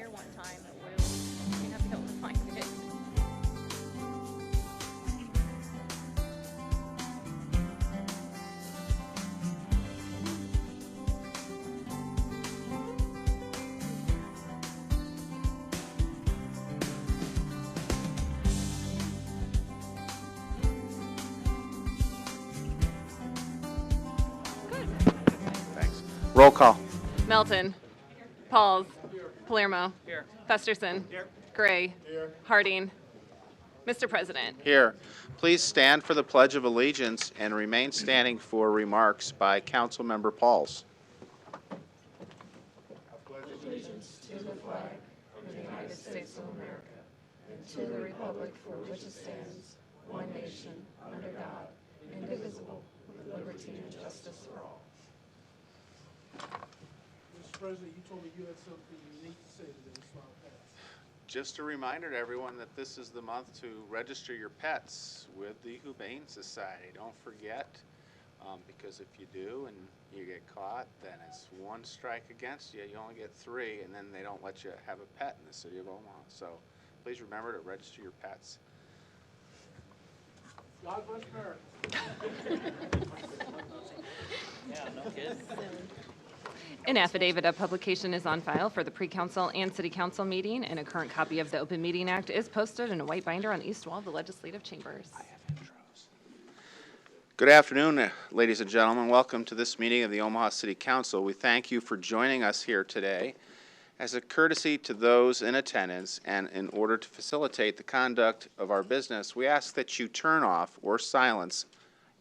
there one time, we have to help them find it. Thanks. Roll call. Melton. Pauls. Palermo. Here. Festerson. Here. Gray. Here. Harding. Mr. President. Here. Please stand for the Pledge of Allegiance and remain standing for remarks by Councilmember Pauls. Mr. President, you told me you had something unique to say today, so I'll pass. Just a reminder to everyone that this is the month to register your pets with the Humane Society. Don't forget, because if you do and you get caught, then it's one strike against you. You only get 3, and then they don't let you have a pet in the city of Omaha. So please remember to register your pets. God bless America. Yeah, no kidding. An affidavit of publication is on file for the pre-council and city council meeting, and a current copy of the Open Meeting Act is posted in a white binder on the east wall of the legislative chambers. Good afternoon, ladies and gentlemen. Welcome to this meeting of the Omaha City Council. We thank you for joining us here today. As a courtesy to those in attendance and in order to facilitate the conduct of our business, we ask that you turn off or silence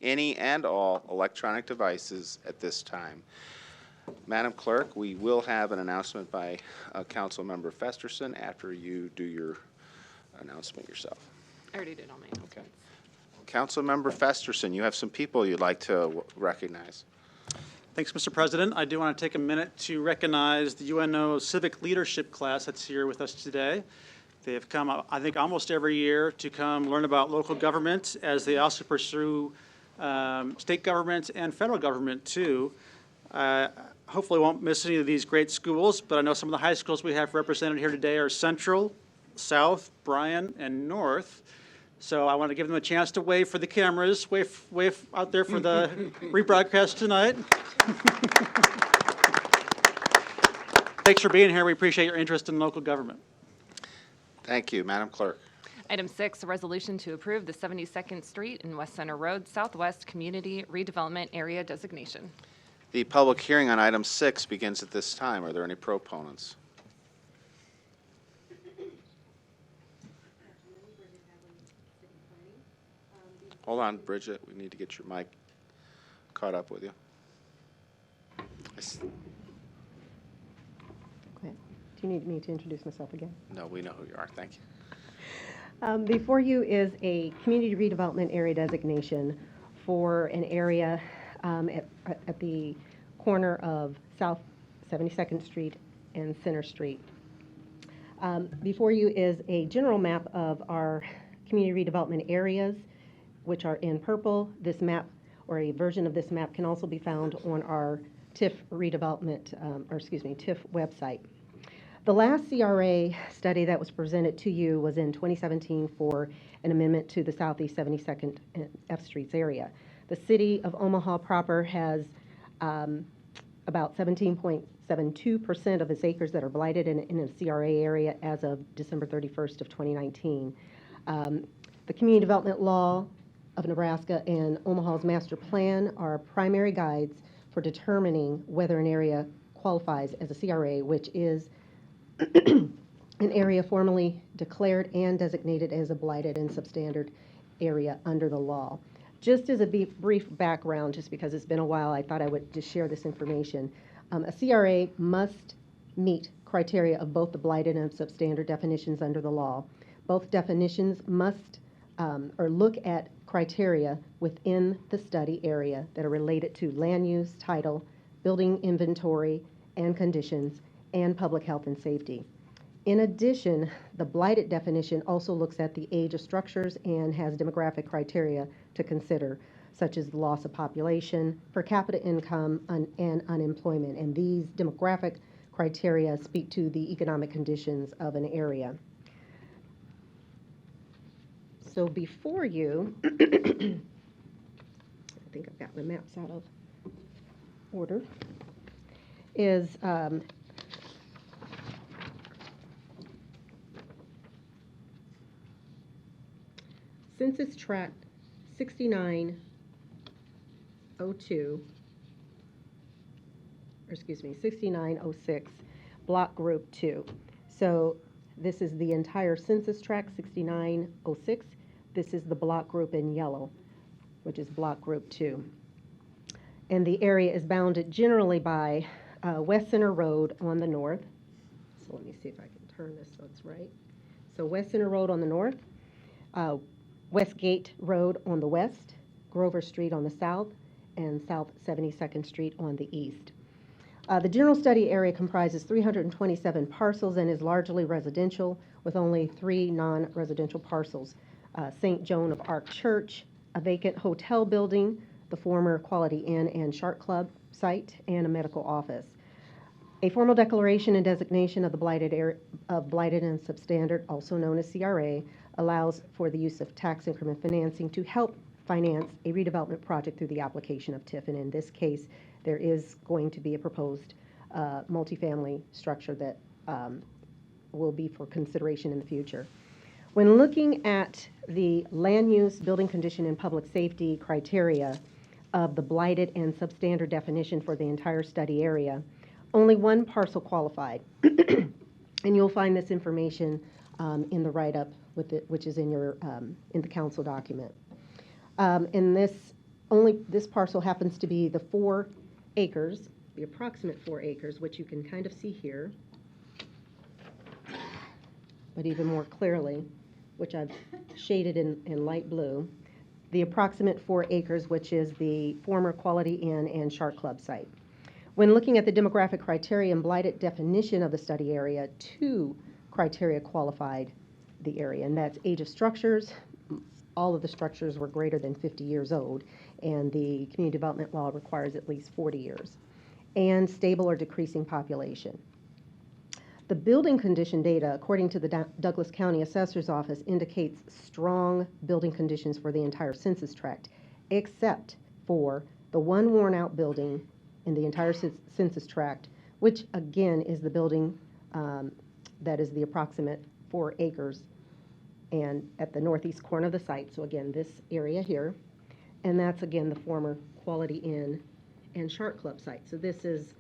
any and all electronic devices at this time. Madam Clerk, we will have an announcement by Council Member Festerson after you do your announcement yourself. I already did all my announcements. Okay. Council Member Festerson, you have some people you'd like to recognize. Thanks, Mr. President. I do want to take a minute to recognize the UNO Civic Leadership class that's here with us today. They have come, I think, almost every year to come learn about local government as they also pursue state government and federal government, too. Hopefully won't miss any of these great schools, but I know some of the high schools we have represented here today are Central, South, Bryan, and North. So I want to give them a chance to wave for the cameras, wave out there for the rebroadcast tonight. Thanks for being here. We appreciate your interest in local government. Thank you, Madam Clerk. Item 6, a resolution to approve the 72nd Street and West Center Road Southwest Community Redevelopment Area designation. The public hearing on item 6 begins at this time. Are there any proponents? Hold on, Bridget. We need to get your mic caught up with you. Okay. Do you need me to introduce myself again? No, we know who you are. Thank you. Before you is a community redevelopment area designation for an area at the corner of South 72nd Street and Center Street. Before you is a general map of our community redevelopment areas, which are in purple. This map, or a version of this map, can also be found on our TIF redevelopment, TIF website. The last CRA study that was presented to you was in 2017 for an amendment to the Southeast 72nd F Streets area. The city of Omaha proper has about 17.72% of its acres that are blighted in a CRA area as of December 31st of 2019. The Community Development Law of Nebraska and Omaha's Master Plan are primary guides for determining whether an area qualifies as a CRA, which is an area formally declared and designated as a blighted and substandard area under the law. Just as a brief background, just because it's been a while, I thought I would just share this information. A CRA must meet criteria of both the blighted and substandard definitions under the law. Both definitions must or look at criteria within the study area that are related to land use, title, building inventory and conditions, and public health and safety. In addition, the blighted definition also looks at the age of structures and has demographic criteria to consider, such as the loss of population, per capita income, and unemployment. And these demographic criteria speak to the economic conditions of an area. So before you, I think I've got my maps out of order, is Census Tract 6902, or excuse me, 6906, Block Group 2. So this is the entire Census Tract 6906. This is the block group in yellow, which is Block Group 2. And the area is bounded generally by West Center Road on the north. So let me see if I can turn this so it's right. So West Center Road on the north, Westgate Road on the west, Grover Street on the south, and South 72nd Street on the east. The general study area comprises 327 parcels and is largely residential, with only 3 non-residential parcels. St. Joan of Arc Church, a vacant hotel building, the former Quality Inn and Shark Club site, and a medical office. A formal declaration and designation of the blighted and substandard, also known as CRA, allows for the use of tax increment financing to help finance a redevelopment project through the application of TIF. And in this case, there is going to be a proposed multifamily structure that will be for consideration in the future. When looking at the land use, building condition, and public safety criteria of the blighted and substandard definition for the entire study area, only one parcel qualified. And you'll find this information in the write-up, which is in your in the council document. And this parcel happens to be the 4 acres, the approximate 4 acres, which you can kind of see here, but even more clearly, which I've shaded in light blue, the approximate 4 acres, which is the former Quality Inn and Shark Club site. When looking at the demographic criteria and blighted definition of the study area, 2 criteria qualified the area, and that's age of structures. All of the structures were greater than 50 years old, and the community development law requires at least 40 years, and stable or decreasing population. The building condition data, according to the Douglas County Assessor's Office, indicates strong building conditions for the entire census tract, except for the one worn-out building in the entire census tract, which again is the building that is the approximate 4 acres and at the northeast corner of the site. So again, this area here, and that's again the former Quality Inn and Shark Club site. So this is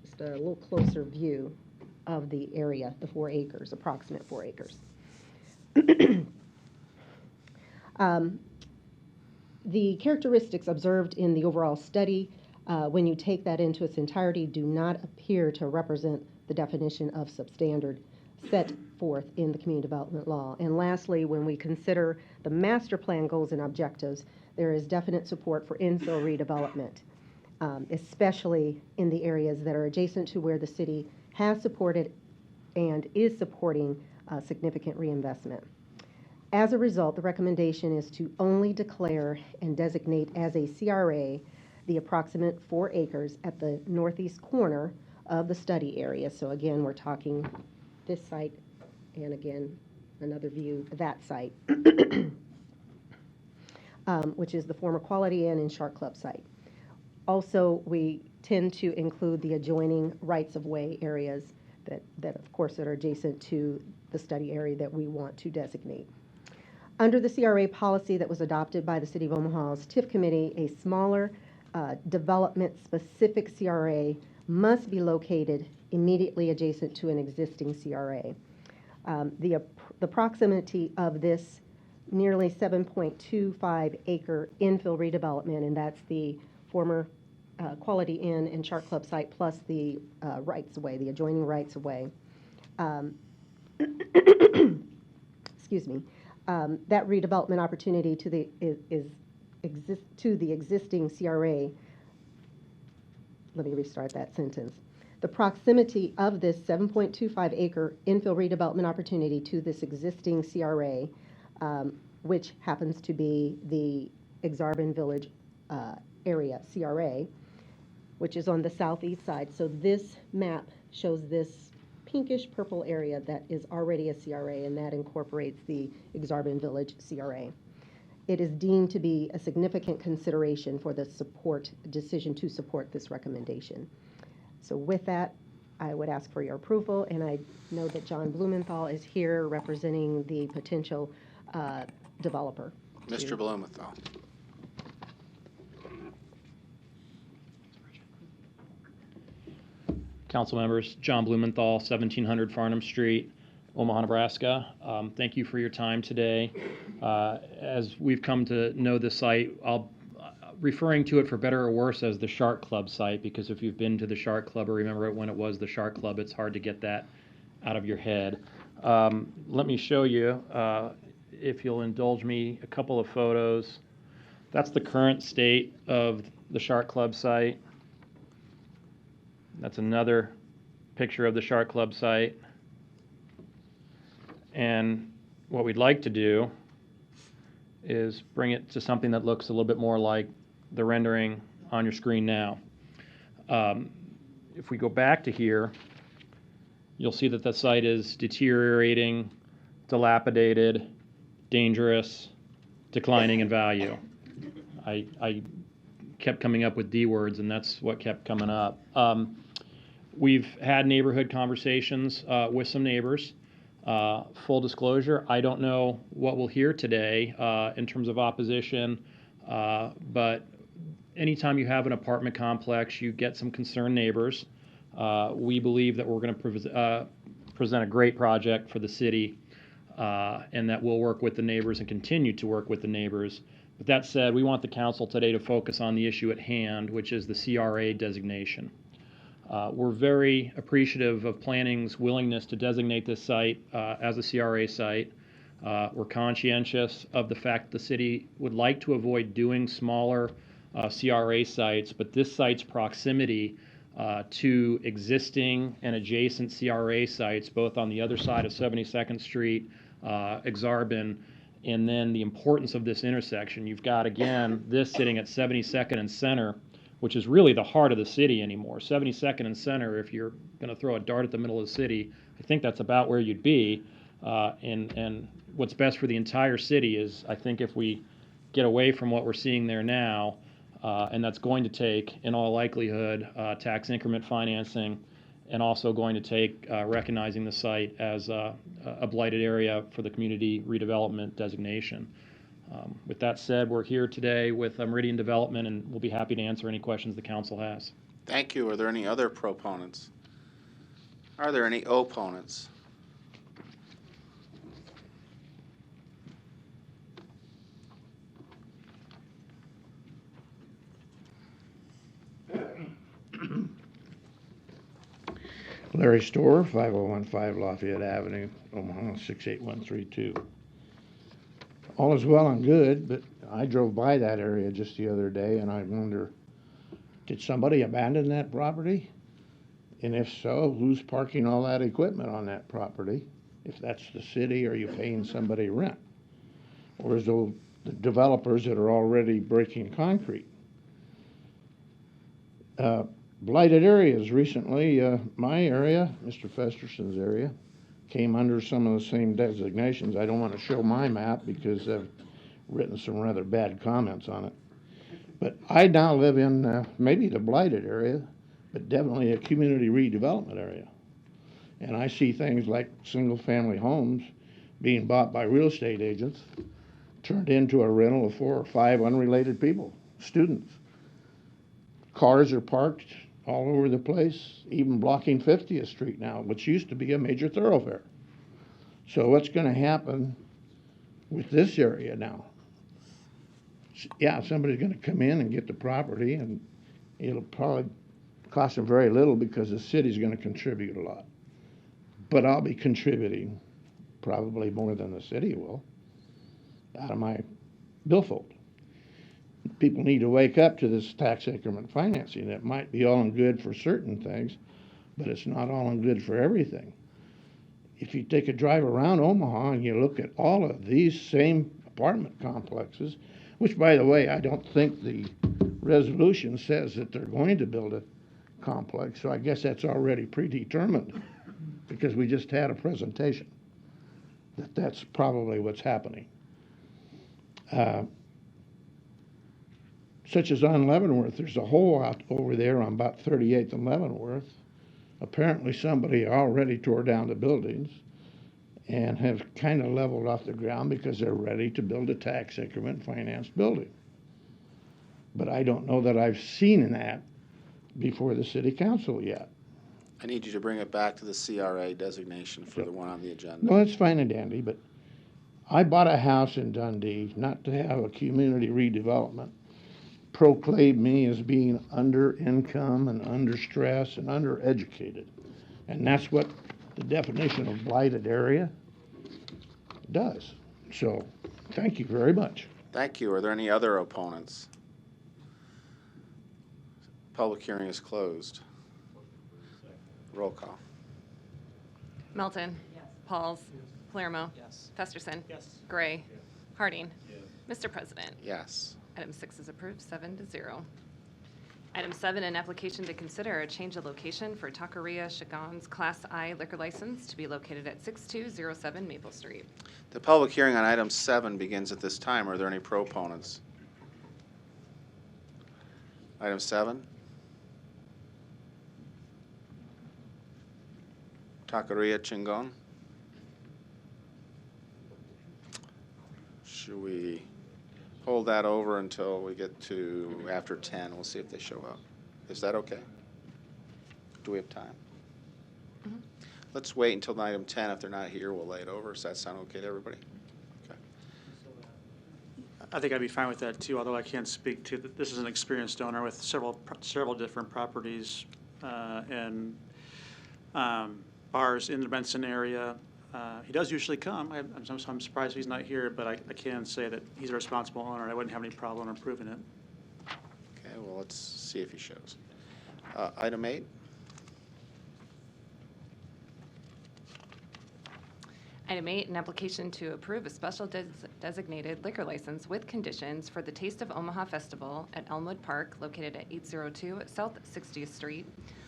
just a little closer view of the area, the 4 acres, approximate 4 acres. The characteristics observed in the overall study, when you take that into its entirety, do not appear to represent the definition of substandard set forth in the community development law. And lastly, when we consider the master plan goals and objectives, there is definite support for infill redevelopment, especially in the areas that are adjacent to where the city has supported and is supporting significant reinvestment. As a result, the recommendation is to only declare and designate as a CRA the approximate 4 acres at the northeast corner of the study area. So again, we're talking this site, and again, another view, that site, which is the former Quality Inn and Shark Club site. Also, we tend to include the adjoining rights-of-way areas that of course, that are adjacent to the study area that we want to designate. Under the CRA policy that was adopted by the City of Omaha's TIF Committee, a smaller development-specific CRA must be located immediately adjacent to an existing CRA. The proximity of this nearly 7.25 acre infill redevelopment, and that's the former Quality Inn and Shark Club site plus the rights-of-way, the adjoining rights-of-way. Excuse me. That redevelopment opportunity to the existing CRA. Let me restart that sentence. The proximity of this 7.25 acre infill redevelopment opportunity to this existing CRA, which happens to be the Exarban Village area CRA, which is on the southeast side. So this map shows this pinkish purple area that is already a CRA, and that incorporates the Exarban Village CRA. It is deemed to be a significant consideration for the decision to support this recommendation. So with that, I would ask for your approval, and I know that John Blumenthal is here representing the potential developer. Mr. Blumenthal. Council members, John Blumenthal, 1700 Farnham Street, Omaha, Nebraska. Thank you for your time today. As we've come to know the site, I'll referring to it for better or worse as the Shark Club site, because if you've been to the Shark Club or remember it when it was the Shark Club, it's hard to get that out of your head. Let me show you, if you'll indulge me, a couple of photos. That's the current state of the Shark Club site. That's another picture of the Shark Club site. And what we'd like to do is bring it to something that looks a little bit more like the rendering on your screen now. If we go back to here, you'll see that the site is deteriorating, dilapidated, dangerous, declining in value. I kept coming up with D words, and that's what kept coming up. We've had neighborhood conversations with some neighbors. Full disclosure, I don't know what we'll hear today in terms of opposition, but anytime you have an apartment complex, you get some concerned neighbors. We believe that we're going to present a great project for the city, and that we'll work with the neighbors and continue to work with the neighbors. With that said, we want the council today to focus on the issue at hand, which is the CRA designation. We're very appreciative of planning's willingness to designate this site as a CRA site. We're conscientious of the fact the city would like to avoid doing smaller CRA sites, but this site's proximity to existing and adjacent CRA sites, both on the other side of 72nd Street, Exarban, and then the importance of this intersection. You've got, again, this sitting at 72nd and Center, which is really the heart of the city anymore. 72nd and Center, if you're going to throw a dart at the middle of the city, I think that's about where you'd be. And what's best for the entire city is, I think, if we get away from what we're seeing there now, and that's going to take, in all likelihood, tax increment financing, and also going to take recognizing the site as a blighted area for the community redevelopment designation. With that said, we're here today with Meridian Development, and we'll be happy to answer any questions the council has. Thank you. Are there any other proponents? Are there any opponents? Larry Storr, 5015 Lafayette Avenue, Omaha, 68132. All is well and good, but I drove by that area just the other day, and I wonder, did somebody abandon that property? And if so, who's parking all that equipment on that property? If that's the city, are you paying somebody rent? Or is the developers that are already breaking concrete? Blighted areas recently, my area, Mr. Festerson's area, came under some of the same designations. I don't want to show my map because I've written some rather bad comments on it. But I now live in maybe the blighted area, but definitely a community redevelopment area. And I see things like single-family homes being bought by real estate agents, turned into a rental of 4 or 5 unrelated people, students. Cars are parked all over the place, even blocking 50th Street now, which used to be a major thoroughfare. So what's going to happen with this area now? Yeah, somebody's going to come in and get the property, and it'll probably cost them very little because the city's going to contribute a lot. But I'll be contributing probably more than the city will out of my billfold. People need to wake up to this tax increment financing. It might be all in good for certain things, but it's not all in good for everything. If you take a drive around Omaha and you look at all of these same apartment complexes, which, by the way, I don't think the resolution says that they're going to build a complex, so I guess that's already predetermined, because we just had a presentation that that's probably what's happening. Such as on Leavenworth, there's a hole out over there on about 38th and Leavenworth. Apparently somebody already tore down the buildings and have kind of leveled off the ground because they're ready to build a tax increment financed building. But I don't know that I've seen that before the city council yet. I need you to bring it back to the CRA designation for the one on the agenda. Well, that's fine and dandy, but I bought a house in Dundee not to have a community redevelopment proclaim me as being under income and under stress and undereducated. And that's what the definition of blighted area does. So, thank you very much. Thank you. Are there any other opponents? Public hearing is closed. Roll call. Melton. Pauls. Palermo. Festerson. Gray. Harding. Mr. President. Yes. Item 6 is approved, 7-0. Item 7, an application to consider a change of location for Taqueria Chagon's Class I liquor license to be located at 6207 Maple Street. The public hearing on item 7 begins at this time. Are there any proponents? Item 7. Taqueria Chingon. Should we hold that over until we get to after 10? We'll see if they show up. Is that okay? Do we have time? Mhm. Let's wait until item 10. If they're not here, we'll lay it over. Does that sound okay to everybody? Okay. I think I'd be fine with that too, although I can't speak to, this is an experienced owner with several different properties and bars in the Benson area. He does usually come. I'm surprised he's not here, but I can say that he's a responsible owner, and I wouldn't have any problem approving it. Okay, well, let's see if he shows. Item 8. Item 8, an application to approve a special designated liquor license with conditions for the Taste of Omaha Festival at Elmwood Park, located at 802 South 60th Street,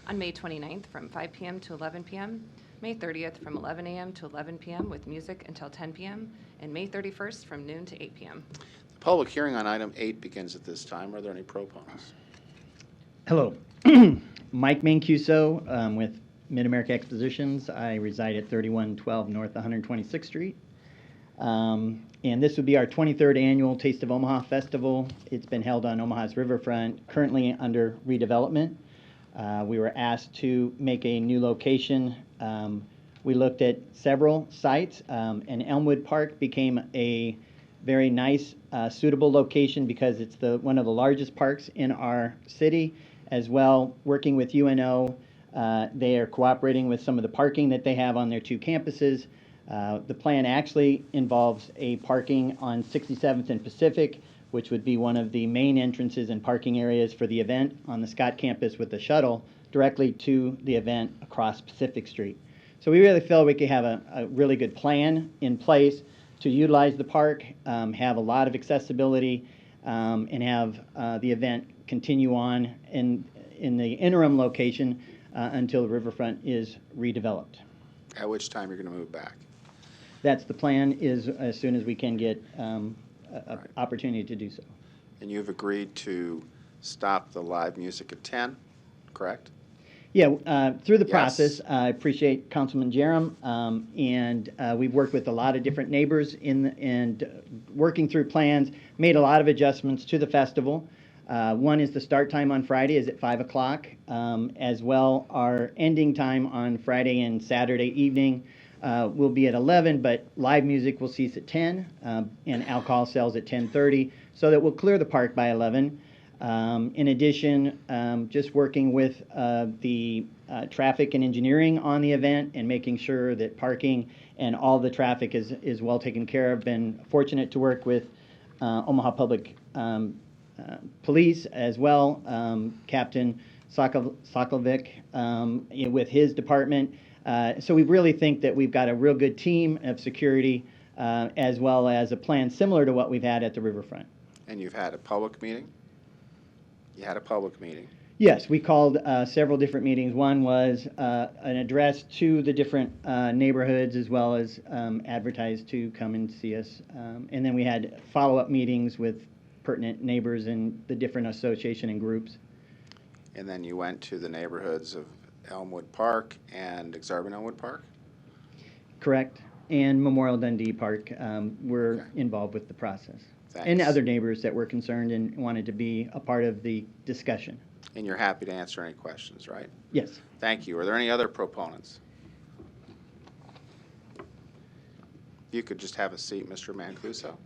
on May 29th from 5 p.m. to 11 p.m., May 30th from 11 a.m. to 11 p.m. with music until 10 p.m., and May 31st from noon to 8 p.m. The public hearing on item 8 begins at this time. Are there any proponents? Hello, Mike Mancuso with Mid-America Expositions. I reside at 3112 North 126th Street. And this would be our 23rd annual Taste of Omaha Festival. It's been held on Omaha's riverfront, currently under redevelopment. We were asked to make a new location. We looked at several sites, and Elmwood Park became a very nice, suitable location because it's one of the largest parks in our city. As well, working with UNO, they are cooperating with some of the parking that they have on their 2 campuses. The plan actually involves a parking on 67th and Pacific, which would be one of the main entrances and parking areas for the event on the Scott campus with the shuttle directly to the event across Pacific Street. So we really feel we could have a really good plan in place to utilize the park, have a lot of accessibility, and have the event continue on in the interim location until the riverfront is redeveloped. At which time you're going to move back? That's the plan, is as soon as we can get an Right. opportunity to do so. And you've agreed to stop the live music at 10, correct? Yeah, through the Yes. process, I appreciate Councilman Jerem, and we've worked with a lot of different neighbors and working through plans, made a lot of adjustments to the festival. One is the start time on Friday is at 5 o'clock. As well, our ending time on Friday and Saturday evening will be at 11, but live music will cease at 10, and alcohol sales at 10:30, so that we'll clear the park by 11. In addition, just working with the traffic and engineering on the event and making sure that parking and all the traffic is well taken care of. Been fortunate to work with Omaha Public Police as well, Captain Sokovic with his department. So we really think that we've got a real good team of security as well as a plan similar to what we've had at the riverfront. And you've had a public meeting? You had a public meeting? Yes, we called several different meetings. One was an address to the different neighborhoods as well as advertised to come and see us. And then we had follow-up meetings with pertinent neighbors and the different association and groups. And then you went to the neighborhoods of Elmwood Park and Exarban Elmwood Park? Correct. And Memorial Dundee Park were Okay. involved with the process. Thanks. And other neighbors that were concerned and wanted to be a part of the discussion. And you're happy to answer any questions, right? Yes. Thank you. Are there any other proponents? You could just have a seat, Mr. Mancuso.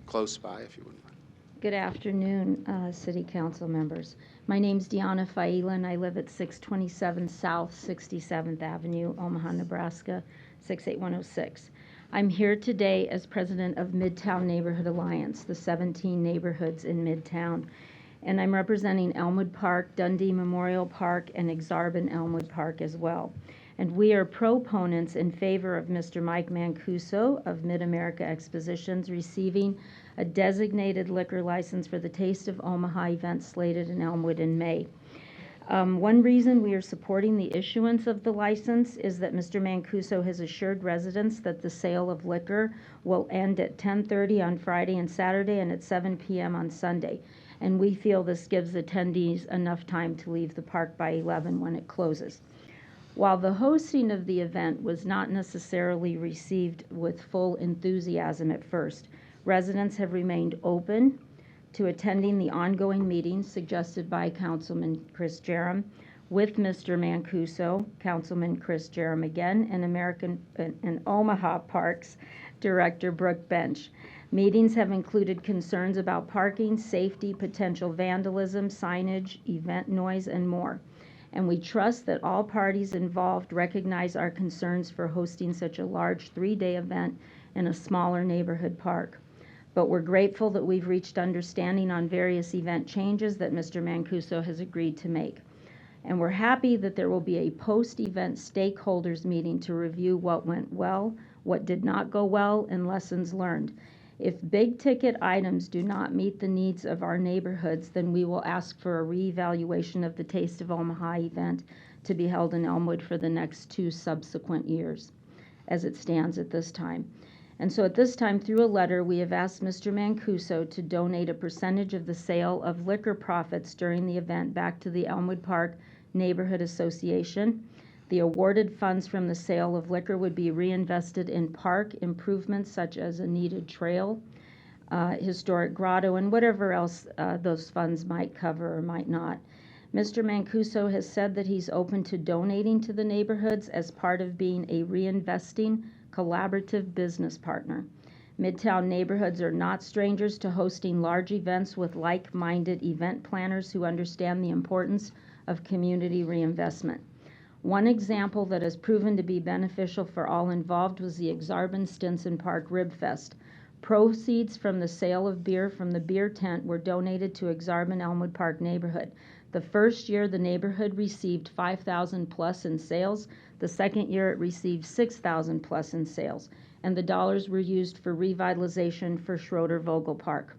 Close by, if you wouldn't mind. Good afternoon, City Council members. My name's Deanna Faila, and I live at 627 South 67th Avenue, Omaha, Nebraska, 68106. I'm here today as president of Midtown Neighborhood Alliance, the 17 neighborhoods in Midtown, and I'm representing Elmwood Park, Dundee Memorial Park, and Exarban Elmwood Park as well. And we are proponents in favor of Mr. Mike Mancuso of Mid-America Expositions receiving a designated liquor license for the Taste of Omaha event slated in Elmwood in May. One reason we are supporting the issuance of the license is that Mr. Mancuso has assured residents that the sale of liquor will end at 10:30 on Friday and Saturday and at 7 p.m. on Sunday. And we feel this gives attendees enough time to leave the park by 11 when it closes. While the hosting of the event was not necessarily received with full enthusiasm at first, residents have remained open to attending the ongoing meetings suggested by Councilman Chris Jerem with Mr. Mancuso, Councilman Chris Jerem again, and Omaha Parks Director Brooke Bench. Meetings have included concerns about parking, safety, potential vandalism, signage, event noise, and more. And we trust that all parties involved recognize our concerns for hosting such a large 3-day event in a smaller neighborhood park. But we're grateful that we've reached understanding on various event changes that Mr. Mancuso has agreed to make. And we're happy that there will be a post-event stakeholders meeting to review what went well, what did not go well, and lessons learned. If big-ticket items do not meet the needs of our neighborhoods, then we will ask for a reevaluation of the Taste of Omaha event to be held in Elmwood for the next 2 subsequent years, as it stands at this time. And so at this time, through a letter, we have asked Mr. Mancuso to donate a percentage of the sale of liquor profits during the event back to the Elmwood Park Neighborhood Association. The awarded funds from the sale of liquor would be reinvested in park improvements such as a needed trail, historic grotto, and whatever else those funds might cover or might not. Mr. Mancuso has said that he's open to donating to the neighborhoods as part of being a reinvesting, collaborative business partner. Midtown neighborhoods are not strangers to hosting large events with like-minded event planners who understand the importance of community reinvestment. One example that has proven to be beneficial for all involved was the Exarban Stinson Park Rib Fest. Proceeds from the sale of beer from the beer tent were donated to Exarban Elmwood Park neighborhood. The first year, the neighborhood received $5,000 plus in sales. The second year, it received $6,000 plus in sales. And the dollars were used for revitalization for Schroeder-Vogel Park.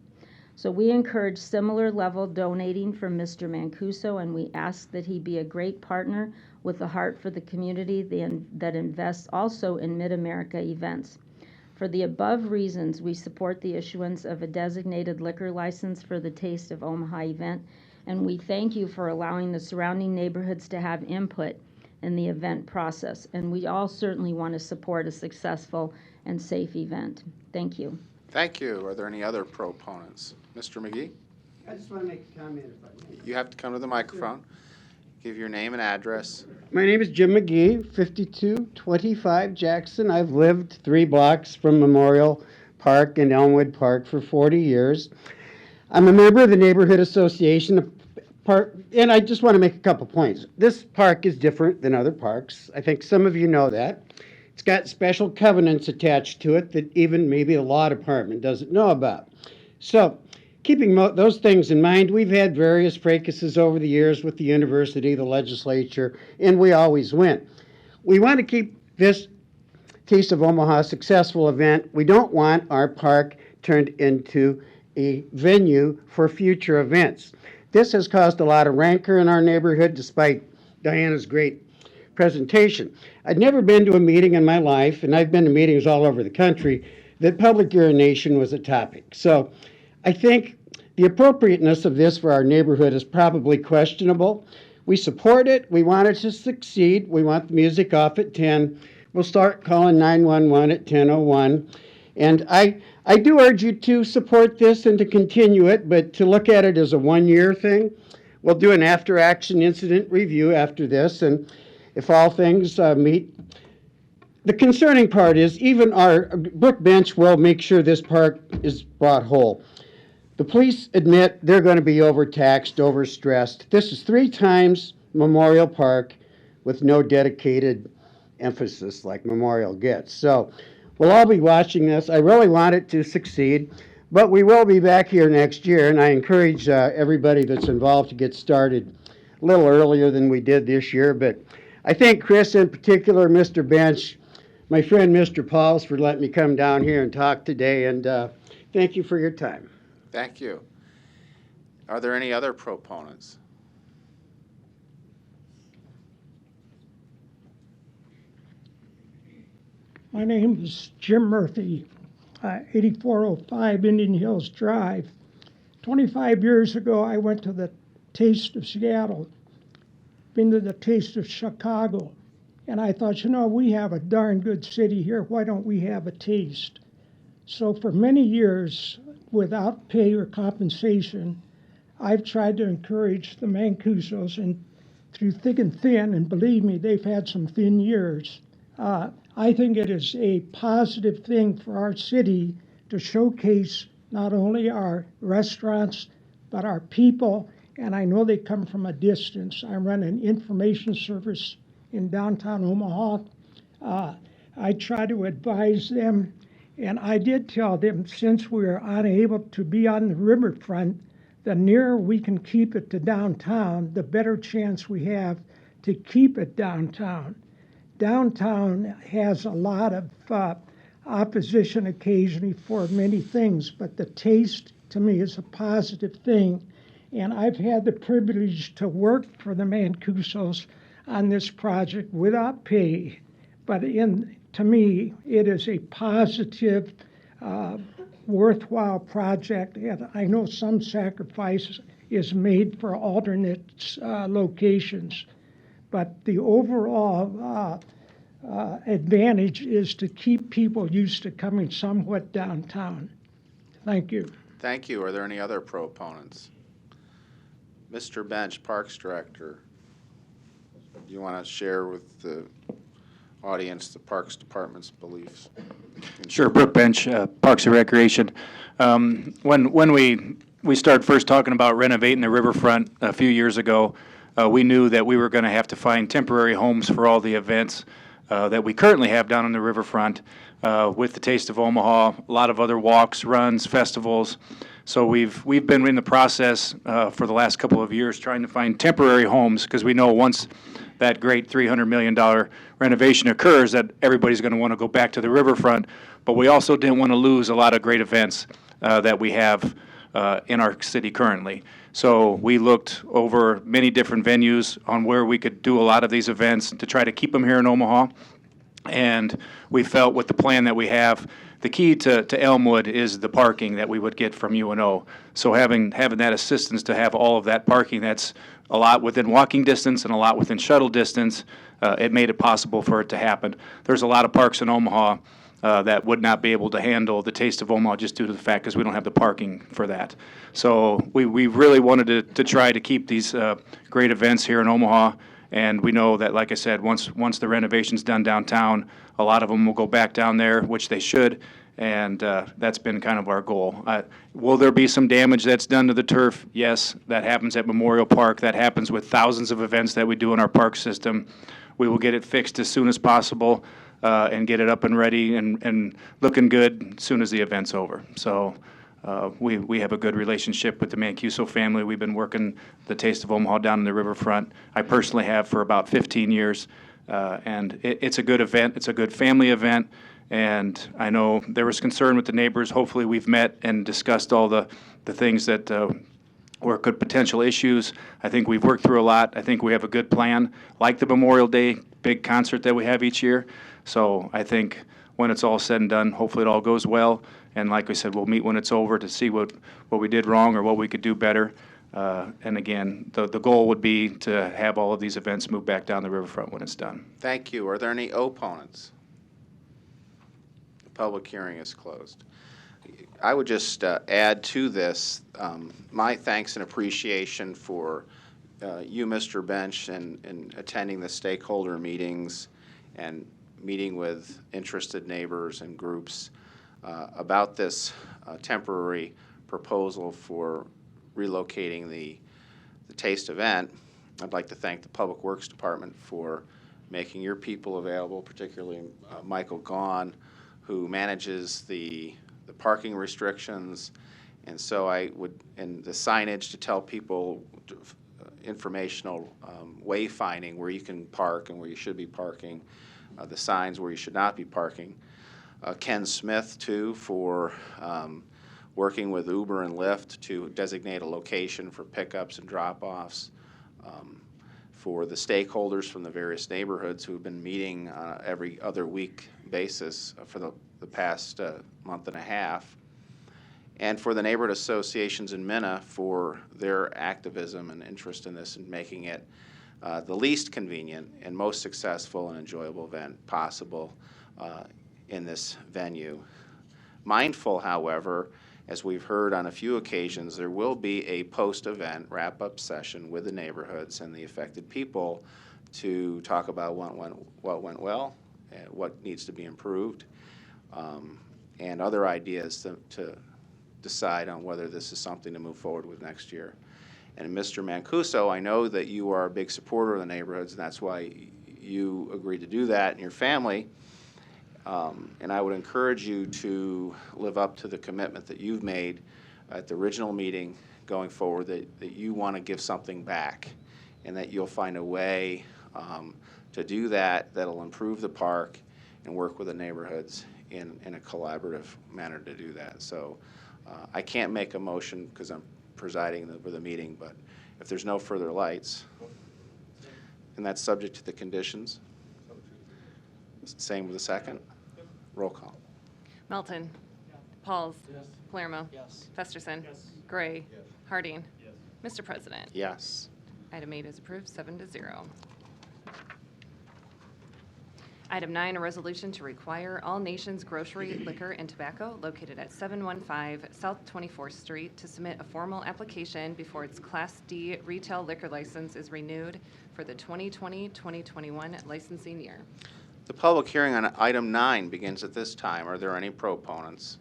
So we encourage similar level donating from Mr. Mancuso, and we ask that he be a great partner with a heart for the community that invests also in Mid-America events. For the above reasons, we support the issuance of a designated liquor license for the Taste of Omaha event, and we thank you for allowing the surrounding neighborhoods to have input in the event process. And we all certainly want to support a successful and safe event. Thank you. Thank you. Are there any other proponents? Mr. McGee? I just want to make a comment if I may. You have to come to the microphone. Give your name and address. My name is Jim McGee, 5225 Jackson. I've lived 3 blocks from Memorial Park and Elmwood Park for 40 years. I'm a member of the Neighborhood Association Park, and I just want to make a couple points. This park is different than other parks. I think some of you know that. It's got special covenants attached to it that even maybe the law department doesn't know about. So, keeping those things in mind, we've had various fracases over the years with the university, the legislature, and we always win. We want to keep this Taste of Omaha a successful event. We don't want our park turned into a venue for future events. This has caused a lot of rancor in our neighborhood, despite Diana's great presentation. I'd never been to a meeting in my life, and I've been to meetings all over the country, that public urination was a topic. So I think the appropriateness of this for our neighborhood is probably questionable. We support it. We want it to succeed. We want the music off at 10. We'll start calling 911 at 10:01. And I do urge you to support this and to continue it, but to look at it as a one-year thing. We'll do an after-action incident review after this, and if all things meet. The concerning part is even our Brook Bench will make sure this park is brought whole. The police admit they're going to be overtaxed, overstressed. This is 3 times Memorial Park with no dedicated emphasis like Memorial gets. So we'll all be watching this. I really want it to succeed, but we will be back here next year, and I encourage everybody that's involved to get started a little earlier than we did this year. But I thank Chris in particular, Mr. Bench, my friend Mr. Pauls for letting me come down here and talk today, and thank you for your time. Thank you. Are there any other proponents? My name is Jim Murphy, 8405 Indian Hills Drive. 25 years ago, I went to the Taste of Seattle, been to the Taste of Chicago, and I thought, we have a darn good city here. Why don't we have a taste? So for many years, without pay or compensation, I've tried to encourage the Mancusos, and through thick and thin, and believe me, they've had some thin years. I think it is a positive thing for our city to showcase not only our restaurants, but our people, and I know they come from a distance. I run an information service in downtown Omaha. I try to advise them, and I did tell them, since we're unable to be on the riverfront, the nearer we can keep it to downtown, the better chance we have to keep it downtown. Downtown has a lot of opposition occasionally for many things, but the taste to me is a positive thing. And I've had the privilege to work for the Mancusos on this project without pay. But to me, it is a positive, worthwhile project. And I know some sacrifice is made for alternate locations. But the overall advantage is to keep people used to coming somewhat downtown. Thank you. Thank you. Are there any other proponents? Mr. Bench, Parks Director, do you want to share with the audience the Parks Department's beliefs? Sure, Brook Bench, Parks and Recreation. When we started first talking about renovating the riverfront a few years ago, we knew that we were going to have to find temporary homes for all the events that we currently have down on the riverfront with the Taste of Omaha, a lot of other walks, runs, festivals. So we've been in the process for the last couple of years trying to find temporary homes, because we know once that great $300 million renovation occurs that everybody's going to want to go back to the riverfront. But we also didn't want to lose a lot of great events that we have in our city currently. So we looked over many different venues on where we could do a lot of these events to try to keep them here in Omaha. And we felt with the plan that we have, the key to Elmwood is the parking that we would get from UNO. So having that assistance to have all of that parking, that's a lot within walking distance and a lot within shuttle distance, it made it possible for it to happen. There's a lot of parks in Omaha that would not be able to handle the Taste of Omaha just due to the fact because we don't have the parking for that. So we really wanted to try to keep these great events here in Omaha, and we know that, like I said, once the renovation's done downtown, a lot of them will go back down there, which they should, and that's been kind of our goal. Will there be some damage that's done to the turf? Yes, that happens at Memorial Park. That happens with thousands of events that we do in our park system. We will get it fixed as soon as possible. And get it up and ready and looking good as soon as the event's over. So we have a good relationship with the Mancuso family. We've been working the Taste of Omaha down in the riverfront. I personally have for about 15 years. And it's a good event. It's a good family event. And I know there was concern with the neighbors. Hopefully we've met and discussed all the things that or could potential issues. I think we've worked through a lot. I think we have a good plan, like the Memorial Day big concert that we have each year. So I think when it's all said and done, hopefully it all goes well. And like we said, we'll meet when it's over to see what we did wrong or what we could do better. And again, the goal would be to have all of these events move back down the riverfront when it's done. Thank you. Are there any opponents? The public hearing is closed. I would just add to this my thanks and appreciation for you, Mr. Bench, and attending the stakeholder meetings and meeting with interested neighbors and groups about this temporary proposal for relocating the Taste event. I'd like to thank the Public Works Department for making your people available, particularly Michael Gaughan, who manages the parking restrictions, and so and the signage to tell people informational wayfinding where you can park and where you should be parking, the signs where you should not be parking. Ken Smith, too, for working with Uber and Lyft to designate a location for pickups and drop-offs. For the stakeholders from the various neighborhoods who have been meeting on every other week basis for the past month and a half, and for the neighborhood associations in Minna for their activism and interest in this and making it the least convenient and most successful and enjoyable event possible in this venue. Mindful, however, as we've heard on a few occasions, there will be a post-event wrap-up session with the neighborhoods and the affected people to talk about what went well, and what needs to be improved, and other ideas to decide on whether this is something to move forward with next year. And Mr. Mancuso, I know that you are a big supporter of the neighborhoods, and that's why you agreed to do that, and your family. And I would encourage you to live up to the commitment that you've made at the original meeting going forward, that you want to give something back, and that you'll find a way to do that that'll improve the park and work with the neighborhoods in a collaborative manner to do that. So I can't make a motion because I'm presiding over the meeting, but if there's no further lights, and that's subject to the conditions. Same with the second. Roll call. Melton. Pauls. Palermo. Festerson. Gray. Harding. Mr. President. Yes. Item 8 is approved, 7-0. Item 9, a resolution to require All Nations Grocery, Liquor, and Tobacco located at 715 South 24th Street to submit a formal application before its Class D retail liquor license is renewed for the 2020-2021 licensing year. The public hearing on item 9 begins at this time. Are there any proponents?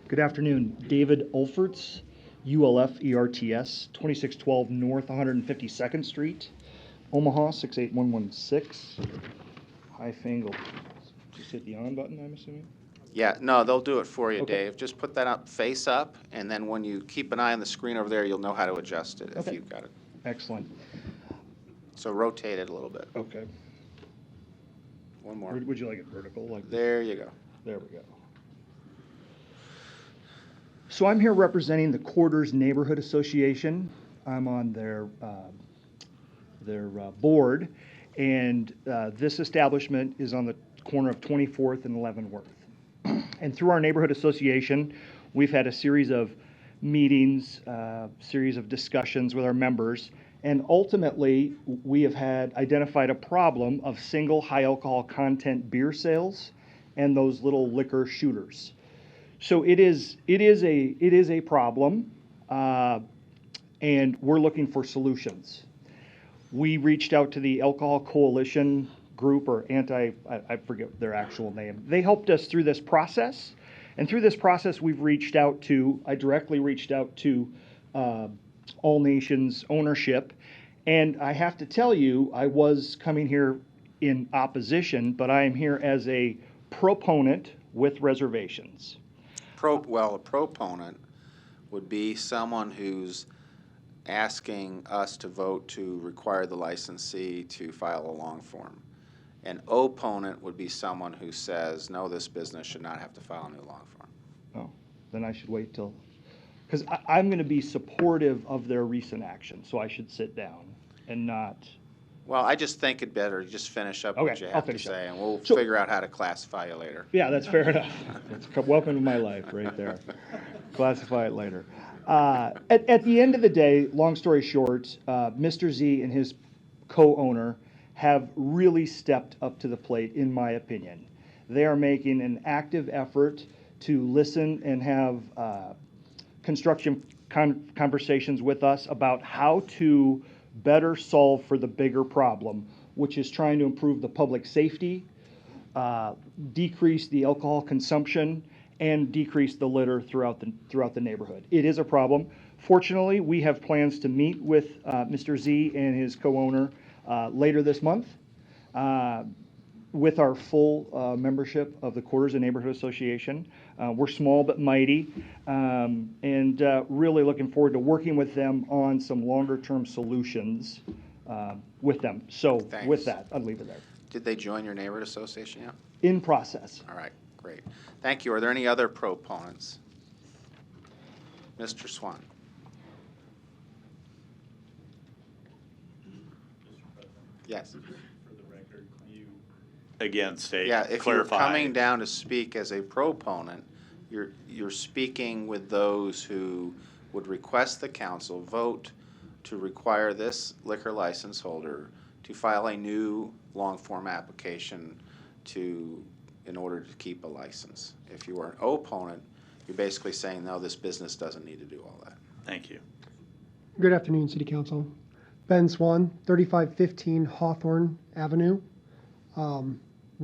Good afternoon. David Ulferts, ULFERTS, 2612 North 152nd Street, Omaha 68116. High Fangle. Just hit the on button, I'm assuming? Yeah, no, they'll do it for you, Okay. Dave. Just put that up, face up, and then when you keep an eye on the screen over there, you'll know how to adjust it if Okay. you've got it. Excellent. So rotate it a little bit. Okay. One more. Would you like it vertical? Like There you go. There we go. So I'm here representing the Quarters Neighborhood Association. I'm on their board, and this establishment is on the corner of 24th and Leavenworth. And through our neighborhood association, we've had a series of meetings, series of discussions with our members, and ultimately we have had identified a problem of single high alcohol content beer sales and those little liquor shooters. So it is a problem, and we're looking for solutions. We reached out to the Alcohol Coalition group, or I forget their actual name. They helped us through this process, and through this process I directly reached out to All Nations ownership, and I have to tell you, I was coming here in opposition, but I am here as a proponent with reservations. Well, a proponent would be someone who's asking us to vote to require the licensee to file a long form. An opponent would be someone who says, no, this business should not have to file a new long form. Oh, then I should wait till, because I'm going to be supportive of their recent action, so I should sit down and not. Well, I just think it better just finish up Okay, what you I'll have to finish up. say, and we'll So- figure out how to classify you later. Yeah, that's fair enough. Welcome to my life right there. Classify it later. At the end of the day, long story short, Mr. Z and his co-owner have really stepped up to the plate, in my opinion. They are making an active effort to listen and have construction conversations with us about how to better solve for the bigger problem, which is trying to improve the public safety, decrease the alcohol consumption, and decrease the litter throughout the neighborhood. It is a problem. Fortunately, we have plans to meet with Mr. Z and his co-owner later this month with our full membership of the Quarters and Neighborhood Association. We're small but mighty, and really looking forward to working with them on some longer-term solutions with them. So Thanks. with that, I'll leave it there. Did they join your neighborhood association yet? In process. All right, great. Thank you. Are there any other proponents? Mr. Swan. Yes. Again, state, Yeah, if you're clarify. coming down to speak as a proponent, you're speaking with those who would request the council vote to require this liquor license holder to file a new long-form application in order to keep a license. If you are an opponent, you're basically saying, no, this business doesn't need to do all that. Thank you. Good afternoon, City Council. Ben Swan, 3515 Hawthorne Avenue.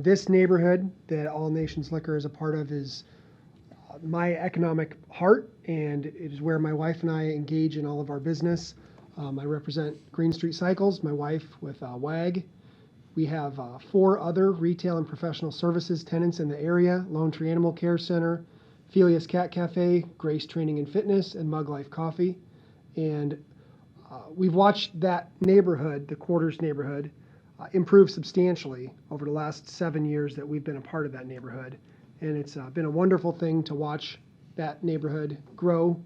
This neighborhood that All Nations Liquor is a part of is my economic heart, and it is where my wife and I engage in all of our business. I represent Green Street Cycles, my wife with WAG. We have 4 other retail and professional services tenants in the area: Lone Tree Animal Care Center, Felius Cat Cafe, Grace Training and Fitness, and Mug Life Coffee. And we've watched that neighborhood, the Quarters neighborhood, improve substantially over the last 7 years that we've been a part of that neighborhood. And it's been a wonderful thing to watch that neighborhood grow,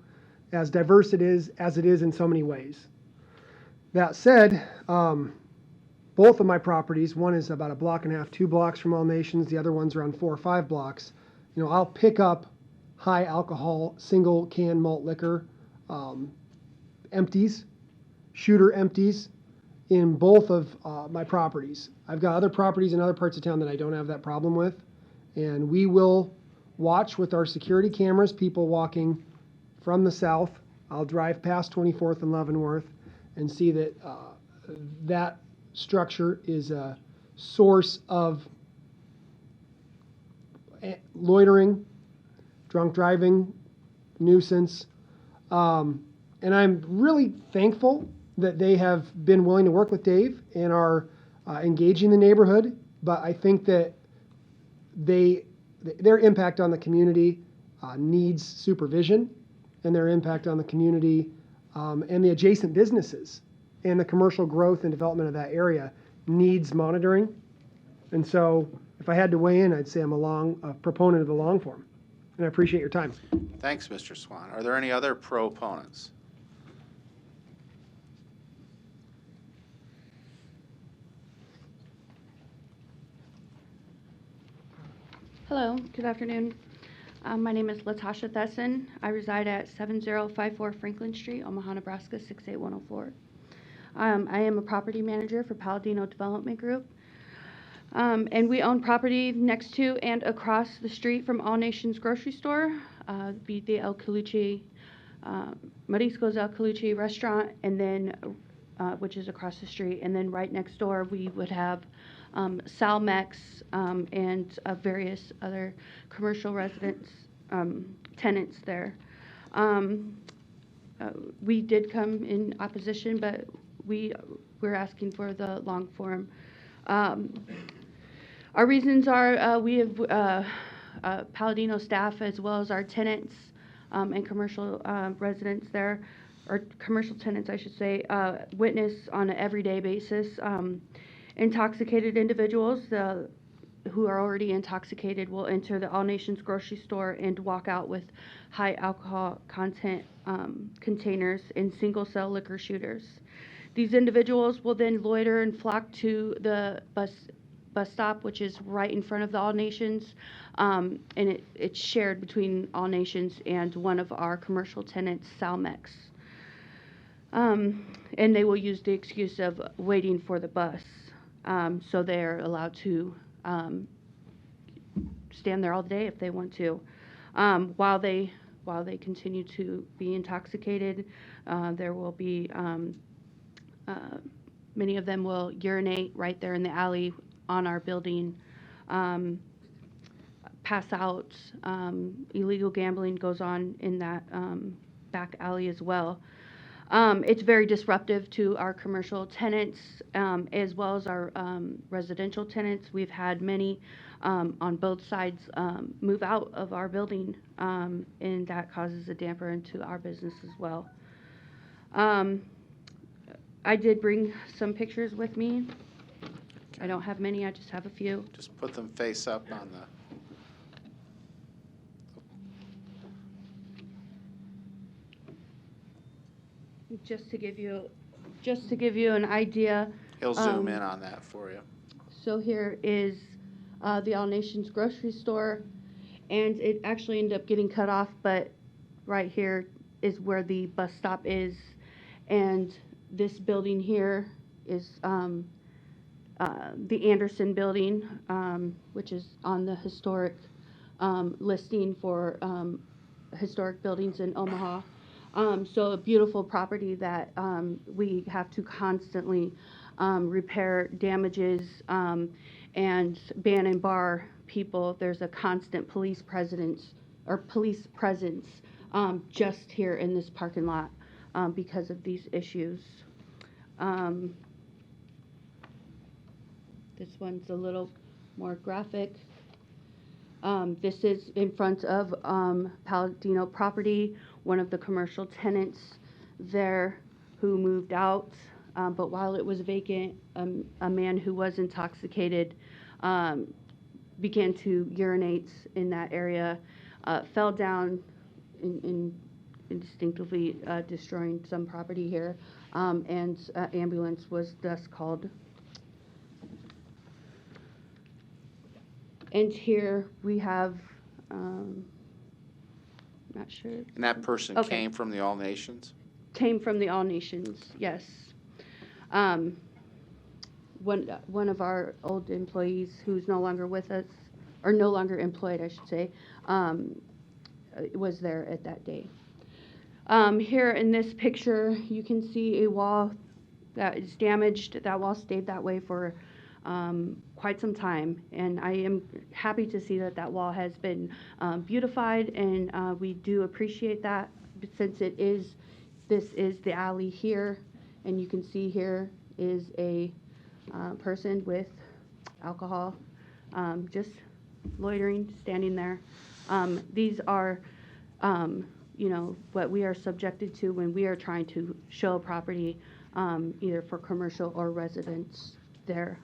as diverse as it is in so many ways. That said, both of my properties, one is about 1.5 blocks, 2 blocks from All Nations, the other one's around 4 or 5 blocks. You know, I'll pick up high alcohol, single can malt liquor, empties, shooter empties, in both of my properties. I've got other properties in other parts of town that I don't have that problem with, and we will watch with our security cameras people walking from the south. I'll drive past 24th and Leavenworth and see that that structure is a source of loitering, drunk driving, nuisance, and I'm really thankful that they have been willing to work with Dave and are engaging the neighborhood. But I think that their impact on the community needs supervision, and their impact on the community and the adjacent businesses and the commercial growth and development of that area needs monitoring. And so if I had to weigh in, I'd say I'm a proponent of the long form. And I appreciate your time. Thanks, Mr. Swan. Are there any other proponents? Hello, good afternoon. My name is Latasha Thesson. I reside at 7054 Franklin Street, Omaha, Nebraska, 68104. I am a property manager for Palladino Development Group. And we own property next to and across the street from All Nations Grocery Store, be the El Calucci, Marisco's El Calucci restaurant, and then, which is across the street. And then right next door, we would have Salmex and various other commercial residents, tenants there. We did come in opposition, but we're asking for the long form. Our reasons are we have Palladino staff as well as our tenants and commercial residents there or commercial tenants, I should say, witness on an everyday basis. Intoxicated individuals who are already intoxicated will enter the All Nations grocery store and walk out with high alcohol content containers and single cell liquor shooters. These individuals will then loiter and flock to the bus stop, which is right in front of the All Nations, and it's shared between All Nations and one of our commercial tenants, Salmex. And they will use the excuse of waiting for the bus. So they're allowed to stand there all day if they want to. While they continue to be intoxicated, there will be many of them will urinate right there in the alley on our building, pass out. Illegal gambling goes on in that back alley as well. It's very disruptive to our commercial tenants as well as our residential tenants. We've had many on both sides move out of our building, and that causes a damper into our business as well. I did bring some pictures with me. I don't have many, I just have a few. Just put them face up on the. Just to give you an idea. He'll zoom in on that for you. So here is the All Nations grocery store, and it actually ended up getting cut off, but right here is where the bus stop is, and this building here is the Anderson building, which is on the historic listing for historic buildings in Omaha. So a beautiful property that we have to constantly repair damages and ban and bar people. There's a constant police presence just here in this parking lot because of these issues. This one's a little more graphic. This is in front of Palladino property, one of the commercial tenants there who moved out. But while it was vacant, a man who was intoxicated began to urinate in that area, fell down and instinctively destroying some property here, and ambulance was thus called. And here we have, not sure. And that person Okay. came from the All Nations? Came from the All Nations, yes. One of our old employees who's no longer with us, or no longer employed, I should say, was there at that day. Here in this picture, you can see a wall that is damaged. That wall stayed that way for quite some time, and I am happy to see that that wall has been beautified, and we do appreciate that, since this is the alley here, and you can see here is a person with alcohol just loitering, standing there. These are what we are subjected to when we are trying to show a property either for commercial or residence there.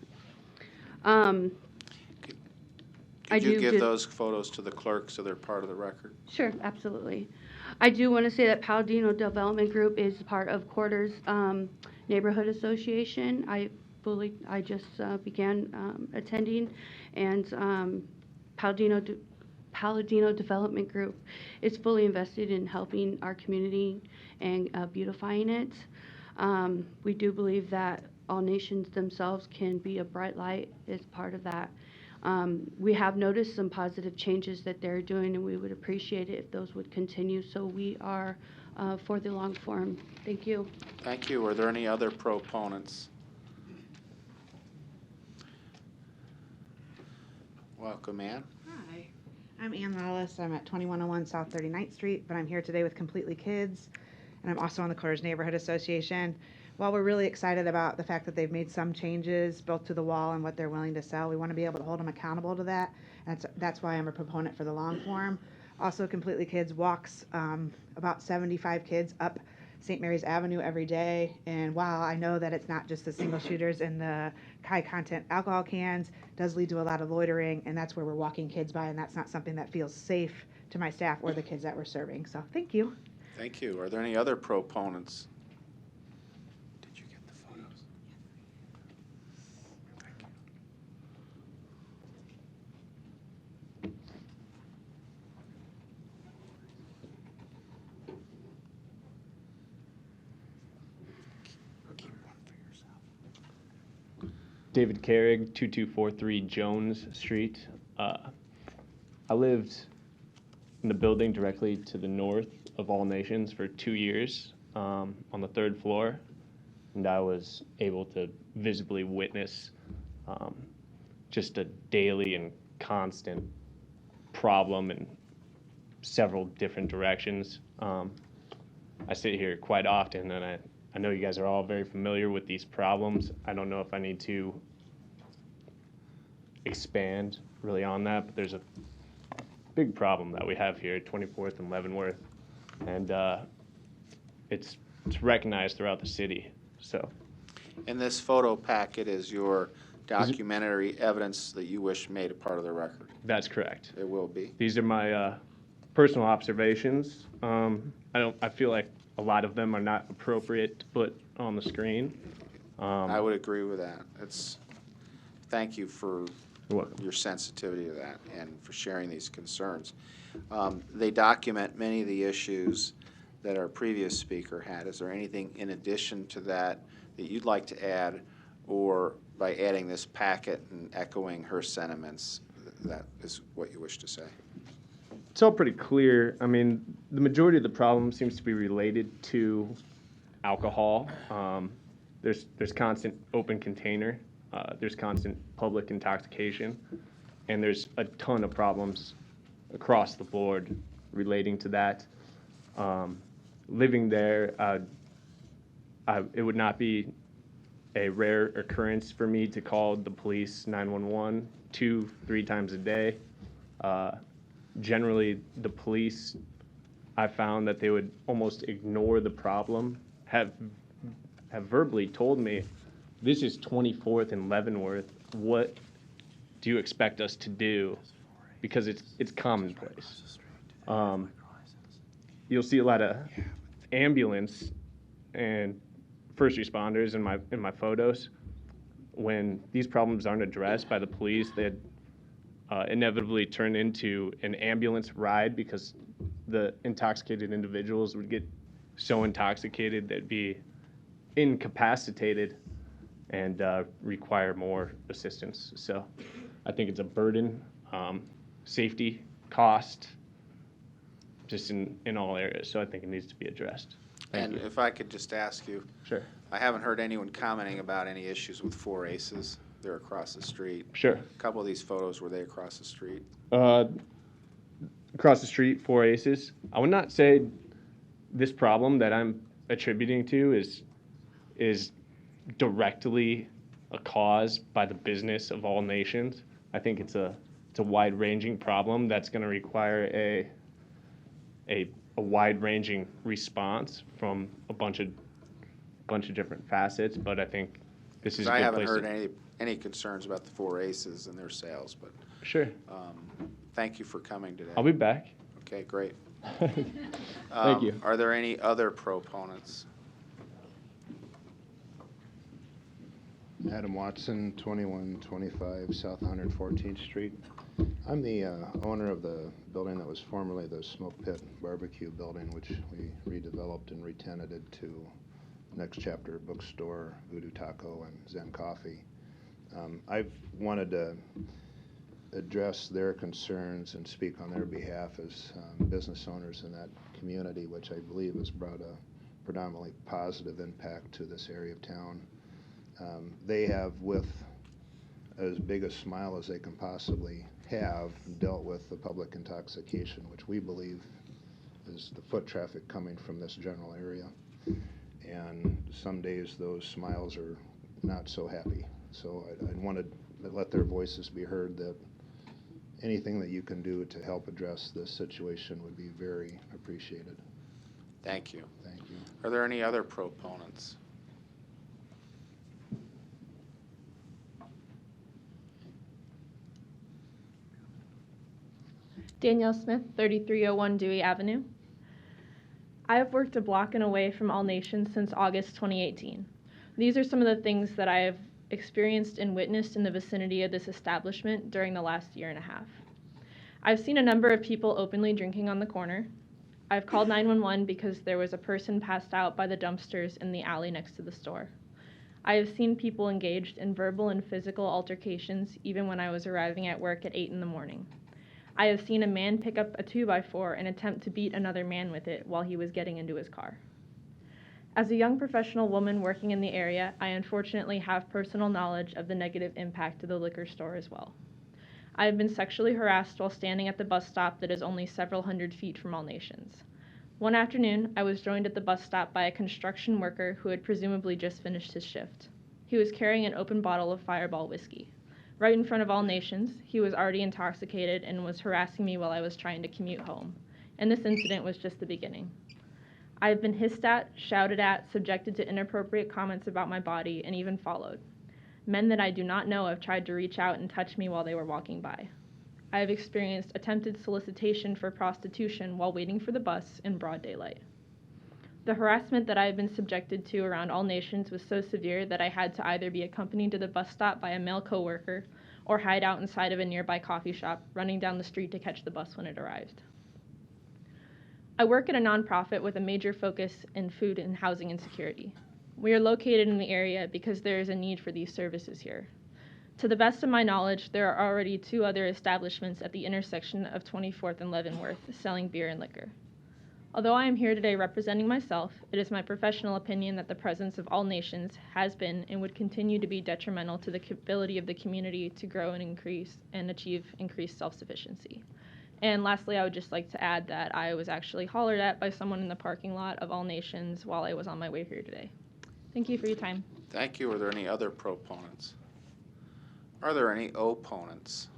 Could you give those photos to the clerk so they're part of the record? Sure, absolutely. I do want to say that Palladino Development Group is part of Quarters Neighborhood Association. I just began attending, and Palladino Development Group is fully invested in helping our community and beautifying it. We do believe that All Nations themselves can be a bright light as part of that. We have noticed some positive changes that they're doing, and we would appreciate it if those would continue. So we are for the long form. Thank you. Thank you. Are there any other proponents? Welcome, Ann. Hi, I'm Ann Lawless. I'm at 2101 South 39th Street, but I'm here today with Completely Kids, and I'm also on the Quarters Neighborhood Association. While we're really excited about the fact that they've made some changes built to the wall and what they're willing to sell, we want to be able to hold them accountable to that. And that's why I'm a proponent for the long form. Also, Completely Kids walks about 75 kids up St. Mary's Avenue every day. And while I know that it's not just the single shooters and the high content alcohol cans, it does lead to a lot of loitering, and that's where we're walking kids by, and that's not something that feels safe to my staff or the kids that we're serving. So thank you. Thank you. Are there any other proponents? Did you get the photos? Thank you. Keep one for yourself. David Carrig, 2243 Jones Street. I lived in the building directly to the north of All Nations for 2 years on the 3rd floor, and I was able to visibly witness just a daily and constant problem in several different directions. I sit here quite often, and I know you guys are all very familiar with these problems. I don't know if I need to expand really on that, but there's a big problem that we have here at 24th and Leavenworth, and it's recognized throughout the city. So, And this photo packet is your documentary evidence that you wish made a part of the record. that's correct. It will be. These are my personal observations. I feel like a lot of them are not appropriate to put on the screen. I would agree with that. Thank you for You're welcome. your sensitivity to that and for sharing these concerns. They document many of the issues that our previous speaker had. Is there anything in addition to that that you'd like to add, or by adding this packet and echoing her sentiments, that is what you wish to say? It's all pretty clear. I mean, the majority of the problem seems to be related to alcohol. There's constant open container. There's constant public intoxication, and there's a ton of problems across the board relating to that. Living there, it would not be a rare occurrence for me to call the police 911 2-3 times a day. Generally, the police, I found that they would almost ignore the problem, have verbally told me, this is 24th and Leavenworth, what do you expect us to do? Because it's commonplace. You'll see a lot of ambulance and first responders in my photos. When these problems aren't addressed by the police, they inevitably turn into an ambulance ride because the intoxicated individuals would get so intoxicated they'd be incapacitated and require more assistance. So I think it's a burden, safety, cost, just in all areas. So I think it needs to be addressed. Thank you. If I could just ask you. Sure. I haven't heard anyone commenting about any issues with 4 Aces. They're across the street. Sure. A couple of these photos, were they across the street? Across the street, 4 Aces. I would not say this problem that I'm attributing to is directly a cause by the business of All Nations. I think it's a wide-ranging problem that's going to require a wide-ranging response from a bunch of different facets. But I think this is a I good haven't place heard any concerns about the 4 Aces and their sales, but Sure. Thank you for coming today. I'll be back. Okay, great. Thank you. Are there any other proponents? Adam Watson, 2125 South 114th Street. I'm the owner of the building that was formerly the Smoke Pit Barbecue building, which we redeveloped and re-tenanted to Next Chapter Bookstore, Voodoo Taco, and Zen Coffee. I've wanted to address their concerns and speak on their behalf as business owners in that community, which I believe has brought a predominantly positive impact to this area of town. They have, with as big a smile as they can possibly have, dealt with the public intoxication, which we believe is the foot traffic coming from this general area. And some days those smiles are not so happy. So I wanted to let their voices be heard, that anything that you can do to help address this situation would be very appreciated. Thank you. Thank you. Are there any other proponents? Danielle Smith, 3301 Dewey Avenue. I have worked a block and away from All Nations since August 2018. These are some of the things that I have experienced and witnessed in the vicinity of this establishment during the last year and a half. I've seen a number of people openly drinking on the corner. I've called 911 because there was a person passed out by the dumpsters in the alley next to the store. I have seen people engaged in verbal and physical altercations even when I was arriving at work at 8 in the morning. I have seen a man pick up a 2x4 and attempt to beat another man with it while he was getting into his car. As a young professional woman working in the area, I unfortunately have personal knowledge of the negative impact of the liquor store as well. I have been sexually harassed while standing at the bus stop that is only several hundred feet from All Nations. One afternoon, I was joined at the bus stop by a construction worker who had presumably just finished his shift. He was carrying an open bottle of Fireball whiskey. Right in front of All Nations, he was already intoxicated and was harassing me while I was trying to commute home. And this incident was just the beginning. I have been hissed at, shouted at, subjected to inappropriate comments about my body, and even followed. Men that I do not know have tried to reach out and touch me while they were walking by. I have experienced attempted solicitation for prostitution while waiting for the bus in broad daylight. The harassment that I have been subjected to around All Nations was so severe that I had to either be accompanied to the bus stop by a male coworker or hide out inside of a nearby coffee shop, running down the street to catch the bus when it arrived. I work at a nonprofit with a major focus in food and housing insecurity. We are located in the area because there is a need for these services here. To the best of my knowledge, there are already 2 other establishments at the intersection of 24th and Leavenworth selling beer and liquor. Although I am here today representing myself, it is my professional opinion that the presence of All Nations has been and would continue to be detrimental to the ability of the community to grow and increase and achieve increased self-sufficiency. And lastly, I would just like to add that I was actually hollered at by someone in the parking lot of All Nations while I was on my way here today. Thank you for your time. Thank you. Are there any other proponents? Are there any opponents?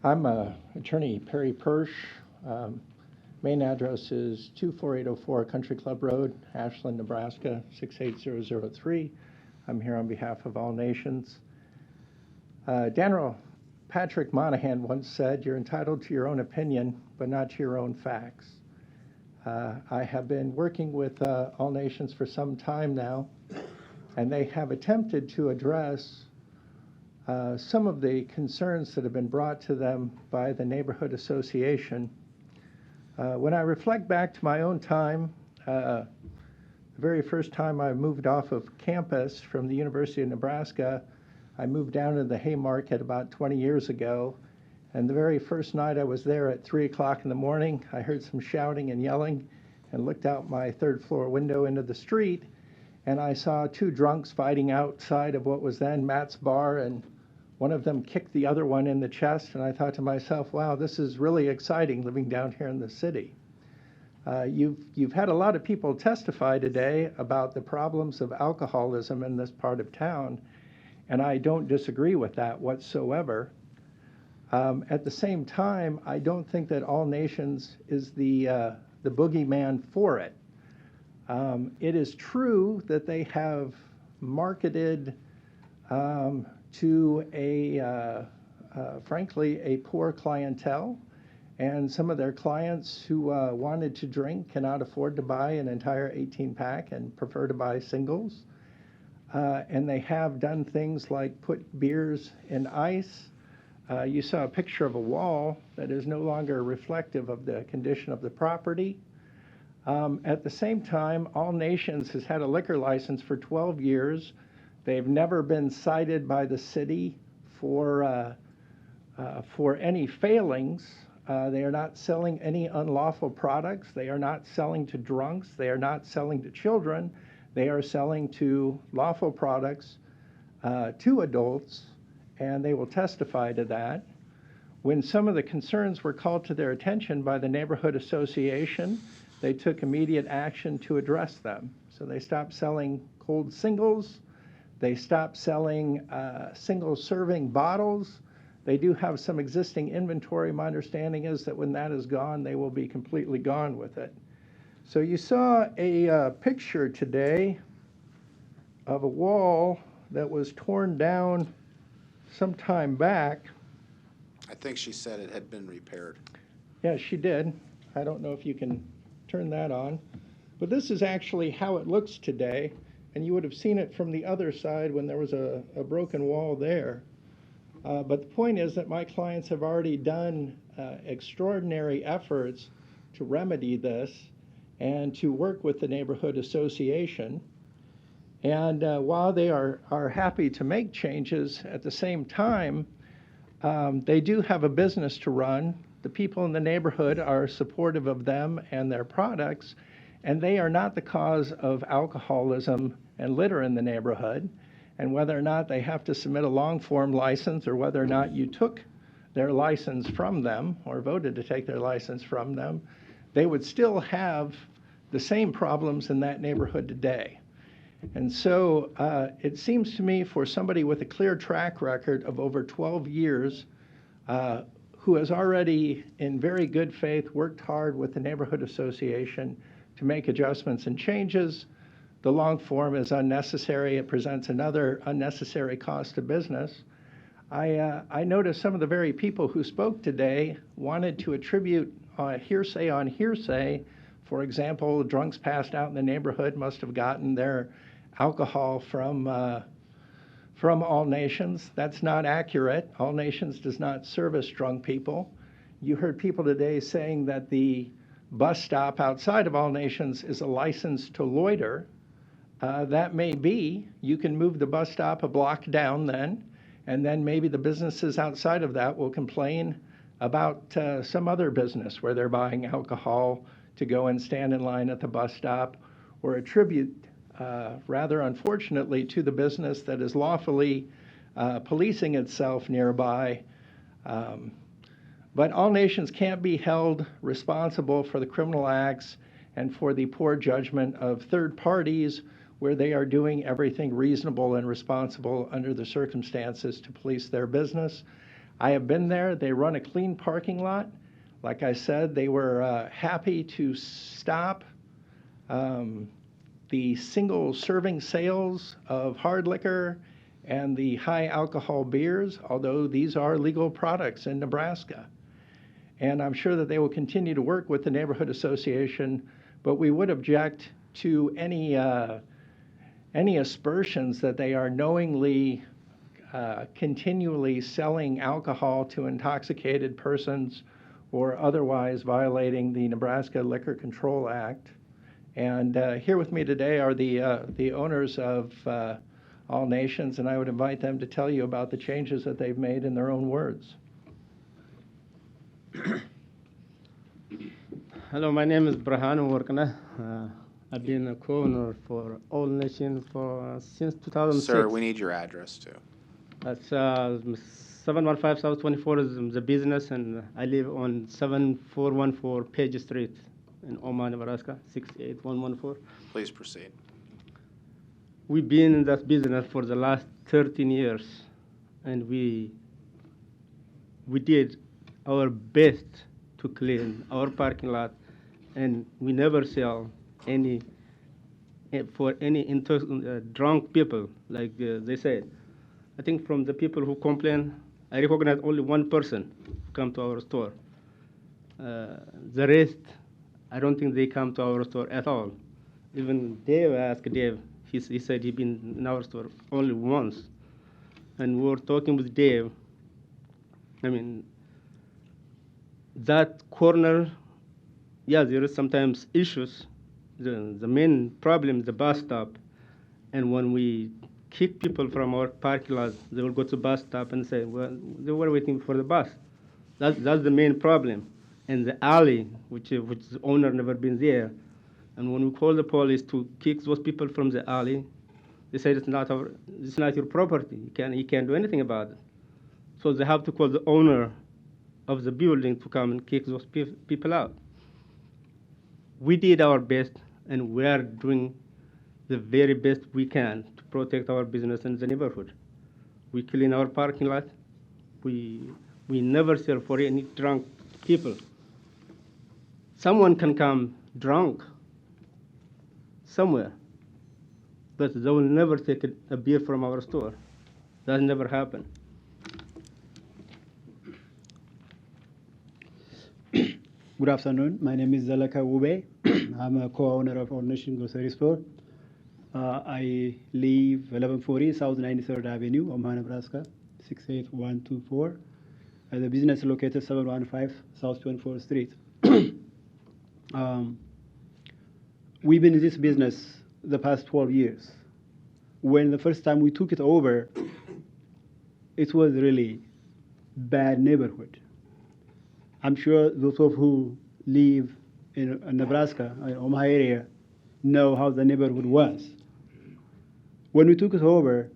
I'm Attorney Perry Persh. Main address is 24804 Country Club Road, Ashland, Nebraska, 68003. I'm here on behalf of All Nations. Daniel Patrick Monahan once said, "You're entitled to your own opinion, but not to your own facts." I have been working with All Nations for some time now, and they have attempted to address some of the concerns that have been brought to them by the neighborhood association. When I reflect back to my own time, the very first time I moved off of campus from the University of Nebraska, I moved down to the Haymarket about 20 years ago, and the very first night I was there at 3 o'clock in the morning, I heard some shouting and yelling and looked out my third floor window into the street, and I saw 2 drunks fighting outside of what was then Matt's Bar, and one of them kicked the other one in the chest, and I thought to myself, wow, this is really exciting living down here in the city. You've had a lot of people testify today about the problems of alcoholism in this part of town, and I don't disagree with that whatsoever. At the same time, I don't think that All Nations is the boogeyman for it. It is true that they have marketed to frankly, a poor clientele, and some of their clients who wanted to drink cannot afford to buy an entire 18-pack and prefer to buy singles. And they have done things like put beers in ice. You saw a picture of a wall that is no longer reflective of the condition of the property. At the same time, All Nations has had a liquor license for 12 years. They've never been cited by the city for any failings. They are not selling any unlawful products. They are not selling to drunks. They are not selling to children. They are selling to lawful products to adults, and they will testify to that. When some of the concerns were called to their attention by the neighborhood association, they took immediate action to address them. So they stopped selling hold singles. They stopped selling single-serving bottles. They do have some existing inventory. My understanding is that when that is gone, they will be completely gone with it. So you saw a picture today of a wall that was torn down some time back. I think she said it had been repaired. Yeah, she did. I don't know if you can turn that on. But this is actually how it looks today. And you would have seen it from the other side when there was a broken wall there. But the point is that my clients have already done extraordinary efforts to remedy this and to work with the neighborhood association. And while they are happy to make changes, at the same time, they do have a business to run. The people in the neighborhood are supportive of them and their products, and they are not the cause of alcoholism and litter in the neighborhood. And whether or not they have to submit a long-form license or whether or not you took their license from them or voted to take their license from them, they would still have the same problems in that neighborhood today. And so it seems to me for somebody with a clear track record of over 12 years who has already, in very good faith, worked hard with the neighborhood association to make adjustments and changes, the long form is unnecessary. It presents another unnecessary cost to business. I noticed some of the very people who spoke today wanted to attribute hearsay on hearsay. For example, drunks passed out in the neighborhood must have gotten their alcohol from All Nations. That's not accurate. All Nations does not service drunk people. You heard people today saying that the bus stop outside of All Nations is a license to loiter. That may be. You can move the bus stop a block down then, and then maybe the businesses outside of that will complain about some other business where they're buying alcohol to go and stand in line at the bus stop, or attribute, rather unfortunately, to the business that is lawfully policing itself nearby. But All Nations can't be held responsible for the criminal acts and for the poor judgment of third parties where they are doing everything reasonable and responsible under the circumstances to police their business. I have been there. They run a clean parking lot. Like I said, they were happy to stop the single serving sales of hard liquor and the high alcohol beers, although these are legal products in Nebraska. And I'm sure that they will continue to work with the neighborhood association, but we would object to any aspersions that they are knowingly continually selling alcohol to intoxicated persons or otherwise violating the Nebraska Liquor Control Act. And here with me today are the owners of All Nations, and I would invite them to tell you about the changes that they've made in their own words. Hello, my name is Brahanu Workana. I've been a co-owner for All Nation since 2006. Sir, we need your address too. That's 715 South 24 is the business, and I live on 7414 Page Street in Omaha, Nebraska, 68114. Please proceed. We've been in that business for the last 13 years, and we did our best to clean our parking lot, and we never sell any for any drunk people, like they say. I think from the people who complain, I recognize only one person come to our store. The rest, I don't think they come to our store at all. Even Dave, I asked Dave, he said he'd been in our store only once. And we were talking with Dave. I mean, that corner, yeah, there is sometimes issues. The main problem is the bus stop. And when we kick people from our parking lot, they will go to the bus stop and say, well, they were waiting for the bus. That's the main problem. And the alley, which the owner never been there. And when we call the police to kick those people from the alley, they say it's not your property. You can't do anything about it. So they have to call the owner of the building to come and kick those people out. We did our best, and we are doing the very best we can to protect our business and the neighborhood. We clean our parking lot. We never serve for any drunk people. Someone can come drunk somewhere, but they will never take a beer from our store. That never happened. Good afternoon. My name is Zalaka Ube. I'm a co-owner of All Nation Grocery Store. I live 1140 South 93rd Avenue, Omaha, Nebraska, 68124. The business located 715 South 24th Street. We've been in this business the past 12 years. When the first time we took it over, it was really bad neighborhood. I'm sure those of who live in Nebraska, Omaha area, know how the neighborhood was. When we took it over,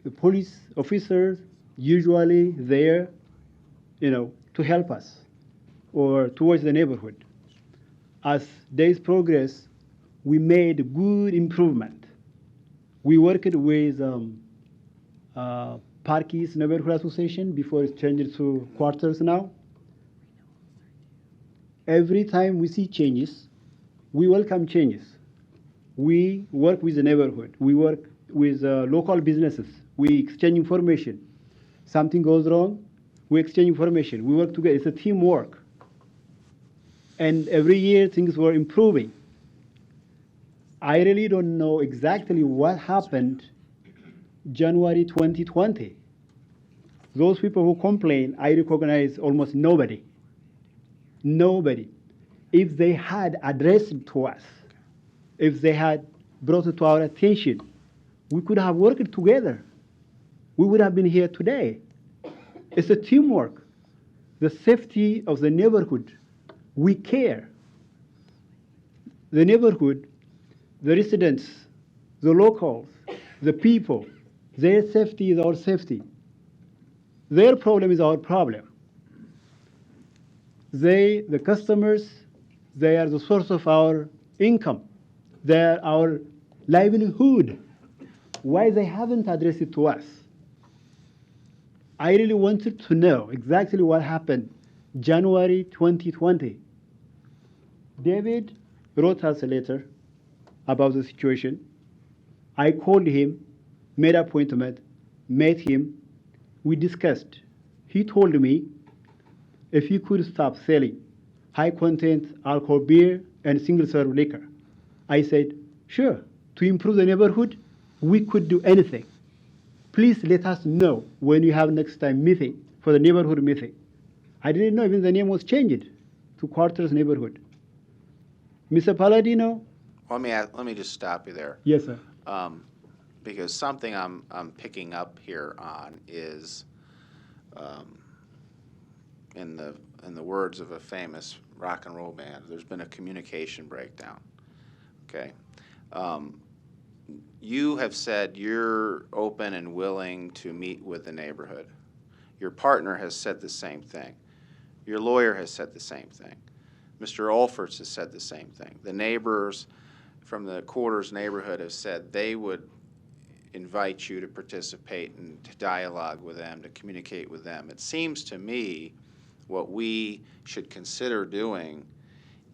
the police officers usually there, to help us or towards the neighborhood. As days progress, we made good improvement. We worked with Park East Neighborhood Association before it's changed to quarters now. Every time we see changes, we welcome changes. We work with the neighborhood. We work with local businesses. We exchange information. Something goes wrong, we exchange information. We work together. It's a teamwork. And every year things were improving. I really don't know exactly what happened January 2020. Those people who complain, I recognize almost nobody. Nobody. If they had addressed it to us, if they had brought it to our attention, we could have worked together. We would have been here today. It's a teamwork. The safety of the neighborhood, we care. The neighborhood, the residents, the locals, the people, their safety is our safety. Their problem is our problem. The customers, they are the source of our income. They are our livelihood. Why they haven't addressed it to us? I really wanted to know exactly what happened January 2020. David wrote us a letter about the situation. I called him, made an appointment, met him. We discussed. He told me if he could stop selling high-content alcohol beer and single-serve liquor. I said, sure, to improve the neighborhood, we could do anything. Please let us know when you have next time meeting, for the neighborhood meeting. I didn't know even the name was changed to Quarters Neighborhood. Mr. Palladino? Let me just stop you there. Yes, sir. Because something I'm picking up here on is, in the words of a famous rock and roll band, there's been a communication breakdown. Okay. You have said you're open and willing to meet with the neighborhood. Your partner has said the same thing. Your lawyer has said the same thing. Mr. Olferts has said the same thing. The neighbors from the Quarters neighborhood have said they would invite you to participate and to dialogue with them, to communicate with them. It seems to me what we should consider doing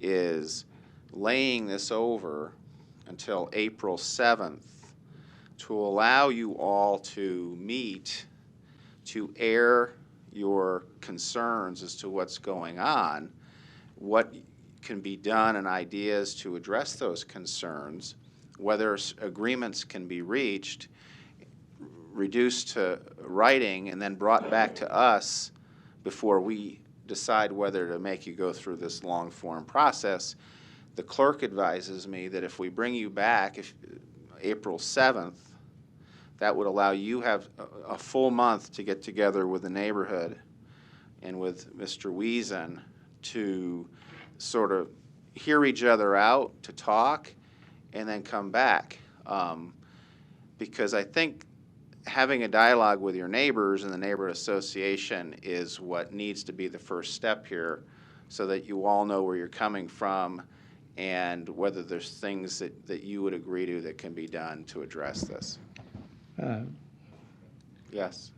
is laying this over until April 7th to allow you all to meet, to air your concerns as to what's going on, what can be done and ideas to address those concerns, whether agreements can be reached, reduced to writing, and then brought back to us before we decide whether to make you go through this long-form process. The clerk advises me that if we bring you back April 7th, that would allow you have a full month to get together with the neighborhood and with Mr. Wiesen to sort of hear each other out, to talk, and then come back. Because I think having a dialogue with your neighbors and the neighborhood association is what needs to be the first step here, so that you all know where you're coming from and whether there's things that you would agree to that can be done to address this. Yes.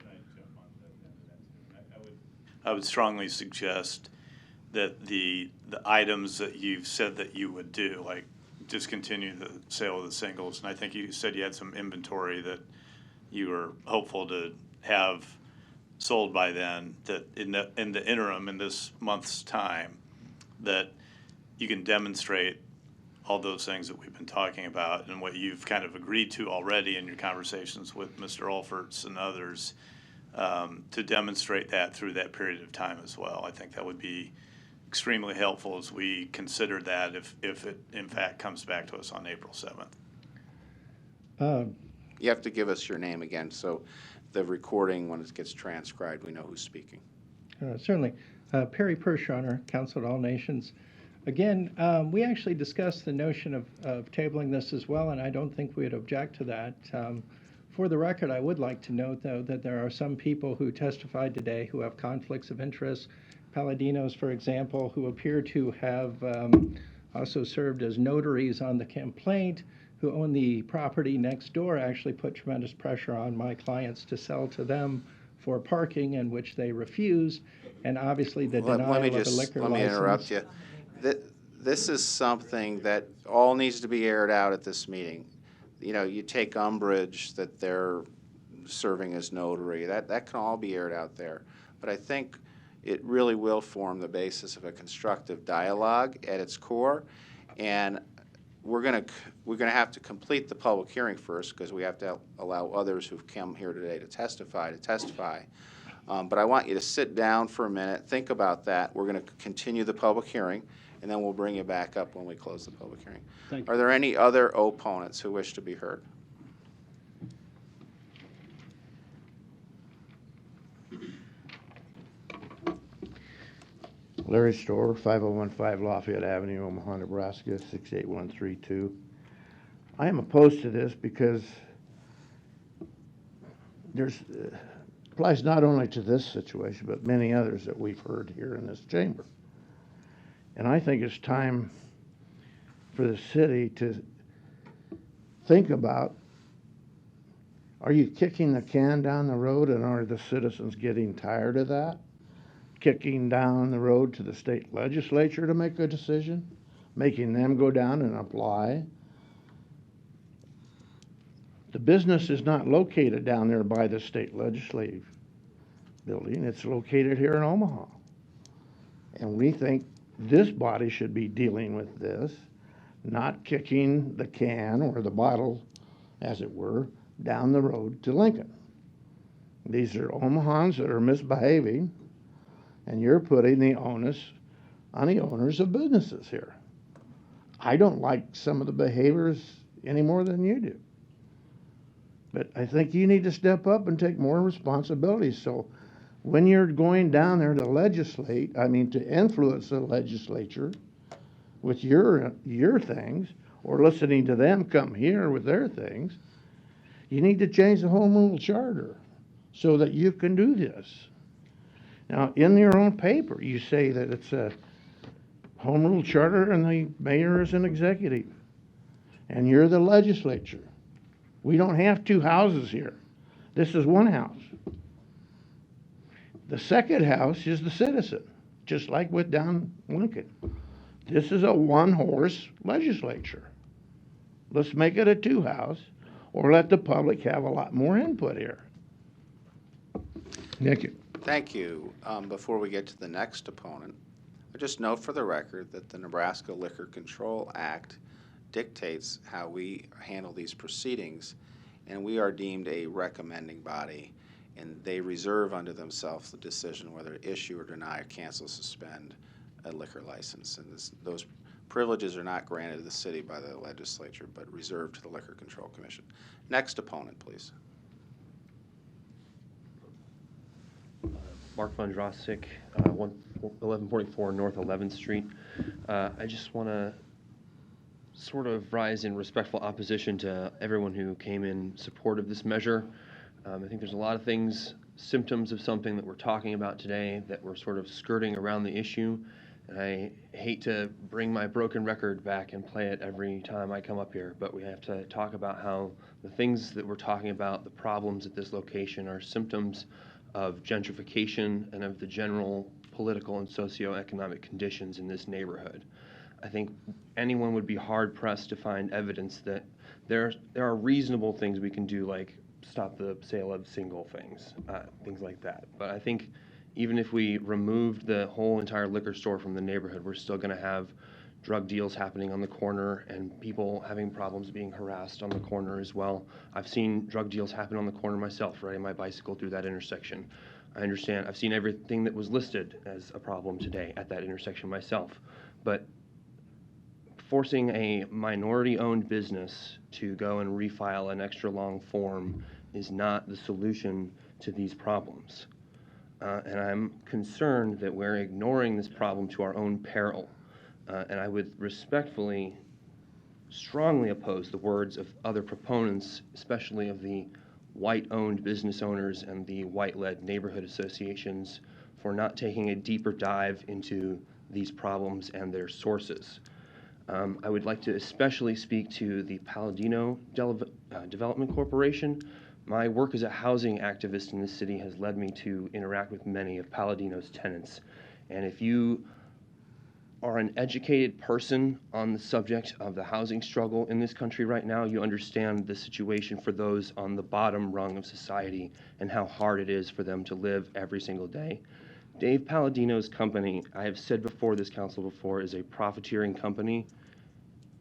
I would strongly suggest that the items that you've said that you would do, like discontinue the sale of the singles, and I think you said you had some inventory that you were hopeful to have sold by then, that in the interim, in this month's time, that you can demonstrate all those things that we've been talking about and what you've kind of agreed to already in your conversations with Mr. Olferts and others, to demonstrate that through that period of time as well. I think that would be extremely helpful as we consider that if it in fact comes back to us on April 7th. You have to give us your name again, so the recording, when it gets transcribed, we know who's speaking. Certainly. Perry Pershoner, Council of All Nations. Again, we actually discussed the notion of tabling this as well, and I don't think we'd object to that. For the record, I would like to note, though, that there are some people who testified today who have conflicts of interest. Paladinos, for example, who appear to have also served as notaries on the complaint, who own the property next door, actually put tremendous pressure on my clients to sell to them for parking, in which they refused, and obviously the denial of a liquor license. Let me interrupt you. This is something that all needs to be aired out at this meeting. You know, you take umbrage that they're serving as notary. That can all be aired out there. But I think it really will form the basis of a constructive dialogue at its core. And we're gonna have to complete the public hearing first, because we have to allow others who've come here today to testify. But I want you to sit down for a minute, think about that. We're going to continue the public hearing, and then we'll bring you back up when we close the public hearing. Thank you. Are there any other opponents who wish to be heard? Larry Storer, 5015 Lafayette Avenue, Omaha, Nebraska, 68132. I am opposed to this because there's applies not only to this situation, but many others that we've heard here in this chamber. And I think it's time for the city to think about, are you kicking the can down the road, and are the citizens getting tired of that? Kicking down the road to the state legislature to make a decision, making them go down and apply. The business is not located down there by the state legislative building. It's located here in Omaha. And we think this body should be dealing with this, not kicking the can or the bottle, as it were, down the road to Lincoln. These are Omahans that are misbehaving, and you're putting the onus on the owners of businesses here. I don't like some of the behaviors any more than you do. But I think you need to step up and take more responsibility. So when you're going down there to legislate, to influence the legislature with your things, or listening to them come here with their things, you need to change the home rule charter so that you can do this. Now, in your own paper, you say that it's a home rule charter and the mayor is an executive, and you're the legislature. We don't have two houses here. This is one house. The second house is the citizen, just like with down Lincoln. This is a one-horse legislature. Let's make it a two-house, or let the public have a lot more input here. Thank you. Thank you. Before we get to the next opponent, I just note for the record that the Nebraska Liquor Control Act dictates how we handle these proceedings, and we are deemed a recommending body, and they reserve unto themselves the decision whether to issue or deny or cancel, suspend a liquor license. And those privileges are not granted to the city by the legislature, but reserved to the Liquor Control Commission. Next opponent, please. Mark Von Drostick, 1144 North 11th Street. I just want to sort of rise in respectful opposition to everyone who came in support of this measure. I think there's a lot of things, symptoms of something that we're talking about today, that we're sort of skirting around the issue. And I hate to bring my broken record back and play it every time I come up here, but we have to talk about how the things that we're talking about, the problems at this location, are symptoms of gentrification and of the general political and socioeconomic conditions in this neighborhood. I think anyone would be hard-pressed to find evidence that there are reasonable things we can do, like stop the sale of single things like that. But I think even if we removed the whole entire liquor store from the neighborhood, we're still going to have drug deals happening on the corner and people having problems being harassed on the corner as well. I've seen drug deals happen on the corner myself, riding my bicycle through that intersection. I understand. I've seen everything that was listed as a problem today at that intersection myself. But forcing a minority-owned business to go and refile an extra long form is not the solution to these problems. And I'm concerned that we're ignoring this problem to our own peril. And I would respectfully, strongly oppose the words of other proponents, especially of the white-owned business owners and the white-led neighborhood associations, for not taking a deeper dive into these problems and their sources. I would like to especially speak to the Palladino Development Corporation. My work as a housing activist in this city has led me to interact with many of Palladino's tenants. And if you are an educated person on the subject of the housing struggle in this country right now, you understand the situation for those on the bottom rung of society and how hard it is for them to live every single day. Dave Palladino's company, I have said before this council before, is a profiteering company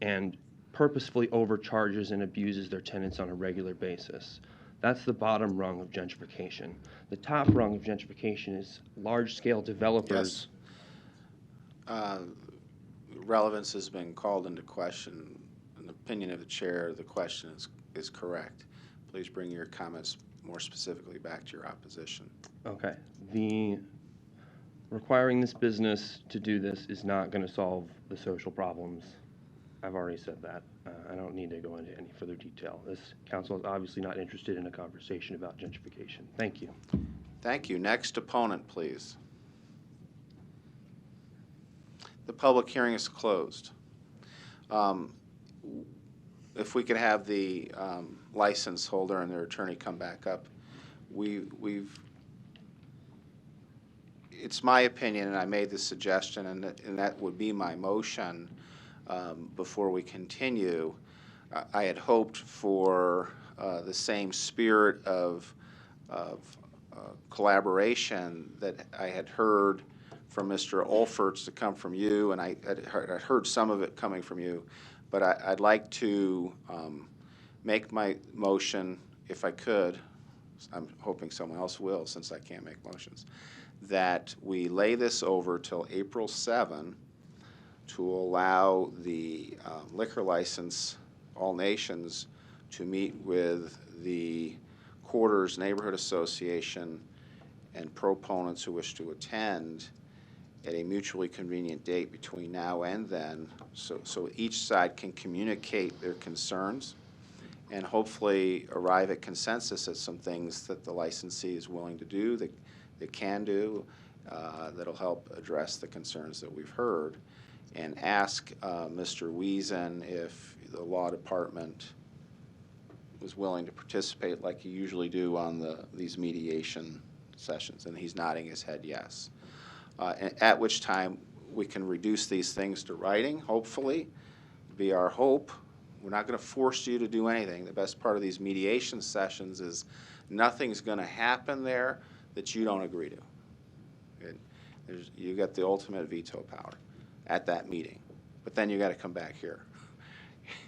and purposefully overcharges and abuses their tenants on a regular basis. That's the bottom rung of gentrification. The top rung of gentrification is large-scale developers. Yes. Relevance has been called into question. In the opinion of the chair, the question is correct. Please bring your comments more specifically back to your opposition. Okay. The requiring this business to do this is not going to solve the social problems. I've already said that. I don't need to go into any further detail. This council is obviously not interested in a conversation about gentrification. Thank you. Thank you. Next opponent, please. The public hearing is closed. If we could have the license holder and their attorney come back up. It's my opinion, and I made this suggestion, and that would be my motion before we continue. I had hoped for the same spirit of collaboration that I had heard from Mr. Olferts to come from you, and I heard some of it coming from you, but I'd like to make my motion, if I could. I'm hoping someone else will, since I can't make motions, that we lay this over till April 7 to allow the liquor license, All Nations, to meet with the Quarters Neighborhood Association and proponents who wish to attend at a mutually convenient date between now and then, so each side can communicate their concerns and hopefully arrive at consensus at some things that the licensee is willing to do, that can do, that'll help address the concerns that we've heard, and ask Mr. Wiesen if the law department was willing to participate like you usually do on these mediation sessions, and he's nodding his head yes. At which time we can reduce these things to writing, hopefully, be our hope. We're not going to force you to do anything. The best part of these mediation sessions is nothing's going to happen there that you don't agree to. You got the ultimate veto power at that meeting, but then you got to come back here.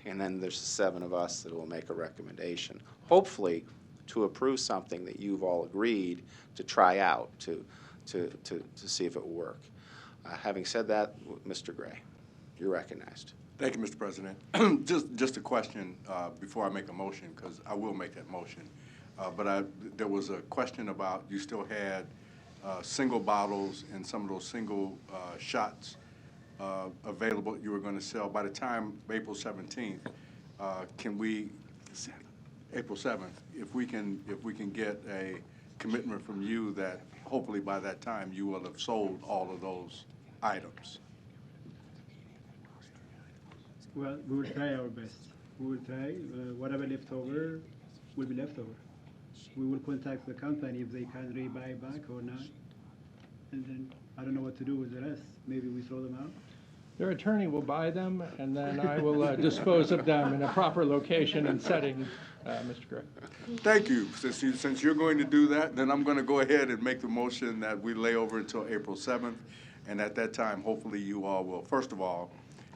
And then there's the 7 of us that will make a recommendation, hopefully to approve something that you've all agreed to try out, to see if it will work. Having said that, Mr. Gray, you're recognized. Thank you, Mr. President. Just a question before I make a motion, because I will make that motion. But there was a question about you still had single bottles and some of those single shots available you were going to sell by the time April 17th. Can we, April 7th, if we can get a commitment from you that hopefully by that time you will have sold all of those items. Well, we will try our best. We will try. Whatever left over will be left over. We will contact the company if they can rebuy back or not. And then I don't know what to do with the rest. Maybe we throw them out. Their attorney will buy them, and then I will dispose of them in a proper location and setting, Mr. Gray. Thank you. Since you're going to do that, then I'm going to go ahead and make the motion that we lay over until April 7th. And at that time, hopefully you all will, first of all,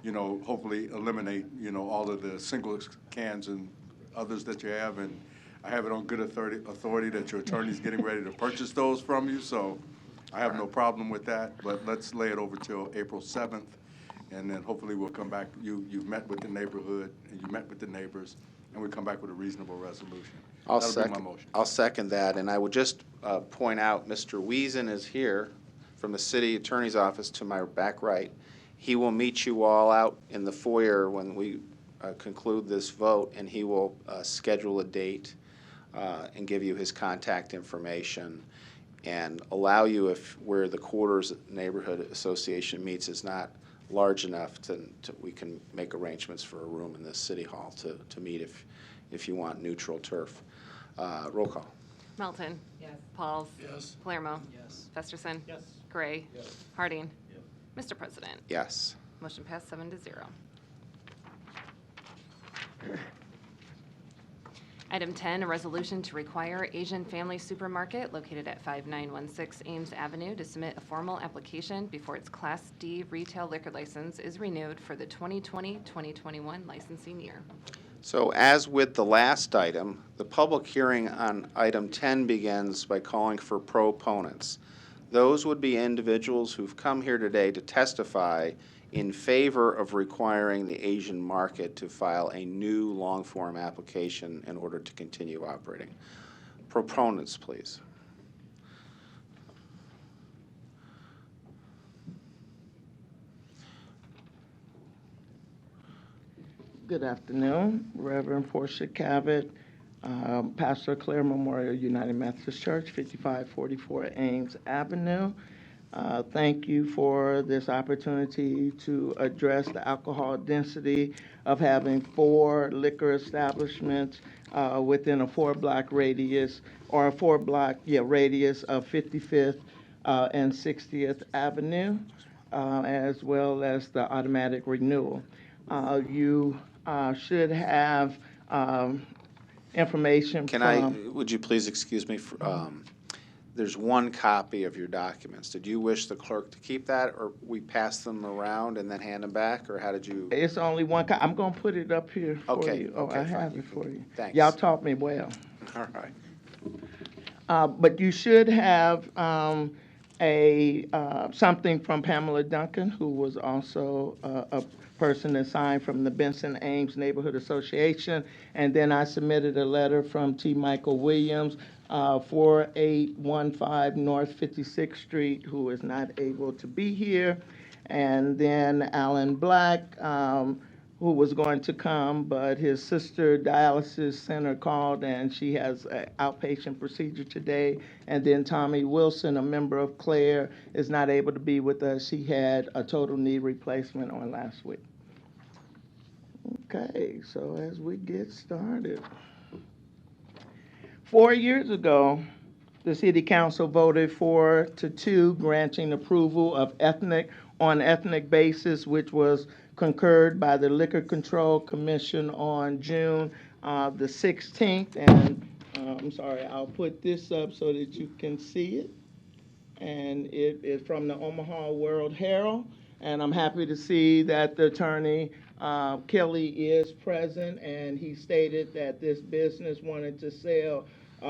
hopefully eliminate, all of the single cans and others that you have. And I have it on good authority that your attorney's getting ready to purchase those from you. So I have no problem with that. But let's lay it over till April 7th. And then hopefully we'll come back. You've met with the neighborhood and you met with the neighbors, and we come back with a reasonable resolution. That'll be my motion. I'll second that, and I would just point out, Mr. Wiesen is here from the city attorney's office to my back right. He will meet you all out in the foyer when we conclude this vote, and he will schedule a date and give you his contact information and allow you, if where the Quarters Neighborhood Association meets is not large enough we can make arrangements for a room in the city hall to meet if you want neutral turf. Roll call. Melton. Yes. Pauls. Yes. Palermo. Yes. Festerson. Yes. Gray. Yes. Harding. Mr. President. Yes. Motion passed 7-0. Item 10, a resolution to require Asian Family Supermarket located at 5916 Ames Avenue to submit a formal application before its Class D retail liquor license is renewed for the 2020-2021 licensing year. So as with the last item, the public hearing on item 10 begins by calling for proponents. Those would be individuals who've come here today to testify in favor of requiring the Asian market to file a new long-form application in order to continue operating. Proponents, please. Good afternoon, Reverend Portia Cavett, Pastor Clare Memorial United Methodist Church, 5544 Ames Avenue. Thank you for this opportunity to address the alcohol density of having 4 liquor establishments within a 4-block radius, or a 4-block radius of 55th and 60th Avenue, as well as the automatic renewal. You should have information Would you please excuse me? There's one copy of your documents. Did you wish the clerk to keep that, or we pass them around and then hand them back, or how did you? It's only one I'm going to put it up here for you. Okay, I have fine. it for you. Thanks. Y'all taught me well. All right. But you should have something from Pamela Duncan, who was also a person assigned from the Benson Ames Neighborhood Association. And then I submitted a letter from T. Michael Williams, 4815 North 56th Street, who is not able to be here. And then Alan Black, who was going to come, but his sister dialysis center called and she has an outpatient procedure today. And then Tommy Wilson, a member of Claire, is not able to be with us. He had a total knee replacement on last week. Okay, so as we get started. 4 years ago, the City Council voted 4-2 granting approval of on ethnic basis, which was concurred by the Liquor Control Commission on June the 16th. And I'm sorry, I'll put this up so that you can see it. And it is from the Omaha World Herald. And I'm happy to see that the attorney, Kelly, is present. And he stated that this business wanted to sell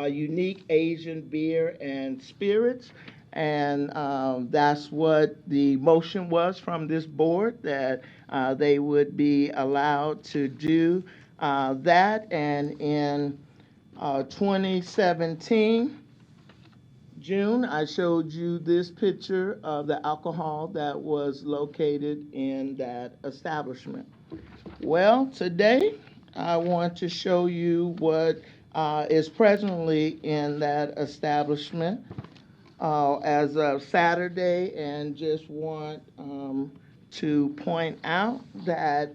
unique Asian beer and spirits. And that's what the motion was from this board, that they would be allowed to do that. And in 2017, June, I showed you this picture of the alcohol that was located in that establishment. Well, today I want to show you what is presently in that establishment. as of Saturday, and just want to point out that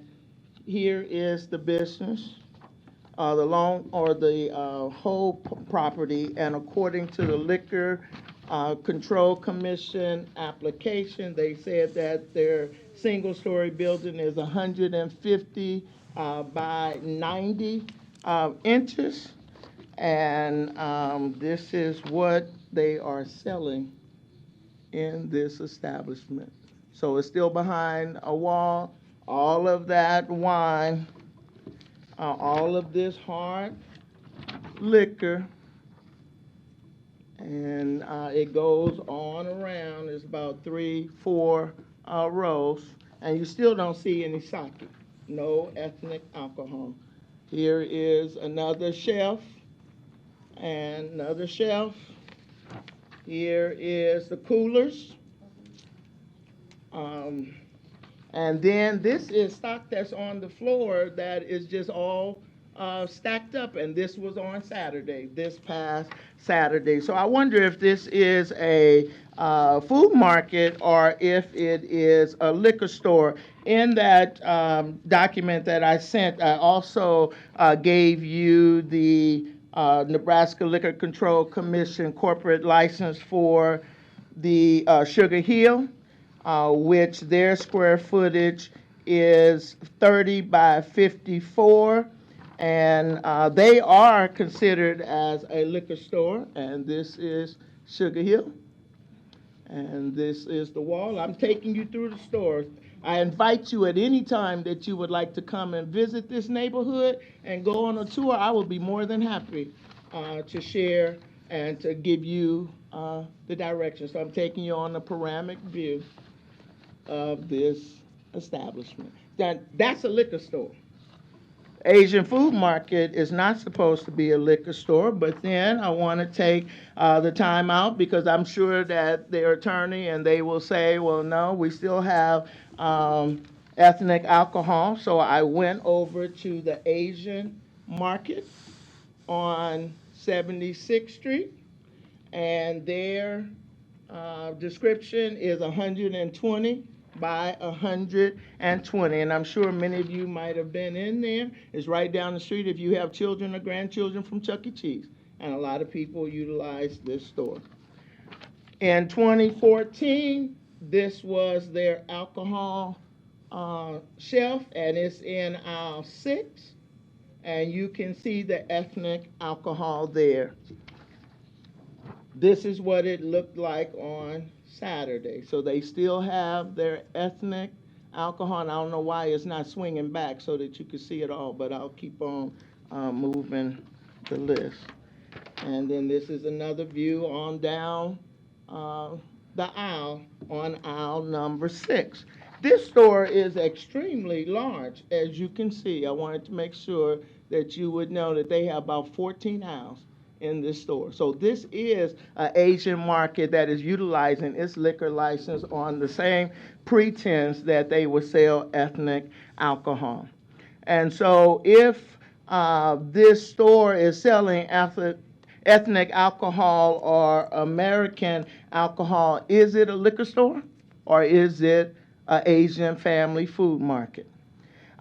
here is the business, the loan or the whole property, and according to the Liquor Control Commission application, they said that their single-story building is 150 by 90 inches, and this is what they are selling in this establishment. So it's still behind a wall. All of that wine, all of this hard liquor, and it goes on around. It's about 3-4 rows, and you still don't see any sake, no ethnic alcohol. Here is another shelf, and another shelf. Here is the coolers. And then this is stock that's on the floor that is just all stacked up, and this was on Saturday, this past Saturday. So I wonder if this is a food market or if it is a liquor store. In that document that I sent, I also gave you the Nebraska Liquor Control Commission corporate license for the Sugar Hill, which their square footage is 30 by 54, and they are considered as a liquor store, and this is Sugar Hill, and this is the wall. I'm taking you through the store. I invite you at any time that you would like to come and visit this neighborhood and go on a tour. I will be more than happy to share and to give you the directions. So I'm taking you on a panoramic view of this establishment. That's a liquor store. Asian food market is not supposed to be a liquor store, but then I want to take the time out because I'm sure that their attorney and they will say, well, no, we still have ethnic alcohol. So I went over to the Asian market on 76th Street, and their description is 120 by 120, and I'm sure many of you might have been in there. It's right down the street if you have children or grandchildren from Chuck E. Cheese, and a lot of people utilize this store. In 2014, this was their alcohol shelf, and it's in aisle 6, and you can see the ethnic alcohol there. This is what it looked like on Saturday. So they still have their ethnic alcohol, and I don't know why it's not swinging back so that you can see it all, but I'll keep on moving the list. And then this is another view on down the aisle, on aisle number 6. This store is extremely large, as you can see. I wanted to make sure that you would know that they have about 14 aisles in this store. So this is an Asian market that is utilizing its liquor license on the same pretense that they would sell ethnic alcohol. And so if this store is selling ethnic alcohol or American alcohol, is it a liquor store or is it an Asian family food market?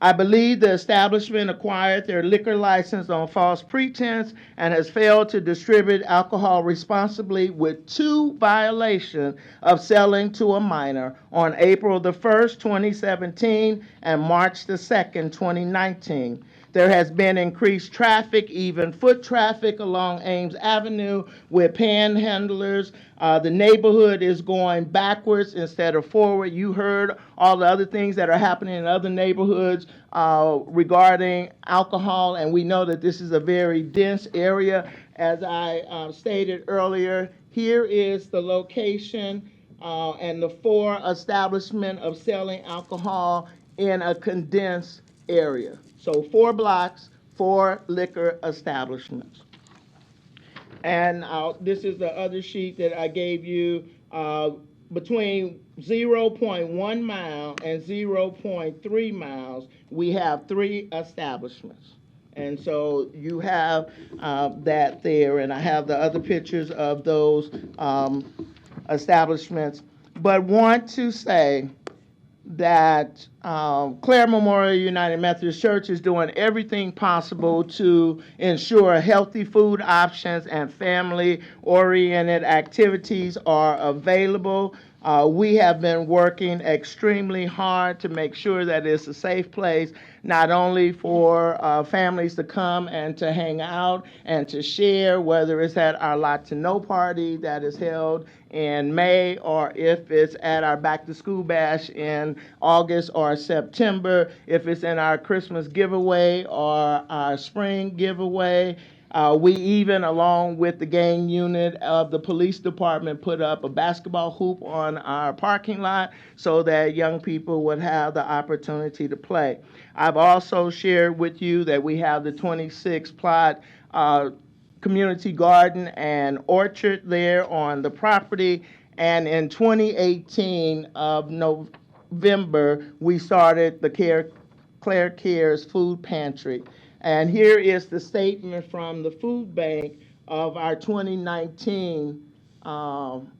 I believe the establishment acquired their liquor license on false pretense and has failed to distribute alcohol responsibly with 2 violations of selling to a minor on April the 1st, 2017 and March the 2nd, 2019. There has been increased traffic, even foot traffic along Ames Avenue with panhandlers. The neighborhood is going backwards instead of forward. You heard all the other things that are happening in other neighborhoods regarding alcohol, and we know that this is a very dense area. As I stated earlier, here is the location and the 4 establishment of selling alcohol in a condensed area. So 4 blocks, 4 liquor establishments. And this is the other sheet that I gave you. Between 0.1 mile and 0.3 miles, we have 3 establishments. And so you have that there, and I have the other pictures of those establishments. But want to say that Clare Memorial United Methodist Church is doing everything possible to ensure healthy food options and family-oriented activities are available. We have been working extremely hard to make sure that it's a safe place, not only for families to come and to hang out and to share, whether it's at our Lot to Know party that is held in May, or if it's at our back to school bash in August or September, if it's in our Christmas giveaway or our spring giveaway. We even, along with the gang unit of the police department, put up a basketball hoop on our parking lot so that young people would have the opportunity to play. I've also shared with you that we have the 26-plot community garden and orchard there on the property. And in 2018 of November, we started the Clare Cares Food Pantry. And here is the statement from the food bank of our 2019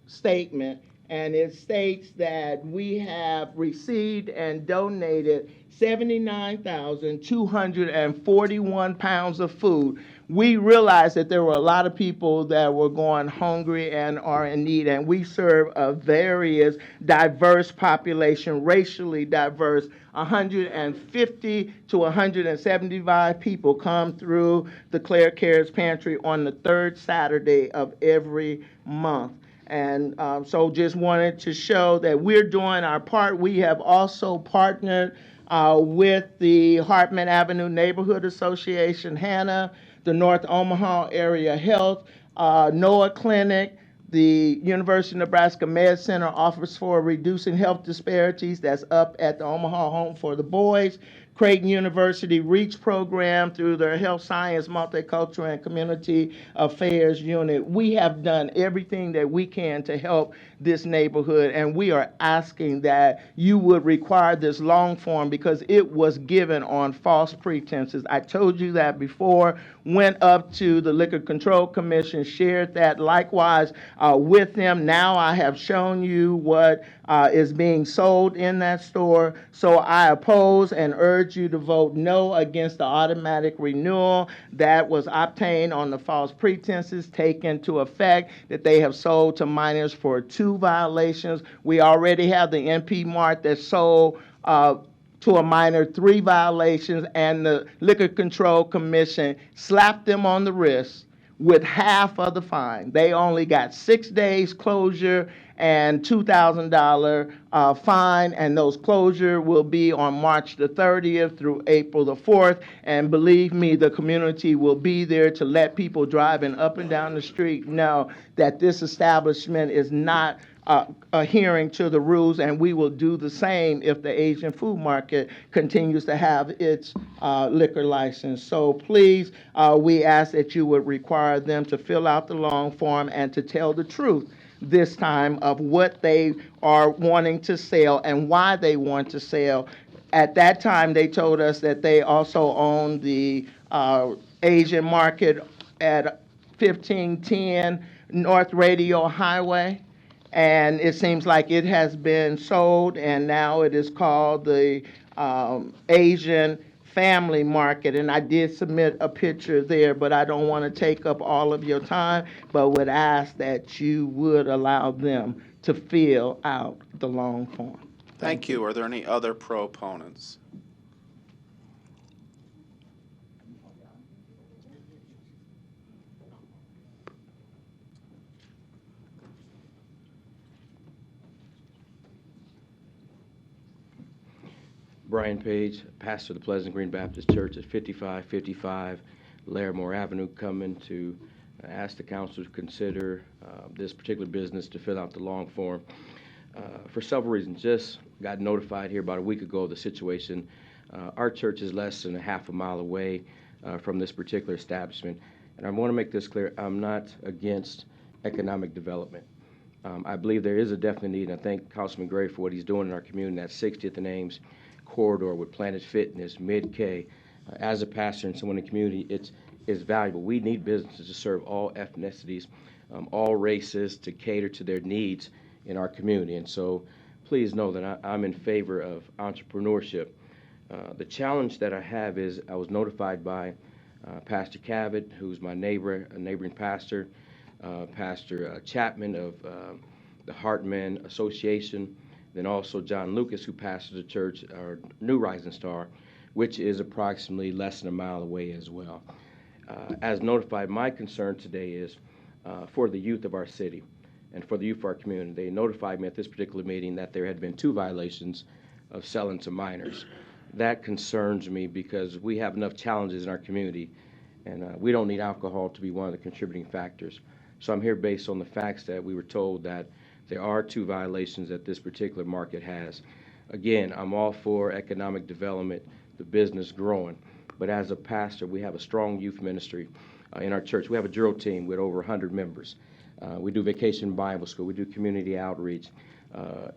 statement. And it states that we have received and donated 79,241 pounds of food. We realized that there were a lot of people that were going hungry and are in need, and we serve a various diverse population, racially diverse. 150 to 175 people come through the Clare Cares Pantry on the third Saturday of every month. And so just wanted to show that we're doing our part. We have also partnered with the Hartman Avenue Neighborhood Association, HANA, the North Omaha Area Health, NOAA Clinic, the University of Nebraska Med Center Office for Reducing Health Disparities, that's up at the Omaha Home for the Boys, Creighton University REACH program through their Health Science, Multicultural, and Community Affairs unit. We have done everything that we can to help this neighborhood, and we are asking that you would require this long form because it was given on false pretenses. I told you that before, went up to the Liquor Control Commission, shared that likewise with them. Now I have shown you what is being sold in that store, so I oppose and urge you to vote no against the automatic renewal that was obtained on the false pretenses, take into effect that they have sold to minors for 2 violations. We already have the NP Mart that sold to a minor 3 violations, and the Liquor Control Commission slapped them on the wrist with half of the fine. They only got 6 days closure and $2,000 fine, and those closure will be on March the 30th through April the 4th. And believe me, the community will be there to let people driving up and down the street know that this establishment is not adhering to the rules, and we will do the same if the Asian food market continues to have its liquor license. So please, we ask that you would require them to fill out the long form and to tell the truth this time of what they are wanting to sell and why they want to sell. At that time, they told us that they also own the Asian market at 1510 North Radio Highway. And it seems like it has been sold, and now it is called the Asian Family Market. And I did submit a picture there, but I don't want to take up all of your time, but would ask that you would allow them to fill out the long form. Thank you. Are there any other proponents? Brian Page, pastor of the Pleasant Green Baptist Church at 5555 Larimore Avenue, coming to ask the council to consider this particular business to fill out the long form for several reasons. Just got notified here about a week ago of the situation. Our church is less than a half a mile away from this particular establishment, and I want to make this clear. I'm not against economic development. I believe there is a definite need, and I thank Councilman Gray for what he's doing in our community, that 60th and Ames corridor with Planet Fitness, Mid-K, As a pastor and someone in the community, it's valuable. We need businesses to serve all ethnicities, all races, to cater to their needs in our community. And so please know that I'm in favor of entrepreneurship. The challenge that I have is I was notified by Pastor Cavett, who's my neighbor, a neighboring pastor, Pastor Chapman of the Heartmen Association, then also John Lucas, who pastors the church, our New Rising Star, which is approximately less than a mile away as well. As notified, my concern today is for the youth of our city and for the youth of our community. They notified me at this particular meeting that there had been 2 violations of selling to minors. That concerns me because we have enough challenges in our community, and we don't need alcohol to be one of the contributing factors. So I'm here based on the facts that we were told that there are 2 violations that this particular market has. Again, I'm all for economic development, the business growing, but as a pastor, we have a strong youth ministry in our church. We have a drill team with over 100 members. We do vacation Bible school. We do community outreach.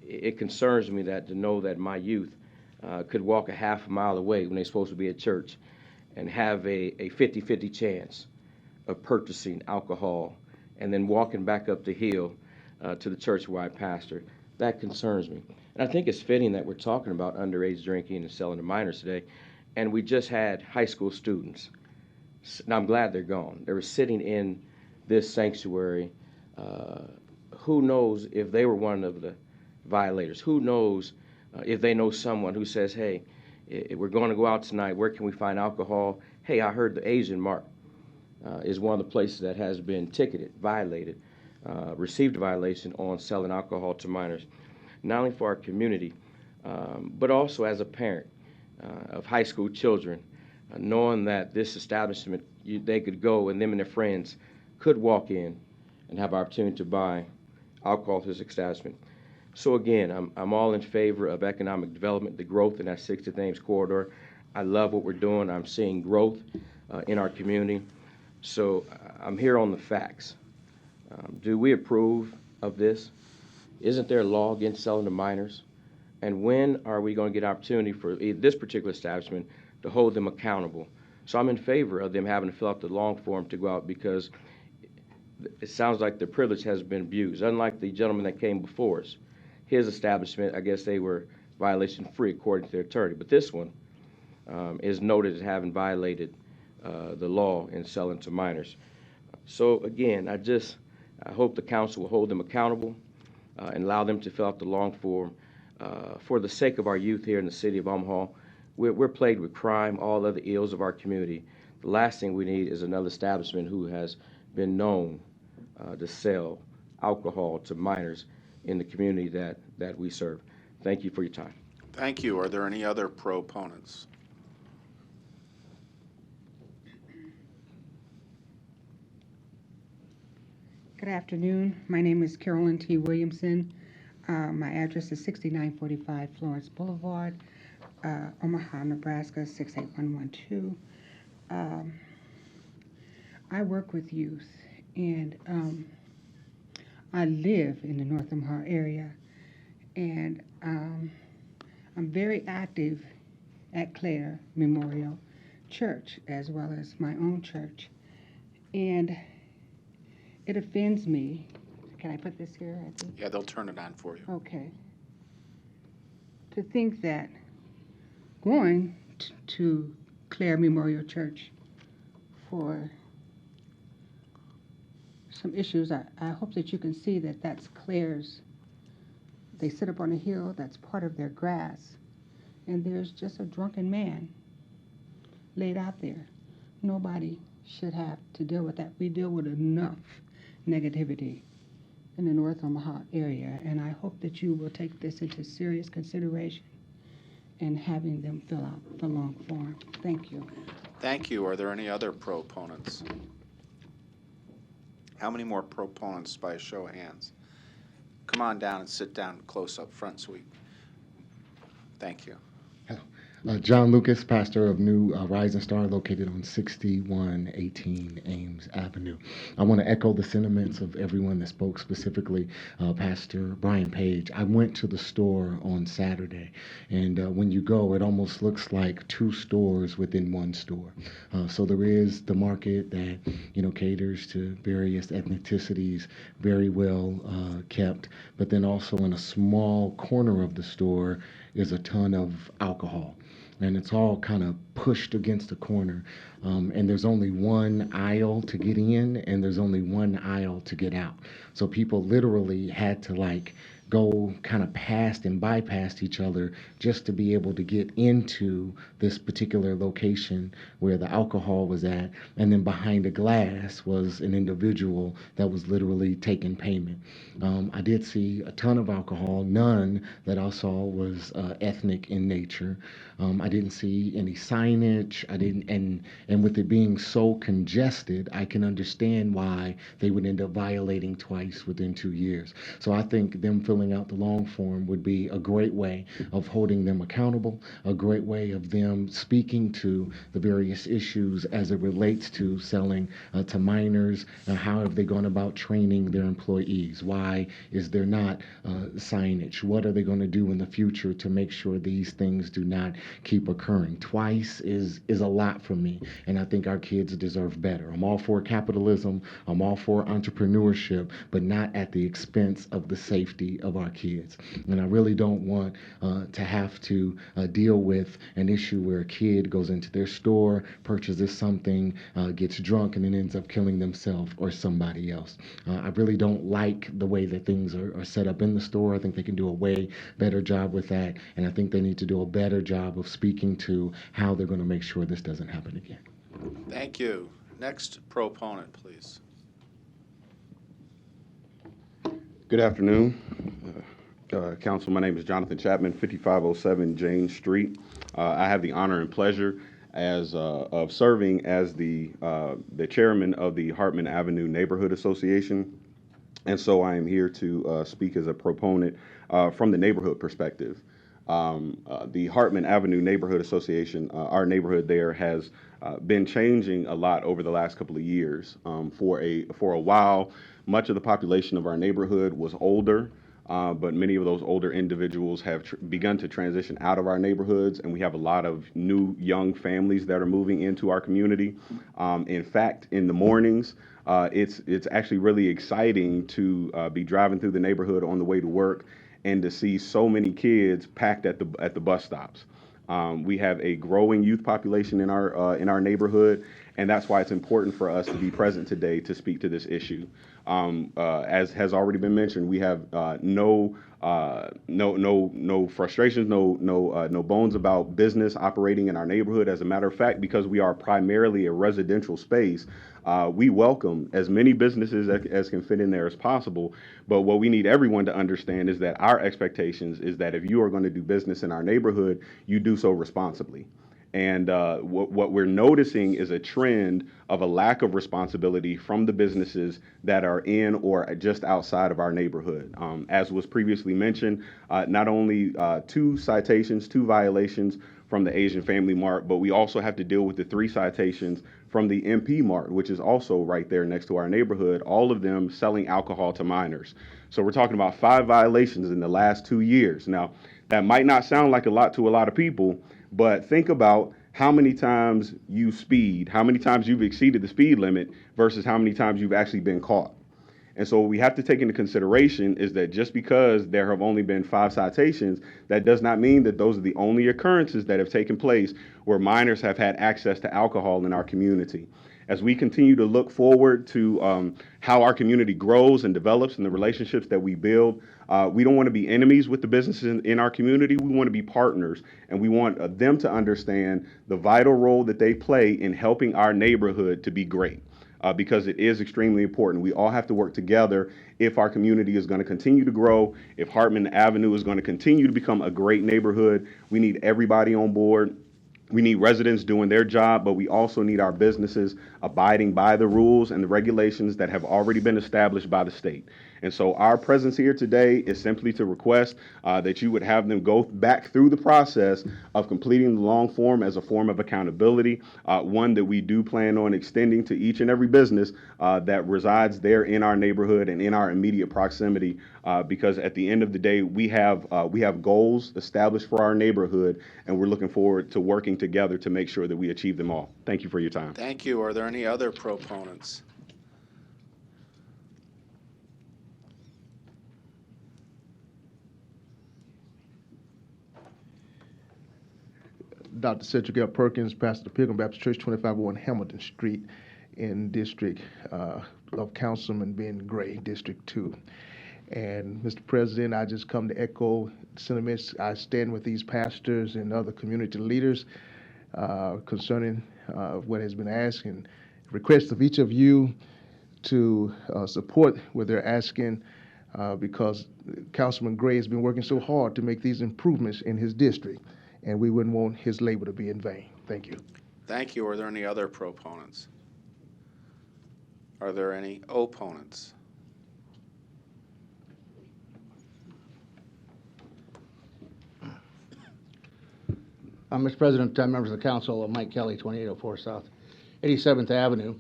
It concerns me that to know that my youth could walk a half a mile away when they're supposed to be at church and have a 50-50 chance of purchasing alcohol and then walking back up the hill to the church where I pastor. That concerns me. And I think it's fitting that we're talking about underage drinking and selling to minors today. And we just had high school students. Now, I'm glad they're gone. They were sitting in this sanctuary. Who knows if they were one of the violators? Who knows if they know someone who says, hey, if we're going to go out tonight, where can we find alcohol? Hey, I heard the Asian Mart is one of the places that has been ticketed, violated, received a violation on selling alcohol to minors, not only for our community, but also as a parent of high school children, knowing that this establishment, they could go and them and their friends could walk in and have opportunity to buy alcohol to this establishment. So again, I'm all in favor of economic development, the growth in that 60th Ames corridor. I love what we're doing. I'm seeing growth in our community. So I'm here on the facts. Do we approve of this? Isn't there a law against selling to minors? And when are we going to get opportunity for this particular establishment to hold them accountable? So I'm in favor of them having to fill out the long form to go out because it sounds like their privilege has been abused. Unlike the gentleman that came before us, his establishment, I guess they were violation free according to their attorney. But this one is noted as having violated the law in selling to minors. So again, I hope the council will hold them accountable and allow them to fill out the long form for the sake of our youth here in the city of Omaha. We're plagued with crime, all other ills of our community. The last thing we need is another establishment who has been known to sell alcohol to minors in the community that we serve. Thank you for your time. Thank you. Are there any other proponents? Good afternoon. My name is Carolyn T. Williamson. My address is 6945 Florence Boulevard, Omaha, Nebraska 68112. I work with youth, and I live in the North Omaha area, and I'm very active at Clare Memorial Church as well as my own church, and it offends me. Can I put this here? I think? Yeah, they'll turn it on for you. Okay. To think that going to Clare Memorial Church for some issues, I hope that you can see that that's Clare's. They sit up on a hill, that's part of their grass, and there's just a drunken man laid out there. Nobody should have to deal with that. We deal with enough negativity in the North Omaha area, and I hope that you will take this into serious consideration and having them fill out the long form. Thank you. Thank you. Are there any other proponents? How many more proponents by a show of hands? Come on down and sit down close up front so we. Thank you. Hello. John Lucas, pastor of New Rising Star, located on 6118 Ames Avenue. I want to echo the sentiments of everyone that spoke, specifically Pastor Brian Page. I went to the store on Saturday, and when you go, it almost looks like two stores within one store. So there is the market that caters to various ethnicities, very well kept, but then also in a small corner of the store is a ton of alcohol, and it's all kind of pushed against the corner. And there's only one aisle to get in, and there's only one aisle to get out. So people literally had to go kind of past and bypassed each other just to be able to get into this particular location where the alcohol was at. And then behind the glass was an individual that was literally taking payment. I did see a ton of alcohol. None that I saw was ethnic in nature. I didn't see any signage. I didn't, and with it being so congested, I can understand why they would end up violating twice within 2 years. So I think them filling out the long form would be a great way of holding them accountable, a great way of them speaking to the various issues as it relates to selling to minors. How have they gone about training their employees? Why is there not signage? What are they going to do in the future to make sure these things do not keep occurring? Twice is a lot for me, and I think our kids deserve better. I'm all for capitalism, I'm all for entrepreneurship, but not at the expense of the safety of our kids. And I really don't want to have to deal with an issue where a kid goes into their store, purchases something, gets drunk, and then ends up killing themselves or somebody else. I really don't like the way that things are set up in the store. I think they can do a way better job with that, and I think they need to do a better job of speaking to how they're going to make sure this doesn't happen again. Thank you. Next proponent, please. Good afternoon, Council. My name is Jonathan Chapman, 5507 Jane Street. I have the honor and pleasure of serving as the chairman of the Hartman Avenue Neighborhood Association, and so I am here to speak as a proponent from the neighborhood perspective. The Hartman Avenue Neighborhood Association, our neighborhood there has been changing a lot over the last couple of years. For a while, much of the population of our neighborhood was older, but many of those older individuals have begun to transition out of our neighborhoods, and we have a lot of new young families that are moving into our community. In fact, in the mornings, it's actually really exciting to be driving through the neighborhood on the way to work and to see so many kids packed at the bus stops. We have a growing youth population in our neighborhood, and that's why it's important for us to be present today to speak to this issue. As has already been mentioned, we have no frustrations, no bones about business operating in our neighborhood. As a matter of fact, because we are primarily a residential space, we welcome as many businesses as can fit in there as possible. But what we need everyone to understand is that our expectations is that if you are going to do business in our neighborhood, you do so responsibly. And what we're noticing is a trend of a lack of responsibility from the businesses that are in or just outside of our neighborhood. As was previously mentioned, not only two violations from the Asian Family Mart, but we also have to deal with the 3 citations from the MP Mart, which is also right there next to our neighborhood, all of them selling alcohol to minors. So we're talking about 5 violations in the last 2 years. Now, that might not sound like a lot to a lot of people, but think about how many times you speed, how many times you've exceeded the speed limit versus how many times you've actually been caught. And so what we have to take into consideration is that just because there have only been 5 citations, that does not mean that those are the only occurrences that have taken place where minors have had access to alcohol in our community. As we continue to look forward to how our community grows and develops and the relationships that we build, we don't want to be enemies with the businesses in our community. We want to be partners, and we want them to understand the vital role that they play in helping our neighborhood to be great. Because it is extremely important. We all have to work together if our community is going to continue to grow, if Hartman Avenue is going to continue to become a great neighborhood. We need everybody on board. We need residents doing their job, but we also need our businesses abiding by the rules and the regulations that have already been established by the state. And so our presence here today is simply to request that you would have them go back through the process of completing the long form as a form of accountability, one that we do plan on extending to each and every business that resides there in our neighborhood and in our immediate proximity, because at the end of the day, we have goals established for our neighborhood, and we're looking forward to working together to make sure that we achieve them all. Thank you for your time. Thank you. Are there any other proponents? Dr. Cedric L. Perkins, pastor of Pilgrim Baptist Church, 2501 Hamilton Street in District of Councilman Ben Gray, District 2. And Mr. President, I just come to echo sentiments. I stand with these pastors and other community leaders concerning what has been asked, and request of each of you to support what they're asking, because Councilman Gray has been working so hard to make these improvements in his district, and we wouldn't want his labor to be in vain. Thank you. Thank you. Are there any other proponents? Are there any opponents? Mr. President, members of the council, Mike Kelly, 2804 South 87th Avenue.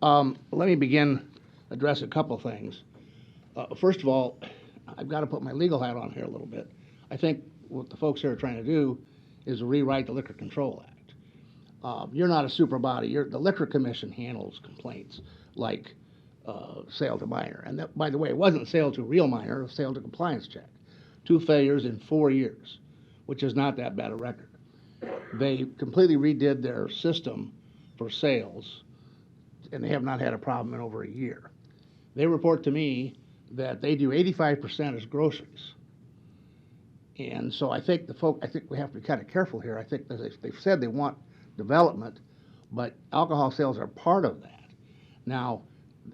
Let me begin address a couple things. First of all, I've got to put my legal hat on here a little bit. I think what the folks here are trying to do is rewrite the Liquor Control Act. You're not a super body. The Liquor Commission handles complaints like sale to minor. And that, by the way, it wasn't sale to real minor, it was sale to compliance check. 2 failures in 4 years, which is not that bad a record. They completely redid their system for sales, and they have not had a problem in over a year. They report to me that they do 85% as groceries. And so I think we have to be kind of careful here. I think that they've said they want development, but alcohol sales are part of that. Now,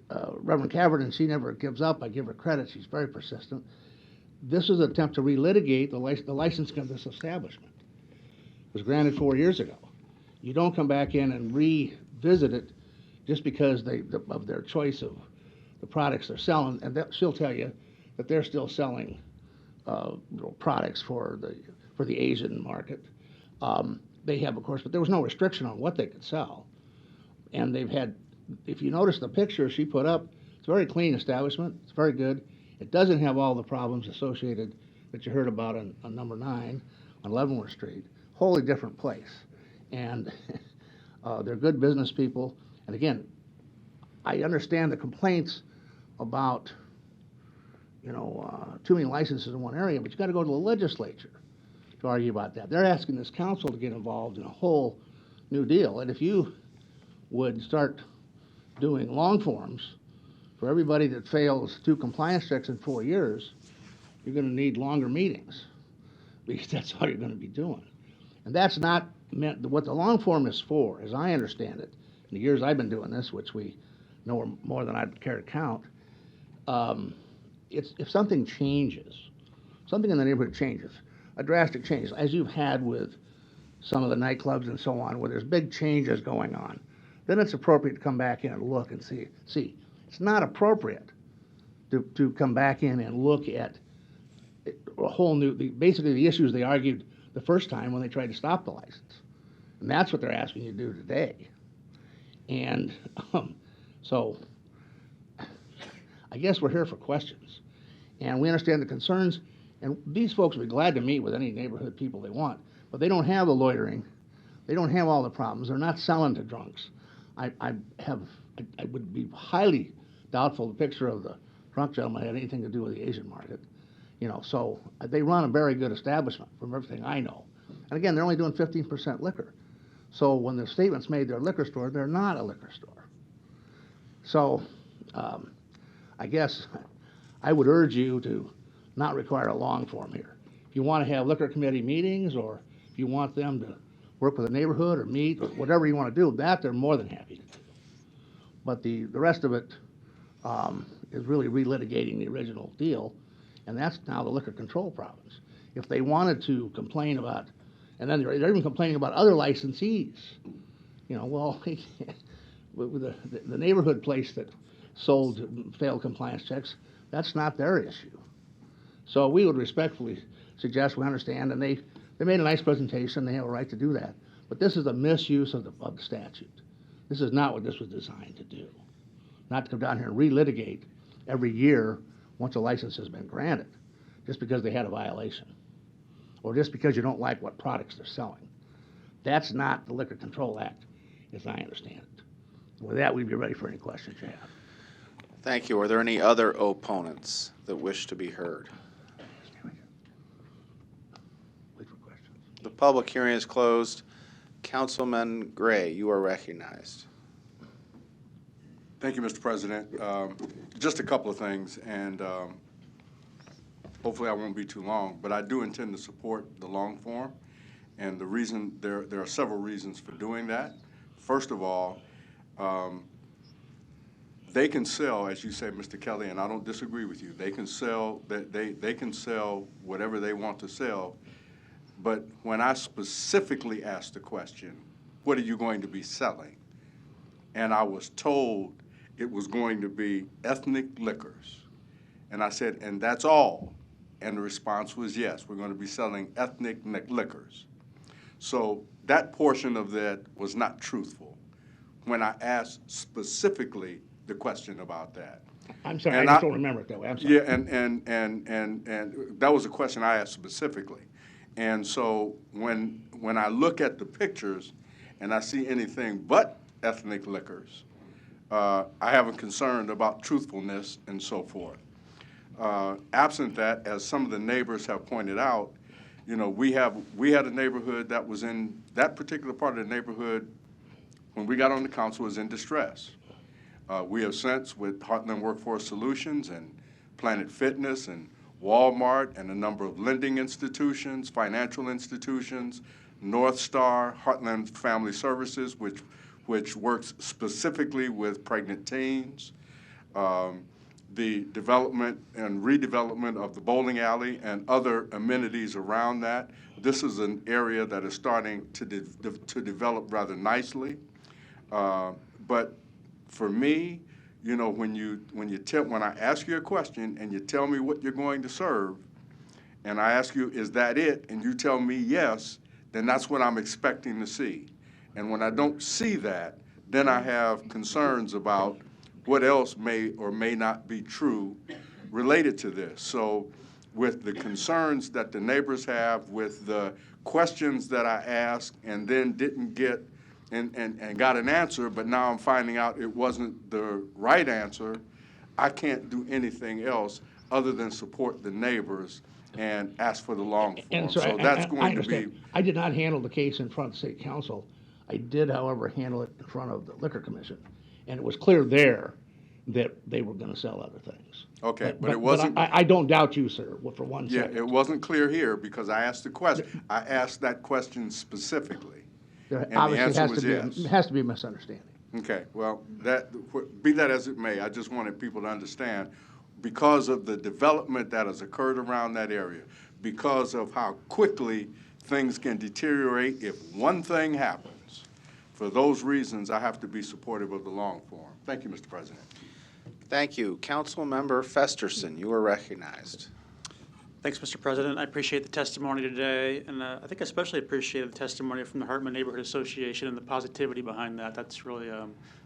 Reverend Caverton, she never gives up. I give her credit. She's very persistent. This is an attempt to relitigate the licensing of this establishment. It was granted 4 years ago. You don't come back in and revisit it just because of their choice of the products they're selling, and she'll tell you that they're still selling products for the Asian market. They have, of course, but there was no restriction on what they could sell. And they've had, if you notice the picture she put up, it's a very clean establishment. It's very good. It doesn't have all the problems associated that you heard about on number 9 on Leavenworth Street. Wholly different place. And they're good business people. And again, I understand the complaints about, too many licenses in one area, but you got to go to the legislature to argue about that. They're asking this council to get involved in a whole new deal. And if you would start doing long forms for everybody that fails 2 compliance checks in 4 years, you're going to need longer meetings, because that's all you're going to be doing. And that's not meant, what the long form is for, as I understand it, in the years I've been doing this, which we know are more than I'd care to count, it's if something changes, something in the neighborhood changes, a drastic change, as you've had with some of the nightclubs and so on, where there's big changes going on, then it's appropriate to come back in and look and see. It's not appropriate to come back in and look at a whole new, basically the issues they argued the first time when they tried to stop the license. And that's what they're asking you to do today. And so I guess we're here for questions. And we understand the concerns, and these folks would be glad to meet with any neighborhood people they want, but they don't have the loitering. They don't have all the problems. They're not selling to drunks. I would be highly doubtful the picture of the drunk gentleman had anything to do with the Asian market. So they run a very good establishment from everything I know. And again, they're only doing 15% liquor. So when the statement's made they're a liquor store, they're not a liquor store. So I guess I would urge you to not require a long form here. If you want to have liquor committee meetings, or if you want them to work with the neighborhood or meet, or whatever you want to do, that they're more than happy to do. But the rest of it is really relitigating the original deal. And that's now the liquor control province. If they wanted to complain about, and then they're even complaining about other licensees, well, with the neighborhood place that sold failed compliance checks, That's not their issue. So we would respectfully suggest we understand, and they made a nice presentation, they have a right to do that. But this is a misuse of the statute. This is not what this was designed to do. Not to come down here and relitigate every year once a license has been granted, just because they had a violation, or just because you don't like what products they're selling. That's not the Liquor Control Act, as I understand it. With that, we'd be ready for any questions you have. Thank you. Are there any other opponents that wish to be heard? The public hearing is closed. Councilman Gray, you are recognized. Thank you, Mr. President. Just a couple of things, and hopefully I won't be too long, but I do intend to support the long form, and the reason, there are several reasons for doing that. First of all, they can sell, as you say, Mr. Kelly, and I don't disagree with you, they can sell, they can sell whatever they want to sell, but when I specifically asked the question, what are you going to be selling? And I was told it was going to be ethnic liquors. And I said, and that's all? And the response was yes, we're going to be selling ethnic liquors. So that portion of that was not truthful when I asked specifically the question about that. I'm sorry, I just don't remember it that way. I'm sorry. Yeah, and that was a question I asked specifically. And so when I look at the pictures and I see anything but ethnic liquors, I have a concern about truthfulness and so forth. Absent that, as some of the neighbors have pointed out, you know, we had a neighborhood that was in, that particular part of the neighborhood, when we got on the council, was in distress. We have since, with Heartland Workforce Solutions and Planet Fitness and Walmart and a number of lending institutions, financial institutions, North Star, Heartland Family Services, which works specifically with pregnant teens, the development and redevelopment of the bowling alley and other amenities around that. This is an area that is starting to develop rather nicely. But for me, you know, when I ask you a question and you tell me what you're going to serve, and I ask you, is that it? And you tell me yes, then that's what I'm expecting to see. And when I don't see that, then I have concerns about what else may or may not be true related to this. So with the concerns that the neighbors have, with the questions that I asked and then didn't get and got an answer, but now I'm finding out it wasn't the right answer, I can't do anything else other than support the neighbors and ask for the long form. And So that's going to be. I did not handle the case in front of the city council. I did, however, handle it in front of the Liquor Commission. And it was clear there that they were going to sell other things. Okay, but it wasn't. But I don't doubt you, sir, for one second. Yeah, it wasn't clear here because I asked the question. I asked that question specifically. There And obviously the answer was yes. has to be a misunderstanding. Okay, well, be that as it may, I just wanted people to understand, because of the development that has occurred around that area, because of how quickly things can deteriorate if one thing happens, for those reasons, I have to be supportive of the long form. Thank you, Mr. President. Thank you. Councilmember Festerson, you are recognized. Thanks, Mr. President. I appreciate the testimony today, and I think I especially appreciate the testimony from the Hartman Neighborhood Association and the positivity behind that. That's really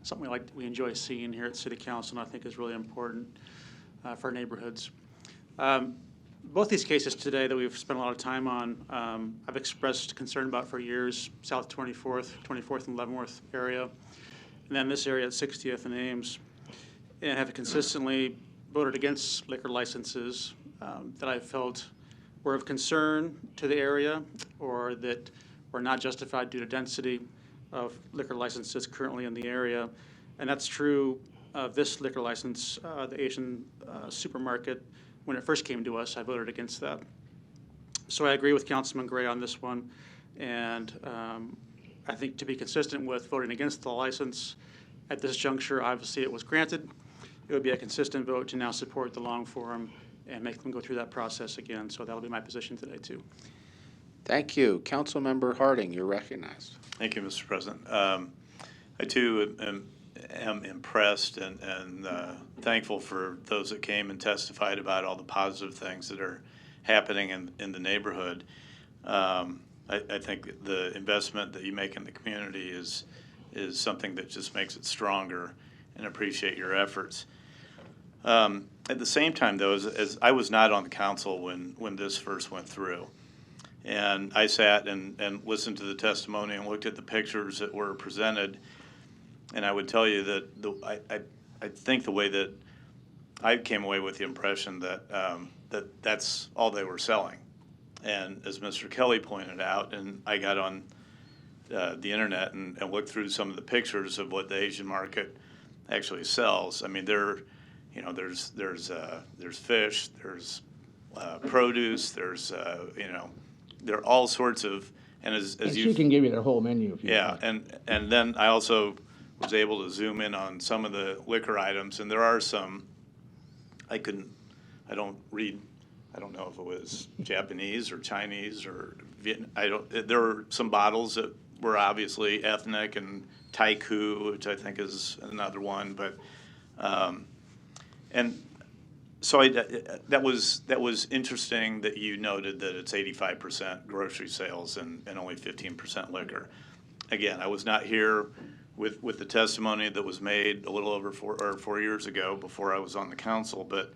something we enjoy seeing here at City Council, and I think is really important for our neighborhoods. Both these cases today that we've spent a lot of time on, I've expressed concern about for years, South 24th and Leavenworth area, and then this area at 60th and Ames, and have consistently voted against liquor licenses that I felt were of concern to the area or that were not justified due to density of liquor licenses currently in the area. And that's true of this liquor license, the Asian supermarket. When it first came to us, I voted against that. So I agree with Councilman Gray on this one. And I think to be consistent with voting against the license at this juncture, obviously it was granted. It would be a consistent vote to now support the long form and make them go through that process again. So that'll be my position today, too. Thank you. Councilmember Harding, you're recognized. Thank you, Mr. President. I, too, am am impressed and thankful for those that came and testified about all the positive things that are happening in the neighborhood. I think the investment that you make in the community is something that just makes it stronger, and appreciate your efforts. At the same time, though, as I was not on the council when this first went through, and I sat and listened to the testimony and looked at the pictures that were presented, and I would tell you that I think the way that I came away with the impression that that's all they were selling. And as Mr. Kelly pointed out, and I got on the internet and looked through some of the pictures of what the Asian market actually sells. I mean, there's fish, there's produce, there's there are all sorts of, and as And you she can give you their whole menu if you yeah, want. and then I also was able to zoom in on some of the liquor items, and there are some I don't know if it was Japanese or Chinese or Vietnam. There were some bottles that were obviously ethnic, and Taiku, which I think is another one, but and so that was interesting that you noted that it's 85% grocery sales and only 15% liquor. Again, I was not here with the testimony that was made a little over 4 years ago before I was on the council, but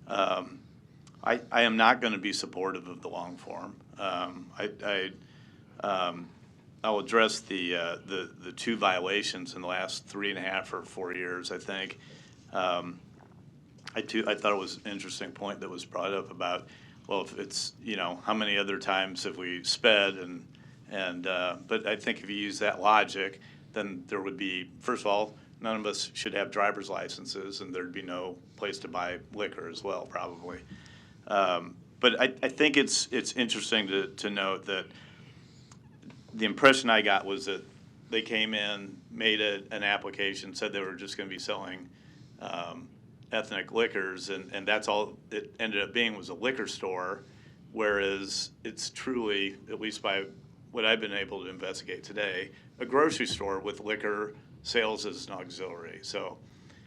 I am not going to be supportive of the long form. I'll address the two violations in the last 3.5 or 4 years. I think I thought it was an interesting point that was brought up about, well, if it's how many other times have we sped but I think if you use that logic, then there would be, first of all, none of us should have driver's licenses, and there'd be no place to buy liquor as well, probably. But I think it's interesting to note that the impression I got was that they came in, made an application, said they were just going to be selling ethnic liquors, and that's all it ended up being, was a liquor store, whereas it's truly, at least by what I've been able to investigate today, a grocery store with liquor sales as an auxiliary. So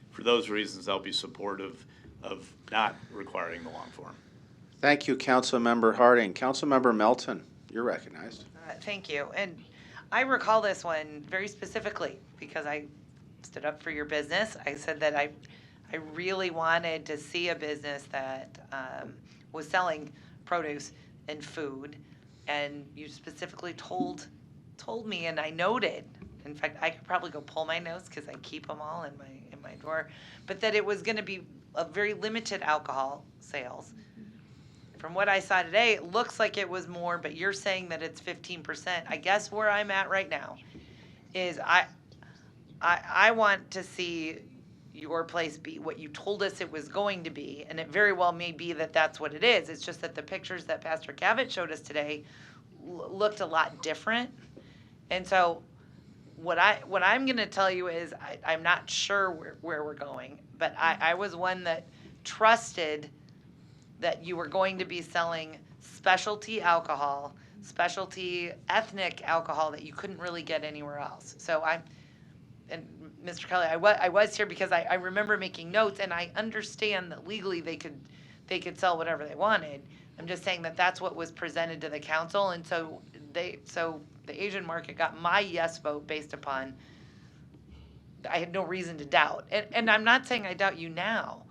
for those reasons, I'll be supportive of not requiring the long form. Thank you, Councilmember Harding. Councilmember Melton, you're recognized. Thank you. And I recall this one very specifically because I stood up for your business. I said that I really wanted to see a business that was selling produce and food, and you specifically told me, and I noted. In fact, I could probably go pull my notes because I keep them all in my drawer. But that it was going to be a very limited alcohol sales. From what I saw today, it looks like it was more, but you're saying that it's 15%. I guess where I'm at right now is I want to see your place be what you told us it was going to be, and it very well may be that that's what it is. It's just that the pictures that Pastor Cavett showed us today looked a lot different. And so what I'm going to tell you is I'm not sure where we're going, but I was one that trusted that you were going to be selling specialty alcohol, specialty ethnic alcohol that you couldn't really get anywhere else. So and Mr. Kelly, I was here because I remember making notes, and I understand that legally they could sell whatever they wanted. I'm just saying that that's what was presented to the council, and so the Asian market got my yes vote based upon, I had no reason to doubt. And I'm not saying I doubt you now.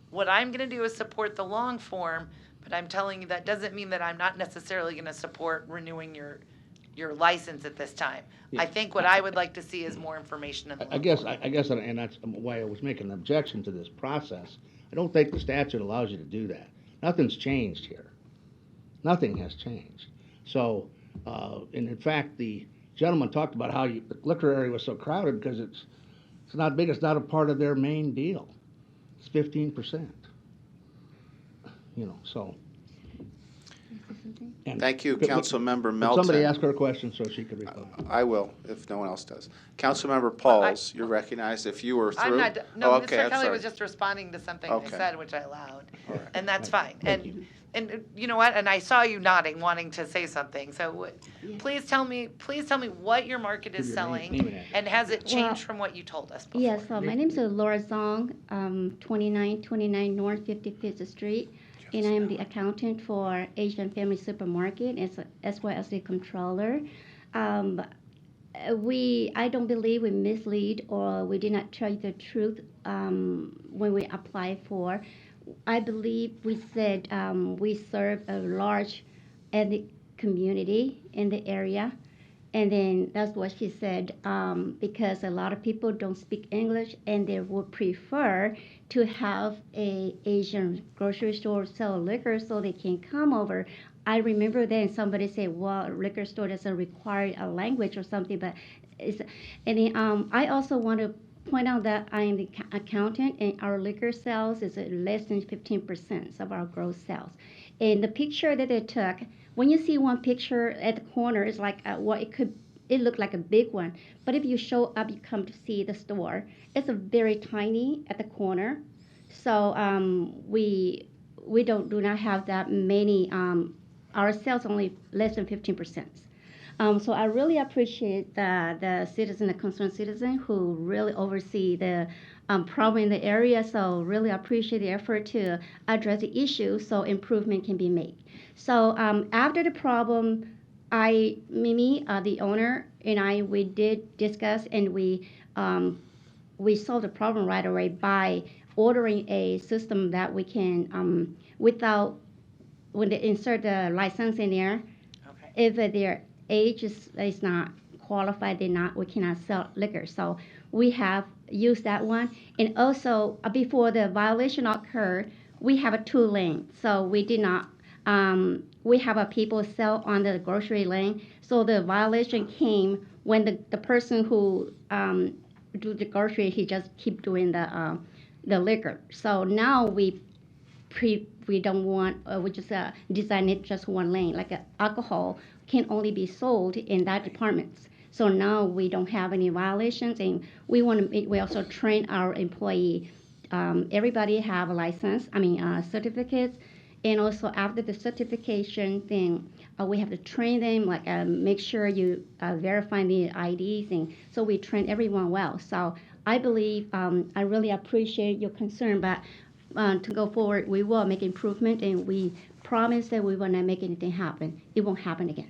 What I'm going to do is support the long form, but I'm telling you that doesn't mean that I'm not necessarily going to support renewing your license at this time. Yeah. I think what I would like to see is more information in the I guess, and that's why I was making an objection to this process. I don't think the statute allows you to do that. Nothing's changed here. Nothing has changed. So, and in fact, the gentleman talked about how the liquor area was so crowded because it's not big. It's not a part of their main deal. It's 15%. So. And Thank you, Councilmember Melton. Somebody ask her a question so she could respond. I will, if no one else does. Councilmember Pauls, you're recognized. If you were through. I'm not. No, okay, Mr. I'm Kelly sorry. was just responding to something Okay. I said, which I allowed, All right. and that's fine. Thank And And you know what? And I saw you nodding, wanting to say something. So please tell me what your market is Give your name selling, and address. and has it changed Well, from what you told us before? Yes, my name is Laura Zong, 2929 North 55th Street, and I am the accountant for Asian Family Supermarket as well as the controller. I don't believe we mislead or we did not tell you the truth when we applied for. I believe we said we serve a large ethnic community in the area. And then that's what she said, because a lot of people don't speak English and they would prefer to have a Asian grocery store sell liquor so they can come over. I remember then somebody said, well, a liquor store doesn't require a language or something, but and then, I also want to point out that I am the accountant and our liquor sales is less than 15% of our gross sales. And the picture that they took, when you see one picture at the corner, it's like it looked like a big one. But if you show up, you come to see the store. It's a very tiny at the corner. So we do not have that many. Our sales only less than 15%. So I really appreciate the citizen, the concerned citizen, who really oversee the problem in the area. So really appreciate the effort to address the issue so improvement can be made. So after the problem, Mimi, the owner, and I, we did discuss and we solved the problem right away by ordering a system that we can, when they insert the license in there, if their age is not qualified, we cannot sell liquor. So we have used that one. And also, before the violation occurred, we have a 2-lane. So we did not, we have a people sell on the grocery lane. So the violation came when the person who do the grocery, he just keep doing the liquor. So now we don't want, we just design it just one lane, like alcohol can only be sold in that department. So now we don't have any violations, and we also train our employee. Everybody have a license, certificates, and also after the certification thing, we have to train them, like make sure you verify the IDs, and so we train everyone well. So I believe, I really appreciate your concern, but to go forward, we will make improvement, and we promise that we will not make anything happen. It won't happen again.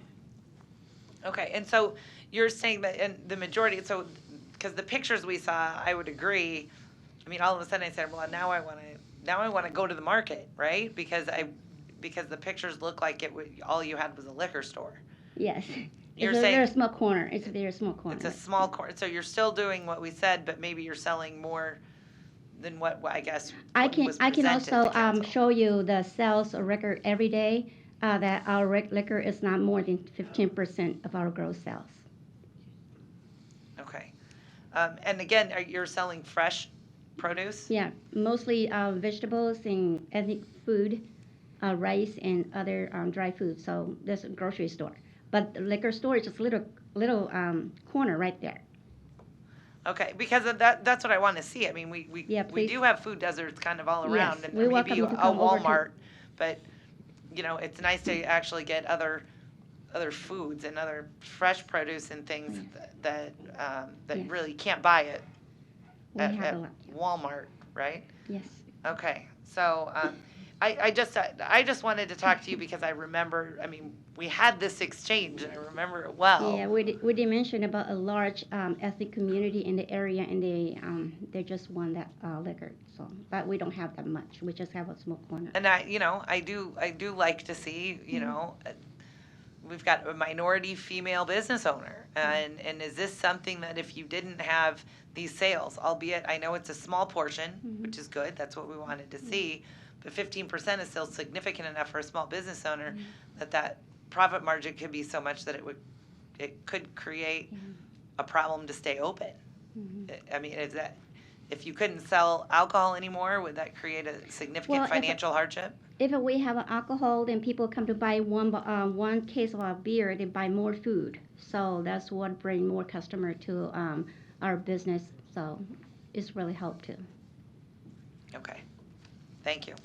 Okay, and so you're saying that, and the majority, so because the pictures we saw, I would agree. I mean, all of a sudden I said, well, now I want to go to the market, right? Because the pictures look like all you had was a liquor store. Yes. You're it's a saying very small corner. It's a very small corner. It's a small corner. So you're still doing what we said, but maybe you're selling more than what I guess I was can presented also to council. show you the sales record every day. That our liquor is not more than 15% of our gross sales. Okay, and again, you're selling fresh produce? Yeah, mostly vegetables and ethnic food, rice and other dry food. So there's a grocery store, but the liquor store is just a little corner right there. Okay, because of that's what I want to see. I mean, we do have food deserts kind of all around, Yes, and we welcome maybe you a to come over to- Walmart, but it's nice to actually get other foods and other fresh produce and things that Yes. really can't buy it We have at a lot. Walmart, right? Yes. Okay, so I just wanted to talk to you because I remember, I mean, we had this exchange, and I remember it well. Yeah, we did mention about a large ethnic community in the area, and they just want that liquor. So, but we don't have that much. We just have a small corner. And I do like to see, we've got a minority female business owner, and is this something that if you didn't have these sales, albeit I know it's a small portion, which is good, that's what we wanted to see, but 15% is still significant enough for a small business owner that profit margin could be so much that it could create a problem to stay open. I mean, if you couldn't sell alcohol anymore, would that create a significant financial hardship? If we have alcohol, then people come to buy one case of our beer, they buy more food. So that's what brings more customer to our business. So it's really helped too. Okay, thank you.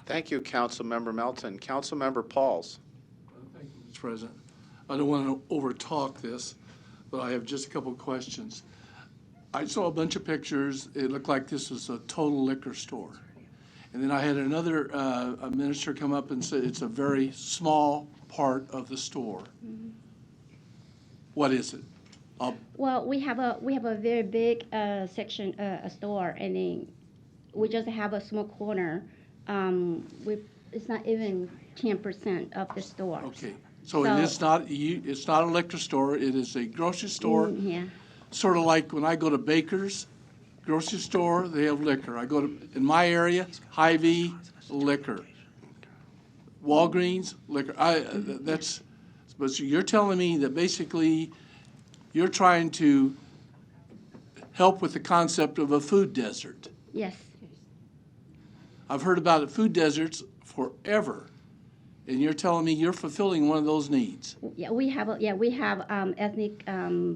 Thank you, Councilmember Melton. Councilmember Pauls. Thank you, Mr. President. I don't want to overtalk this, but I have just a couple of questions. I saw a bunch of pictures. It looked like this was a total liquor store. And then I had another a minister come up and say it's a very small part of the store. What is it? Well, we have a very big section, a store, and then we just have a small corner. It's not even 10% of the store. Okay, so it's not a liquor store. It is a grocery store. Yeah. Sort of like when I go to Baker's grocery store, they have liquor. I go to, in my area, Hy-Vee, liquor. Walgreens, liquor. But you're telling me that basically you're trying to help with the concept of a food desert. Yes. I've heard about food deserts forever, and you're telling me you're fulfilling one of those needs. Yeah, we have ethnic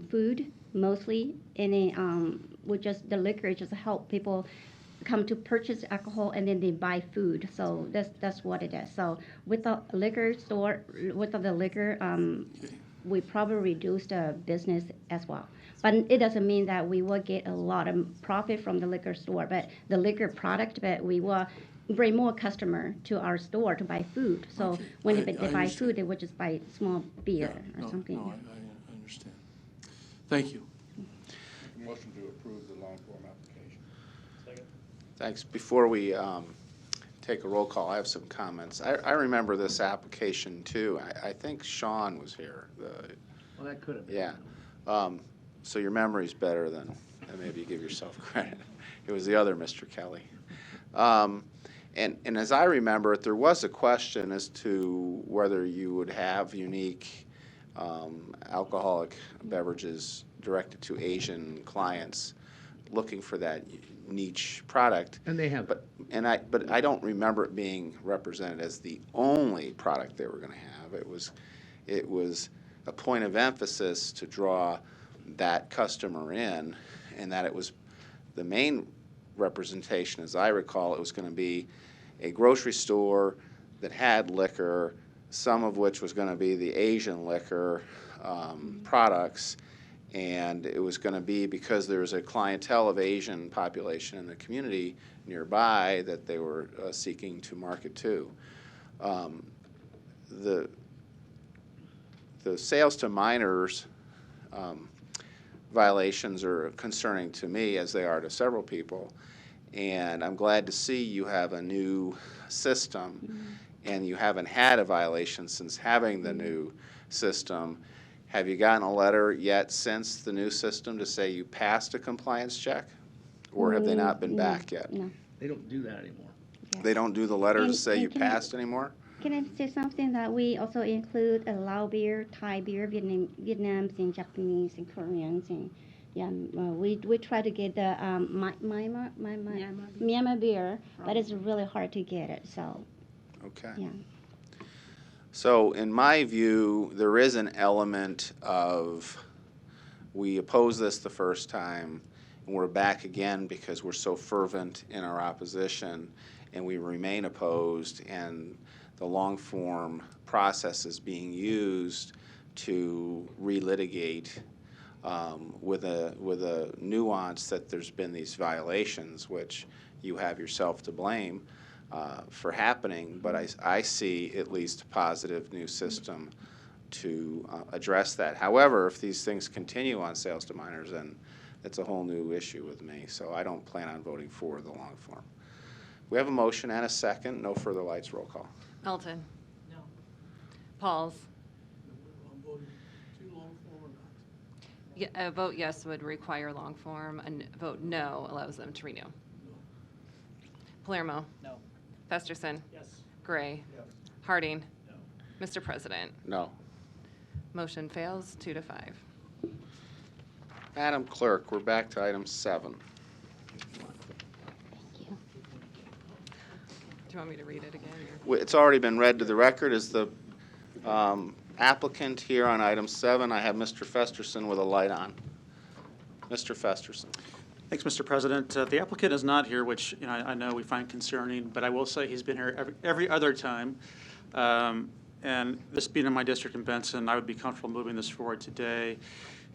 food mostly, and then we just the liquor just help people come to purchase alcohol and then they buy food. So that's what it is. So with the liquor store, with the liquor, we probably reduce the business as well. But it doesn't mean that we will get a lot of profit from the liquor store, but the liquor product, but we will bring more customer to our store to buy food. So when they buy food, they would just buy small beer or something. No, I understand. Thank you. Motion to approve the long form application. Second. Thanks. Before we take a roll call, I have some comments. I remember this application too. I think Sean was here. Well, that could have been. Yeah. So your memory's better than maybe you give yourself credit. It was the other Mr. Kelly. And as I remember it, there was a question as to whether you would have unique alcoholic beverages directed to Asian clients looking for that niche product. And they have. But I don't remember it being represented as the only product they were going to have. It was a point of emphasis to draw that customer in, and that it was the main representation, as I recall, it was going to be a grocery store that had liquor, some of which was going to be the Asian liquor products, and it was going to be because there was a clientele of Asian population in the community nearby that they were seeking to market to. The sales to minors violations are concerning to me, as they are to several people, and I'm glad to see you have a new system, and you haven't had a violation since having the new system. Have you gotten a letter yet since the new system to say you passed a compliance check, or have they not been back yet? No. They don't do that anymore. Yeah. They don't do the letter to And- say and you can I- passed anymore? Can I say something that we also include a Lao beer, Thai beer, Vietnamese and Japanese and Koreans, and we try to get the Myanmar beer, but it's really hard to get it. So Okay. yeah. So in my view, there is an element of, we opposed this the first time, and we're back again because we're so fervent in our opposition, and we remain opposed, and the long-form process is being used to relitigate with a nuance that there's been these violations, which you have yourself to blame for happening, but I see at least a positive new system to address that. However, if these things continue on sales to minors, then it's a whole new issue with me, so I don't plan on voting for the long form. We have a motion and a second. No further lights. Roll call. Melton. No. Pauls. Yeah, a vote yes would require long form. A vote no allows them to renew. Palermo. No. Festerson. Yes. Gray. Harding. No. Mr. President. No. Motion fails 2-5. Madam Clerk, we're back to item 7. Do you want me to read it again? Or? It's already been read to the record. Is the applicant here on item 7? I have Mr. Festerson with a light on. Mr. Festerson. Thanks, Mr. President. The applicant is not here, which I know we find concerning, but I will say he's been here every other time. And this being in my district in Benson, I would be comfortable moving this forward today.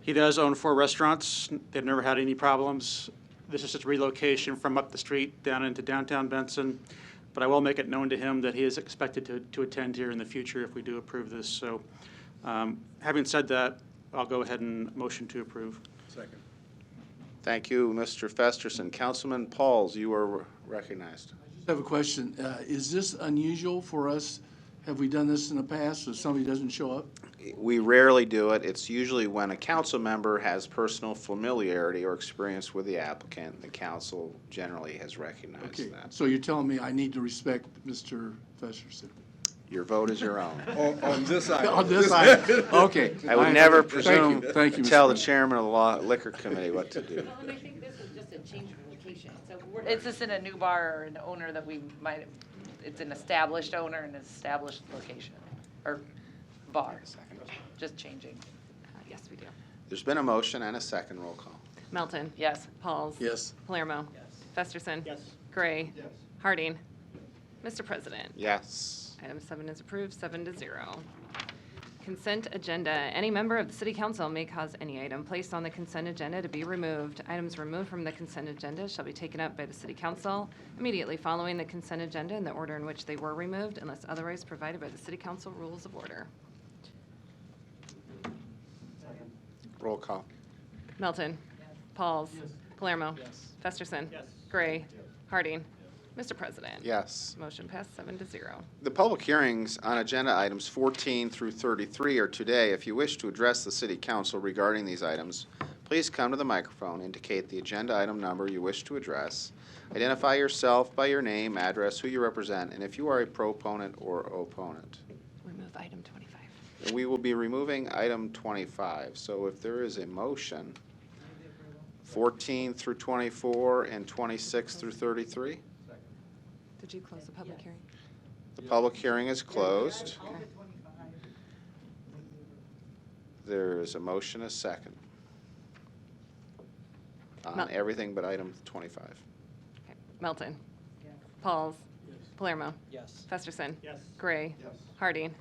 He does own 4 restaurants. They've never had any problems. This is just relocation from up the street down into downtown Benson. But I will make it known to him that he is expected to attend here in the future if we do approve this. So having said that, I'll go ahead and motion to approve. Second. Thank you, Mr. Festerson. Councilman Pauls, you are recognized. I have a question. Is this unusual for us? Have we done this in the past if somebody doesn't show up? We rarely do it. It's usually when a council member has personal familiarity or experience with the applicant. The council generally has recognized that. So you're telling me I need to respect Mr. Festerson? Your vote is your own. On this item. On this item. Okay. I would never Thank presume you. Thank you, to Mr. tell the President. chairman of the Liquor Committee what to do. And I think this is just a change of location. So it's just in a new bar or an owner that we might, it's an established owner and an established location, or bar, just changing. Yes, we do. There's been a motion and a second. Roll call. Melton. Yes. Pauls. Yes. Palermo. Festerson. Yes. Gray. Harding. Mr. President. Yes. Item 7 is approved, 7-0. Consent agenda. Any member of the City Council may cause any item placed on the consent agenda to be removed. Items removed from the consent agenda shall be taken up by the City Council immediately following the consent agenda in the order in which they were removed, unless otherwise provided by the City Council Rules of Order. Roll call. Melton. Pauls. Palermo. Festerson. Gray. Harding. Mr. President. Yes. Motion passed 7-0. The public hearings on agenda items 14 through 33 are today. If you wish to address the City Council regarding these items, please come to the microphone, indicate the agenda item number you wish to address, identify yourself by your name, address, who you represent, and if you are a proponent or opponent. Remove item 25. We will be removing item 25. So if there is a motion, 14 through 24 and 26 through 33? Did you close the public hearing? The public hearing is closed. Okay. There is a motion, a second, on everything but item 25. Okay. Melton. Pauls. Palermo. Festerson. Gray. Harding.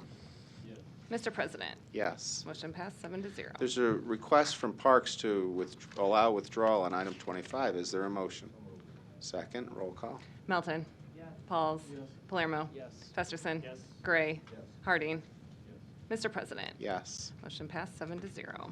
Mr. President. Yes. Motion passed 7-0. There's a request from Parks to allow withdrawal on item 25. Is there a motion? Second, roll call. Melton. Pauls. Palermo. Festerson. Gray. Harding. Mr. President. Yes. Motion passed 7-0.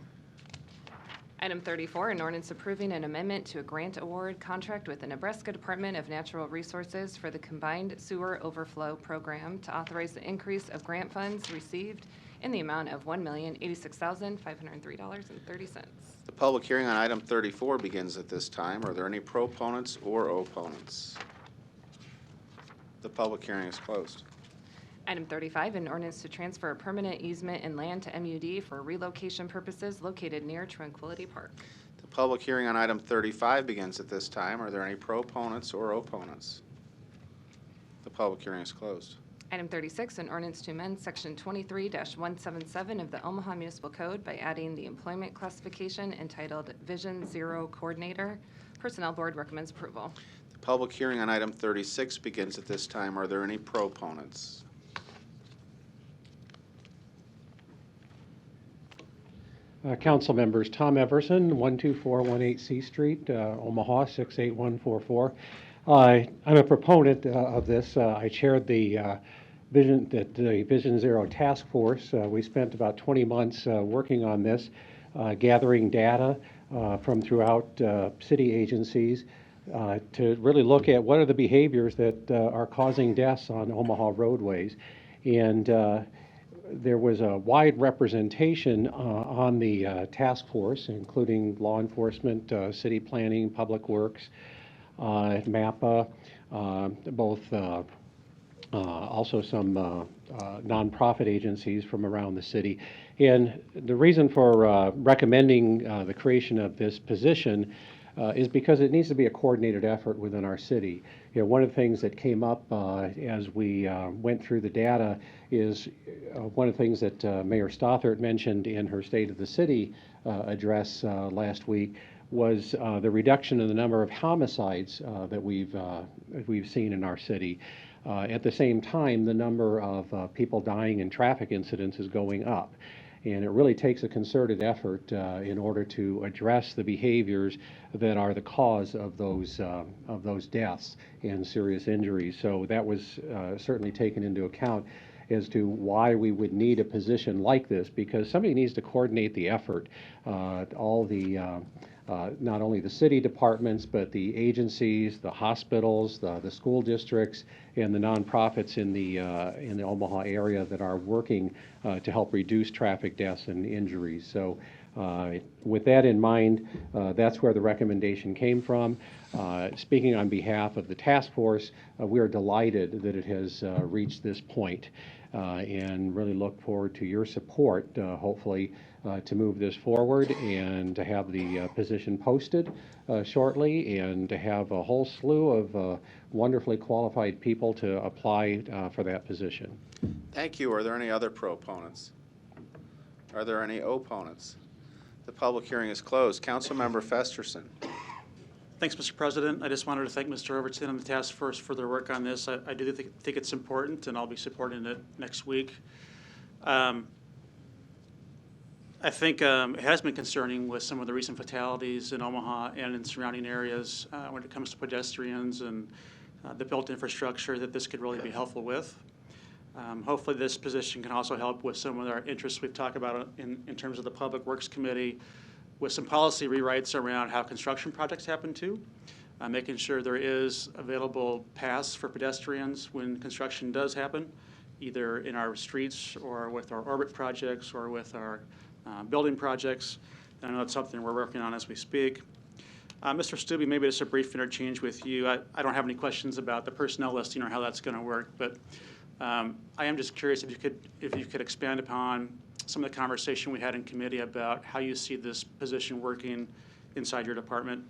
Item 34, an ordinance approving an amendment to a grant award contract with the Nebraska Department of Natural Resources for the Combined Sewer Overflow Program to authorize the increase of grant funds received in the amount of $1,086,503.30. The public hearing on item 34 begins at this time. Are there any proponents or opponents? The public hearing is closed. Item 35, an ordinance to transfer a permanent easement and land to MUD for relocation purposes located near Tranquility Park. The public hearing on item 35 begins at this time. Are there any proponents or opponents? The public hearing is closed. Item 36, an ordinance to amend Section 23-177 of the Omaha Municipal Code by adding the employment classification entitled Vision Zero Coordinator. Personnel Board recommends approval. The public hearing on item 36 begins at this time. Are there any proponents? Council members, Tom Everson, 12418 C Street, Omaha, 68144. I'm a proponent of this. I chaired the Vision Zero Task Force. We spent about 20 months working on this, gathering data from throughout city agencies to really look at what are the behaviors that are causing deaths on Omaha roadways. And there was a wide representation on the task force, including law enforcement, city planning, public works, MAPA, also some nonprofit agencies from around the city. And the reason for recommending the creation of this position is because it needs to be a coordinated effort within our city. You know, one of the things that came up as we went through the data is one of the things that Mayor Stothert mentioned in her State of the City address last week was the reduction in the number of homicides that we've seen in our city. At the same time, the number of people dying in traffic incidents is going up. And it really takes a concerted effort in order to address the behaviors that are the cause of those deaths and serious injuries. So that was certainly taken into account as to why we would need a position like this, because somebody needs to coordinate the effort. All the not only the city departments, but the agencies, the hospitals, the school districts, and the nonprofits in the Omaha area that are working to help reduce traffic deaths and injuries. So with that in mind, that's where the recommendation came from. Speaking on behalf of the task force, we are delighted that it has reached this point, and really look forward to your support, hopefully, to move this forward and to have the position posted shortly, and to have a whole slew of wonderfully qualified people to apply for that position. Thank you. Are there any other proponents? Are there any opponents? The public hearing is closed. Councilmember Festerson. Thanks, Mr. President. I just wanted to thank Mr. Overton and the task force for their work on this. I do think it's important, and I'll be supporting it next week. I think it has been concerning with some of the recent fatalities in Omaha and in surrounding areas when it comes to pedestrians and the built infrastructure that this could really be helpful with. Hopefully this position can also help with some of our interests we've talked about in terms of the Public Works Committee, with some policy rewrites around how construction projects happen too, making sure there is available paths for pedestrians when construction does happen, either in our streets or with our orbit projects or with our building projects. And I know it's something we're working on as we speak. Mr. Stubbe, maybe just a brief interchange with you. I don't have any questions about the personnel listing or how that's going to work, but I am just curious if you could expand upon some of the conversation we had in committee about how you see this position working inside your department.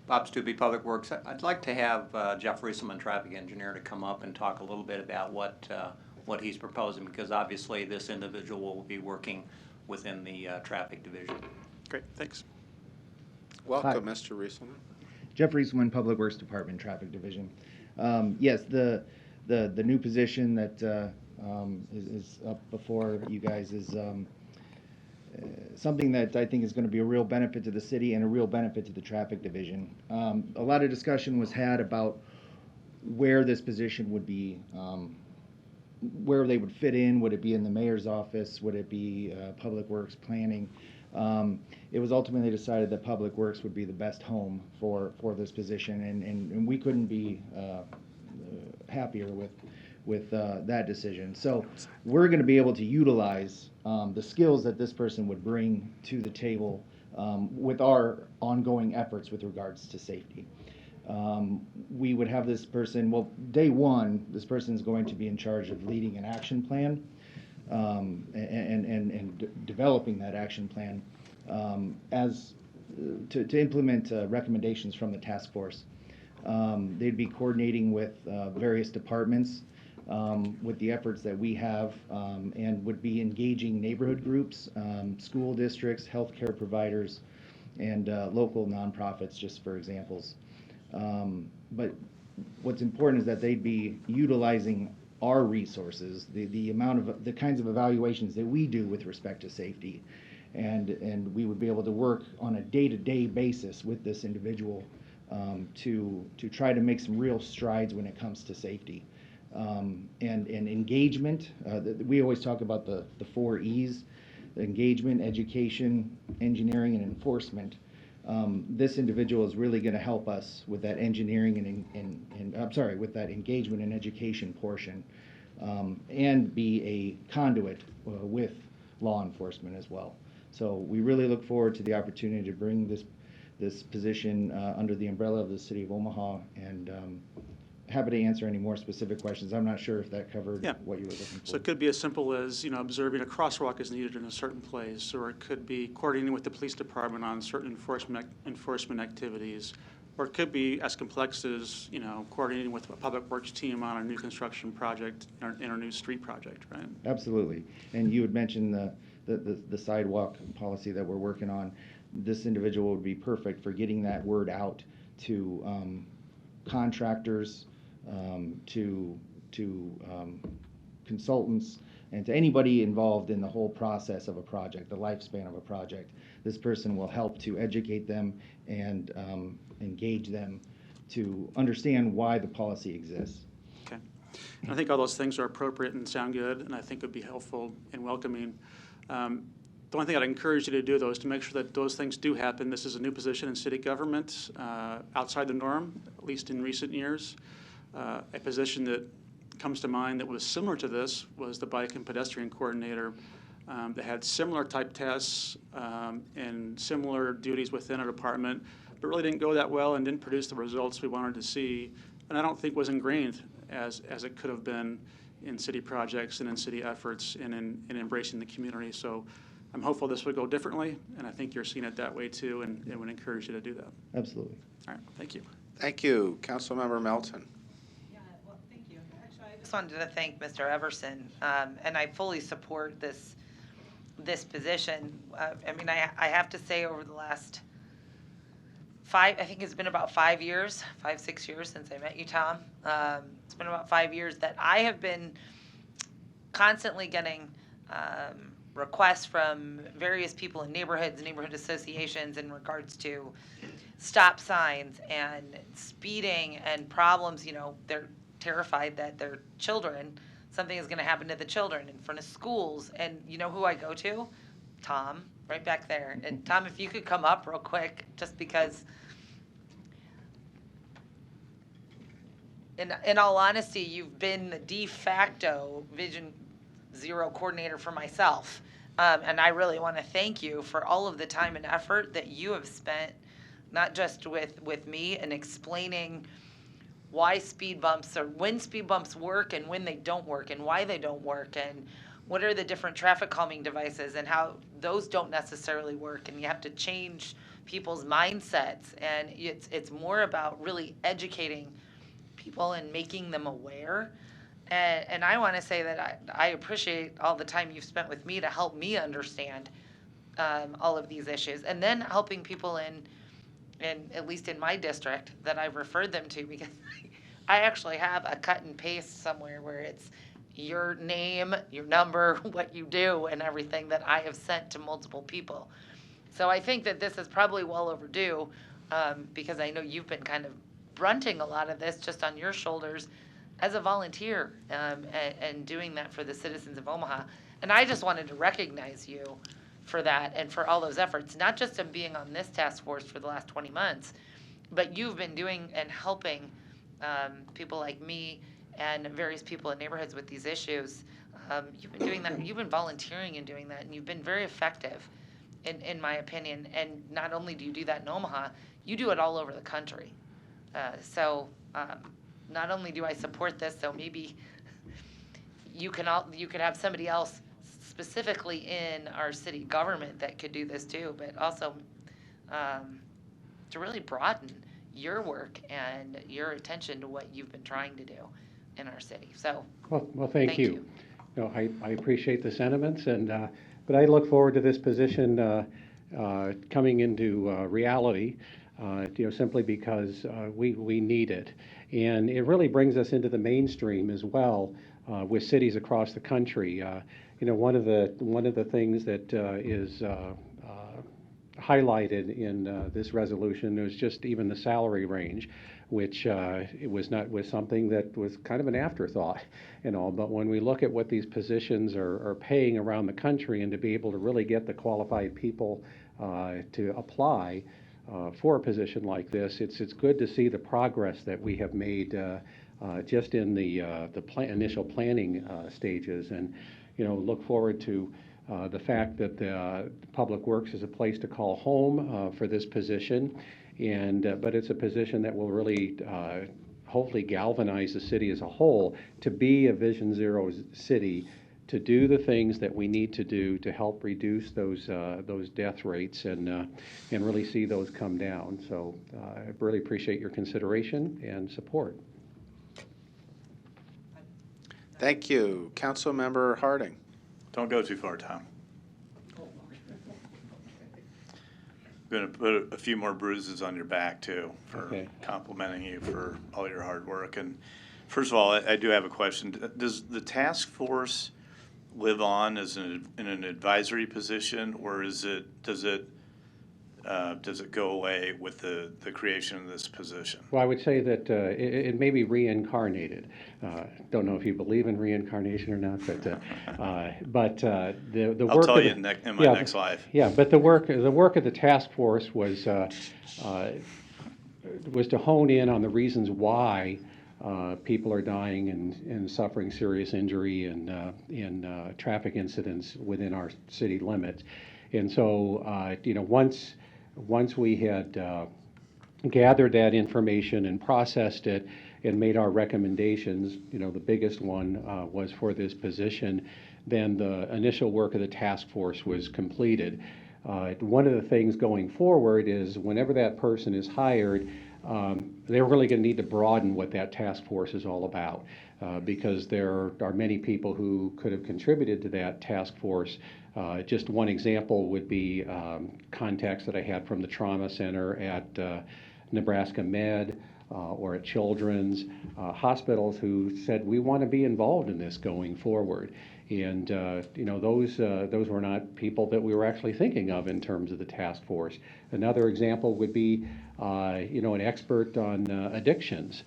Bob Stubbe, Public Works. I'd like to have Jeff Rieselman, traffic engineer, to come up and talk a little bit about what he's proposing, because obviously this individual will be working within the traffic division. Great, thanks. Welcome, Mr. Rieselman. Jeff Rieselman, Public Works Department, Traffic Division. Yes, the new position that is up before you guys is something that I think is going to be a real benefit to the city and a real benefit to the traffic division. A lot of discussion was had about where this position would be, where they would fit in. Would it be in the mayor's office? Would it be Public Works Planning? It was ultimately decided that Public Works would be the best home for this position, and we couldn't be happier with that decision. So we're going to be able to utilize the skills that this person would bring to the table with our ongoing efforts with regards to safety. We would have this person, well, day one, this person is going to be in charge of leading an action plan and developing that action plan to implement recommendations from the task force. They'd be coordinating with various departments with the efforts that we have, and would be engaging neighborhood groups, school districts, healthcare providers, and local nonprofits, just for examples. But what's important is that they'd be utilizing our resources, the kinds of evaluations that we do with respect to safety, and we would be able to work on a day-to-day basis with this individual to try to make some real strides when it comes to safety. And engagement, we always talk about the 4 E's: engagement, education, engineering, and enforcement. This individual is really going to help us with that engineering with that engagement and education portion, and be a conduit with law enforcement as well. So we really look forward to the opportunity to bring this position under the umbrella of the City of Omaha, and happy to answer any more specific questions. I'm not sure if that covered what you were looking for. So it could be as simple as, observing a crosswalk is needed in a certain place, or it could be coordinating with the police department on certain enforcement activities, or it could be as complex as, coordinating with a public works team on a new construction project in our new street project, right? Absolutely. And you had mentioned the sidewalk policy that we're working on. This individual would be perfect for getting that word out to contractors, to consultants, and to anybody involved in the whole process of a project, the lifespan of a project. This person will help to educate them and engage them to understand why the policy exists. Okay. And I think all those things are appropriate and sound good, and I think would be helpful and welcoming. The only thing I'd encourage you to do, though, is to make sure that those things do happen. This is a new position in city government, outside the norm, at least in recent years. A position that comes to mind that was similar to this was the bike and pedestrian coordinator that had similar type tests and similar duties within a department, but really didn't go that well and didn't produce the results we wanted to see, and I don't think was ingrained as it could have been in city projects and in city efforts and in embracing the community. So I'm hopeful this would go differently, and I think you're seeing it that way too, and would encourage you to do that. Absolutely. All right, thank you. Thank you. Councilmember Melton. I just wanted to thank Mr. Everson, and I fully support this position. I have to say over the last I think it's been about 5 years, 6 years since I met you, Tom. It's been about 5 years that I have been constantly getting requests from various people in neighborhoods, neighborhood associations in regards to stop signs and speeding and problems. They're terrified that their children, something is going to happen to the children in front of schools. And you know who I go to? Tom, right back there. And Tom, if you could come up real quick, just because in all honesty, you've been the de facto Vision Zero coordinator for myself. And I really want to thank you for all of the time and effort that you have spent, not just with me and explaining why speed bumps or when speed bumps work and when they don't work and why they don't work and what are the different traffic calming devices and how those don't necessarily work, and you have to change people's mindsets, and it's more about really educating people and making them aware. And I want to say that I appreciate all the time you've spent with me to help me understand all of these issues, and then helping people in at least in my district that I've referred them to, because I actually have a cut and paste somewhere where it's your name, your number, what you do, and everything that I have sent to multiple people. So I think that this is probably well overdue, because I know you've been kind of brunting a lot of this just on your shoulders as a volunteer, and doing that for the citizens of Omaha. And I just wanted to recognize you for that and for all those efforts, not just in being on this task force for the last 20 months, but you've been doing and helping people like me and various people in neighborhoods with these issues. You've been doing that, you've been volunteering and doing that, and you've been very effective, in my opinion. And not only do you do that in Omaha, you do it all over the country. So not only do I support this, so maybe you could have somebody else specifically in our city government that could do this too, but also to really broaden your work and your attention to what you've been trying to do in our city. So, well, thank you. I appreciate the sentiments, and but I look forward to this position coming into reality. Simply because we need it, and it really brings us into the mainstream as well with cities across the country. One of the things that is highlighted in this resolution is just even the salary range, which was something that was kind of an afterthought and all. But when we look at what these positions are paying around the country, and to be able to really get the qualified people to apply for a position like this, it's good to see the progress that we have made just in the initial planning stages, and look forward to the fact that the Public Works is a place to call home for this position, and but it's a position that will really hopefully galvanize the city as a whole to be a Vision Zero city, to do the things that we need to do to help reduce those death rates and really see those come down. So I really appreciate your consideration and support. Thank you. Councilmember Harding. Don't go too far, Tom. Going to put a few more bruises on your back, too, for complimenting you for all your hard work. And first of all, I do have a question. Does the task force live on as in an advisory position, or does it go away with the creation of this position? Well, I would say that it may be reincarnated. Don't know if you believe in reincarnation or not, but the work. I'll tell of you in my next life. Yeah, but the work of the task force was to hone in on the reasons why people are dying and suffering serious injury in traffic incidents within our city limits. And so, once we had gathered that information and processed it and made our recommendations, the biggest one was for this position, then the initial work of the task force was completed. One of the things going forward is whenever that person is hired, they're really going to need to broaden what that task force is all about, because there are many people who could have contributed to that task force. Just one example would be contacts that I had from the trauma center at Nebraska Med or at Children's hospitals who said, we want to be involved in this going forward. And those were not people that we were actually thinking of in terms of the task force. Another example would be an expert on addictions.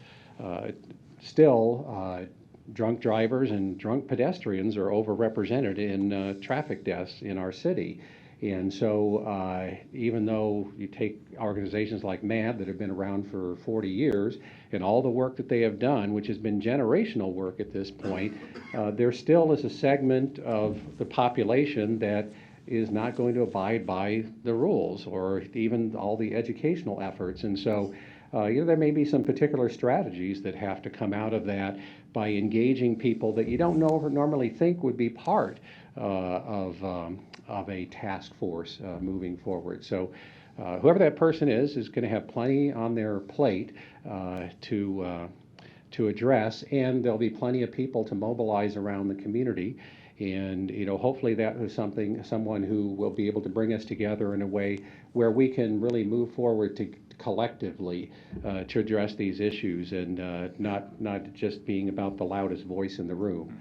Still, drunk drivers and drunk pedestrians are overrepresented in traffic deaths in our city. And so even though you take organizations like MAD that have been around for 40 years and all the work that they have done, which has been generational work at this point, there still is a segment of the population that is not going to abide by the rules or even all the educational efforts. And so there may be some particular strategies that have to come out of that by engaging people that you don't normally think would be part of a task force moving forward. So whoever that person is going to have plenty on their plate to address, and there'll be plenty of people to mobilize around the community. And hopefully that is someone who will be able to bring us together in a way where we can really move forward collectively to address these issues, and not just being about the loudest voice in the room.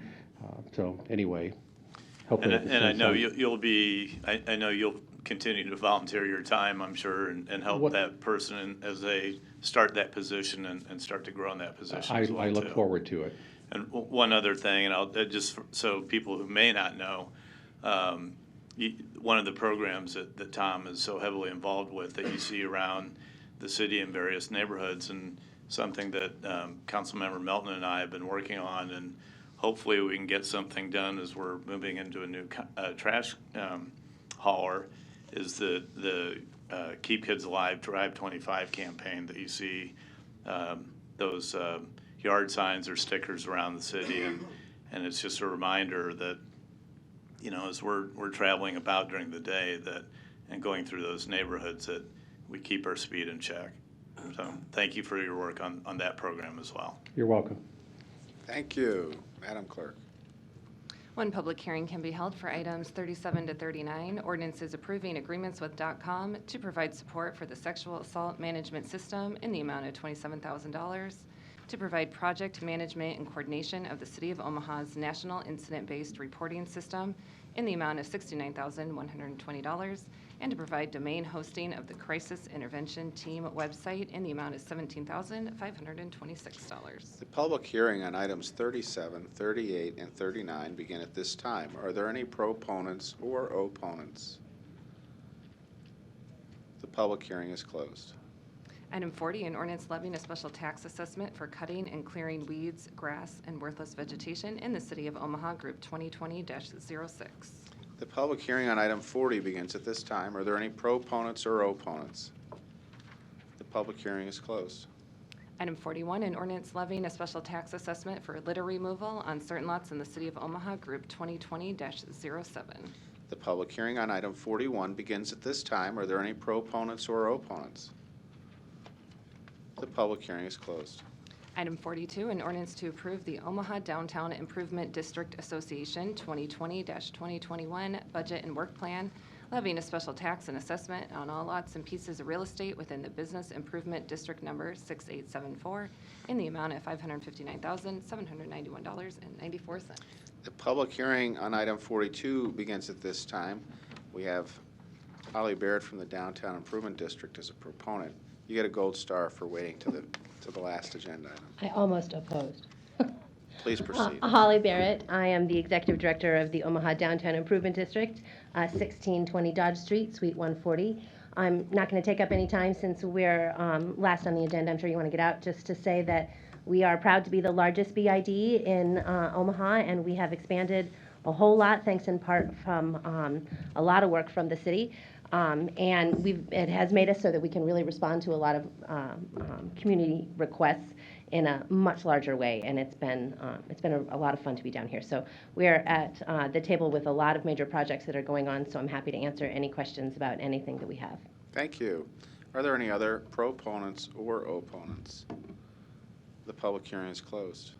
So anyway, hopefully. And I know I know you'll continue to volunteer your time, I'm sure, and help that person as they start that position and start to grow in that position. I look forward to it. And one other thing, and I'll just so people who may not know, one of the programs that Tom is so heavily involved with that you see around the city in various neighborhoods, and something that Councilmember Melton and I have been working on, and hopefully we can get something done as we're moving into a new trash hauler, is the Keep Kids Alive Drive 25 campaign that you see those yard signs or stickers around the city, and it's just a reminder that as we're traveling about during the day and going through those neighborhoods, that we keep our speed in check. So thank you for your work on that program as well. You're welcome. Thank you. Madam Clerk. One public hearing can be held for items 37 to 39, ordinances approving agreements with .com to provide support for the sexual assault management system in the amount of $27,000, to provide project management and coordination of the City of Omaha's National Incident-Based Reporting System in the amount of $69,120, and to provide domain hosting of the Crisis Intervention Team website in the amount of $17,526. The public hearing on items 37, 38, and 39 begin at this time. Are there any proponents or opponents? The public hearing is closed. Item 40, an ordinance levying a special tax assessment for cutting and clearing weeds, grass, and worthless vegetation in the City of Omaha, Group 2020-06. The public hearing on item 40 begins at this time. Are there any proponents or opponents? The public hearing is closed. Item 41, an ordinance levying a special tax assessment for litter removal on certain lots in the city of Omaha, Group 2020-07. The public hearing on item 41 begins at this time. Are there any proponents or opponents? The public hearing is closed. Item 42, an ordinance to approve the Omaha Downtown Improvement District Association 2020-2021 Budget and Work Plan, levying a special tax and assessment on all lots and pieces of real estate within the Business Improvement District Number 6874 in the amount of $559,791.94. The public hearing on item 42 begins at this time. We have Holly Barrett from the Downtown Improvement District as a proponent. You get a gold star for waiting to the last agenda item. I almost opposed. Please proceed. Holly Barrett. I am the Executive Director of the Omaha Downtown Improvement District, 1620 Dodge Street, Suite 140. I'm not going to take up any time since we're last on the agenda. I'm sure you want to get out. Just to say that we are proud to be the largest BID in Omaha, and we have expanded a whole lot, thanks in part from a lot of work from the city. And it has made us so that we can really respond to a lot of community requests in a much larger way, and it's been a lot of fun to be down here. So we're at the table with a lot of major projects that are going on, so I'm happy to answer any questions about anything that we have. Thank you. Are there any other proponents or opponents? The public hearing is closed.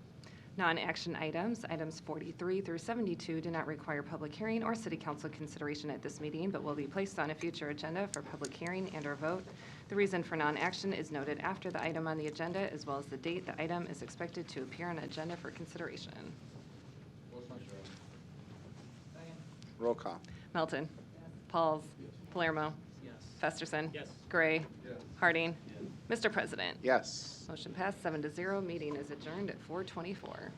Non-action items, items 43 through 72 do not require public hearing or city council consideration at this meeting, but will be placed on a future agenda for public hearing and or vote. The reason for non-action is noted after the item on the agenda, as well as the date the item is expected to appear on the agenda for consideration. Roll call. Melton. Pauls. Palermo. Festerson. Gray. Harding. Mr. President. Yes. Motion passed 7-0. Meeting is adjourned at 4:24.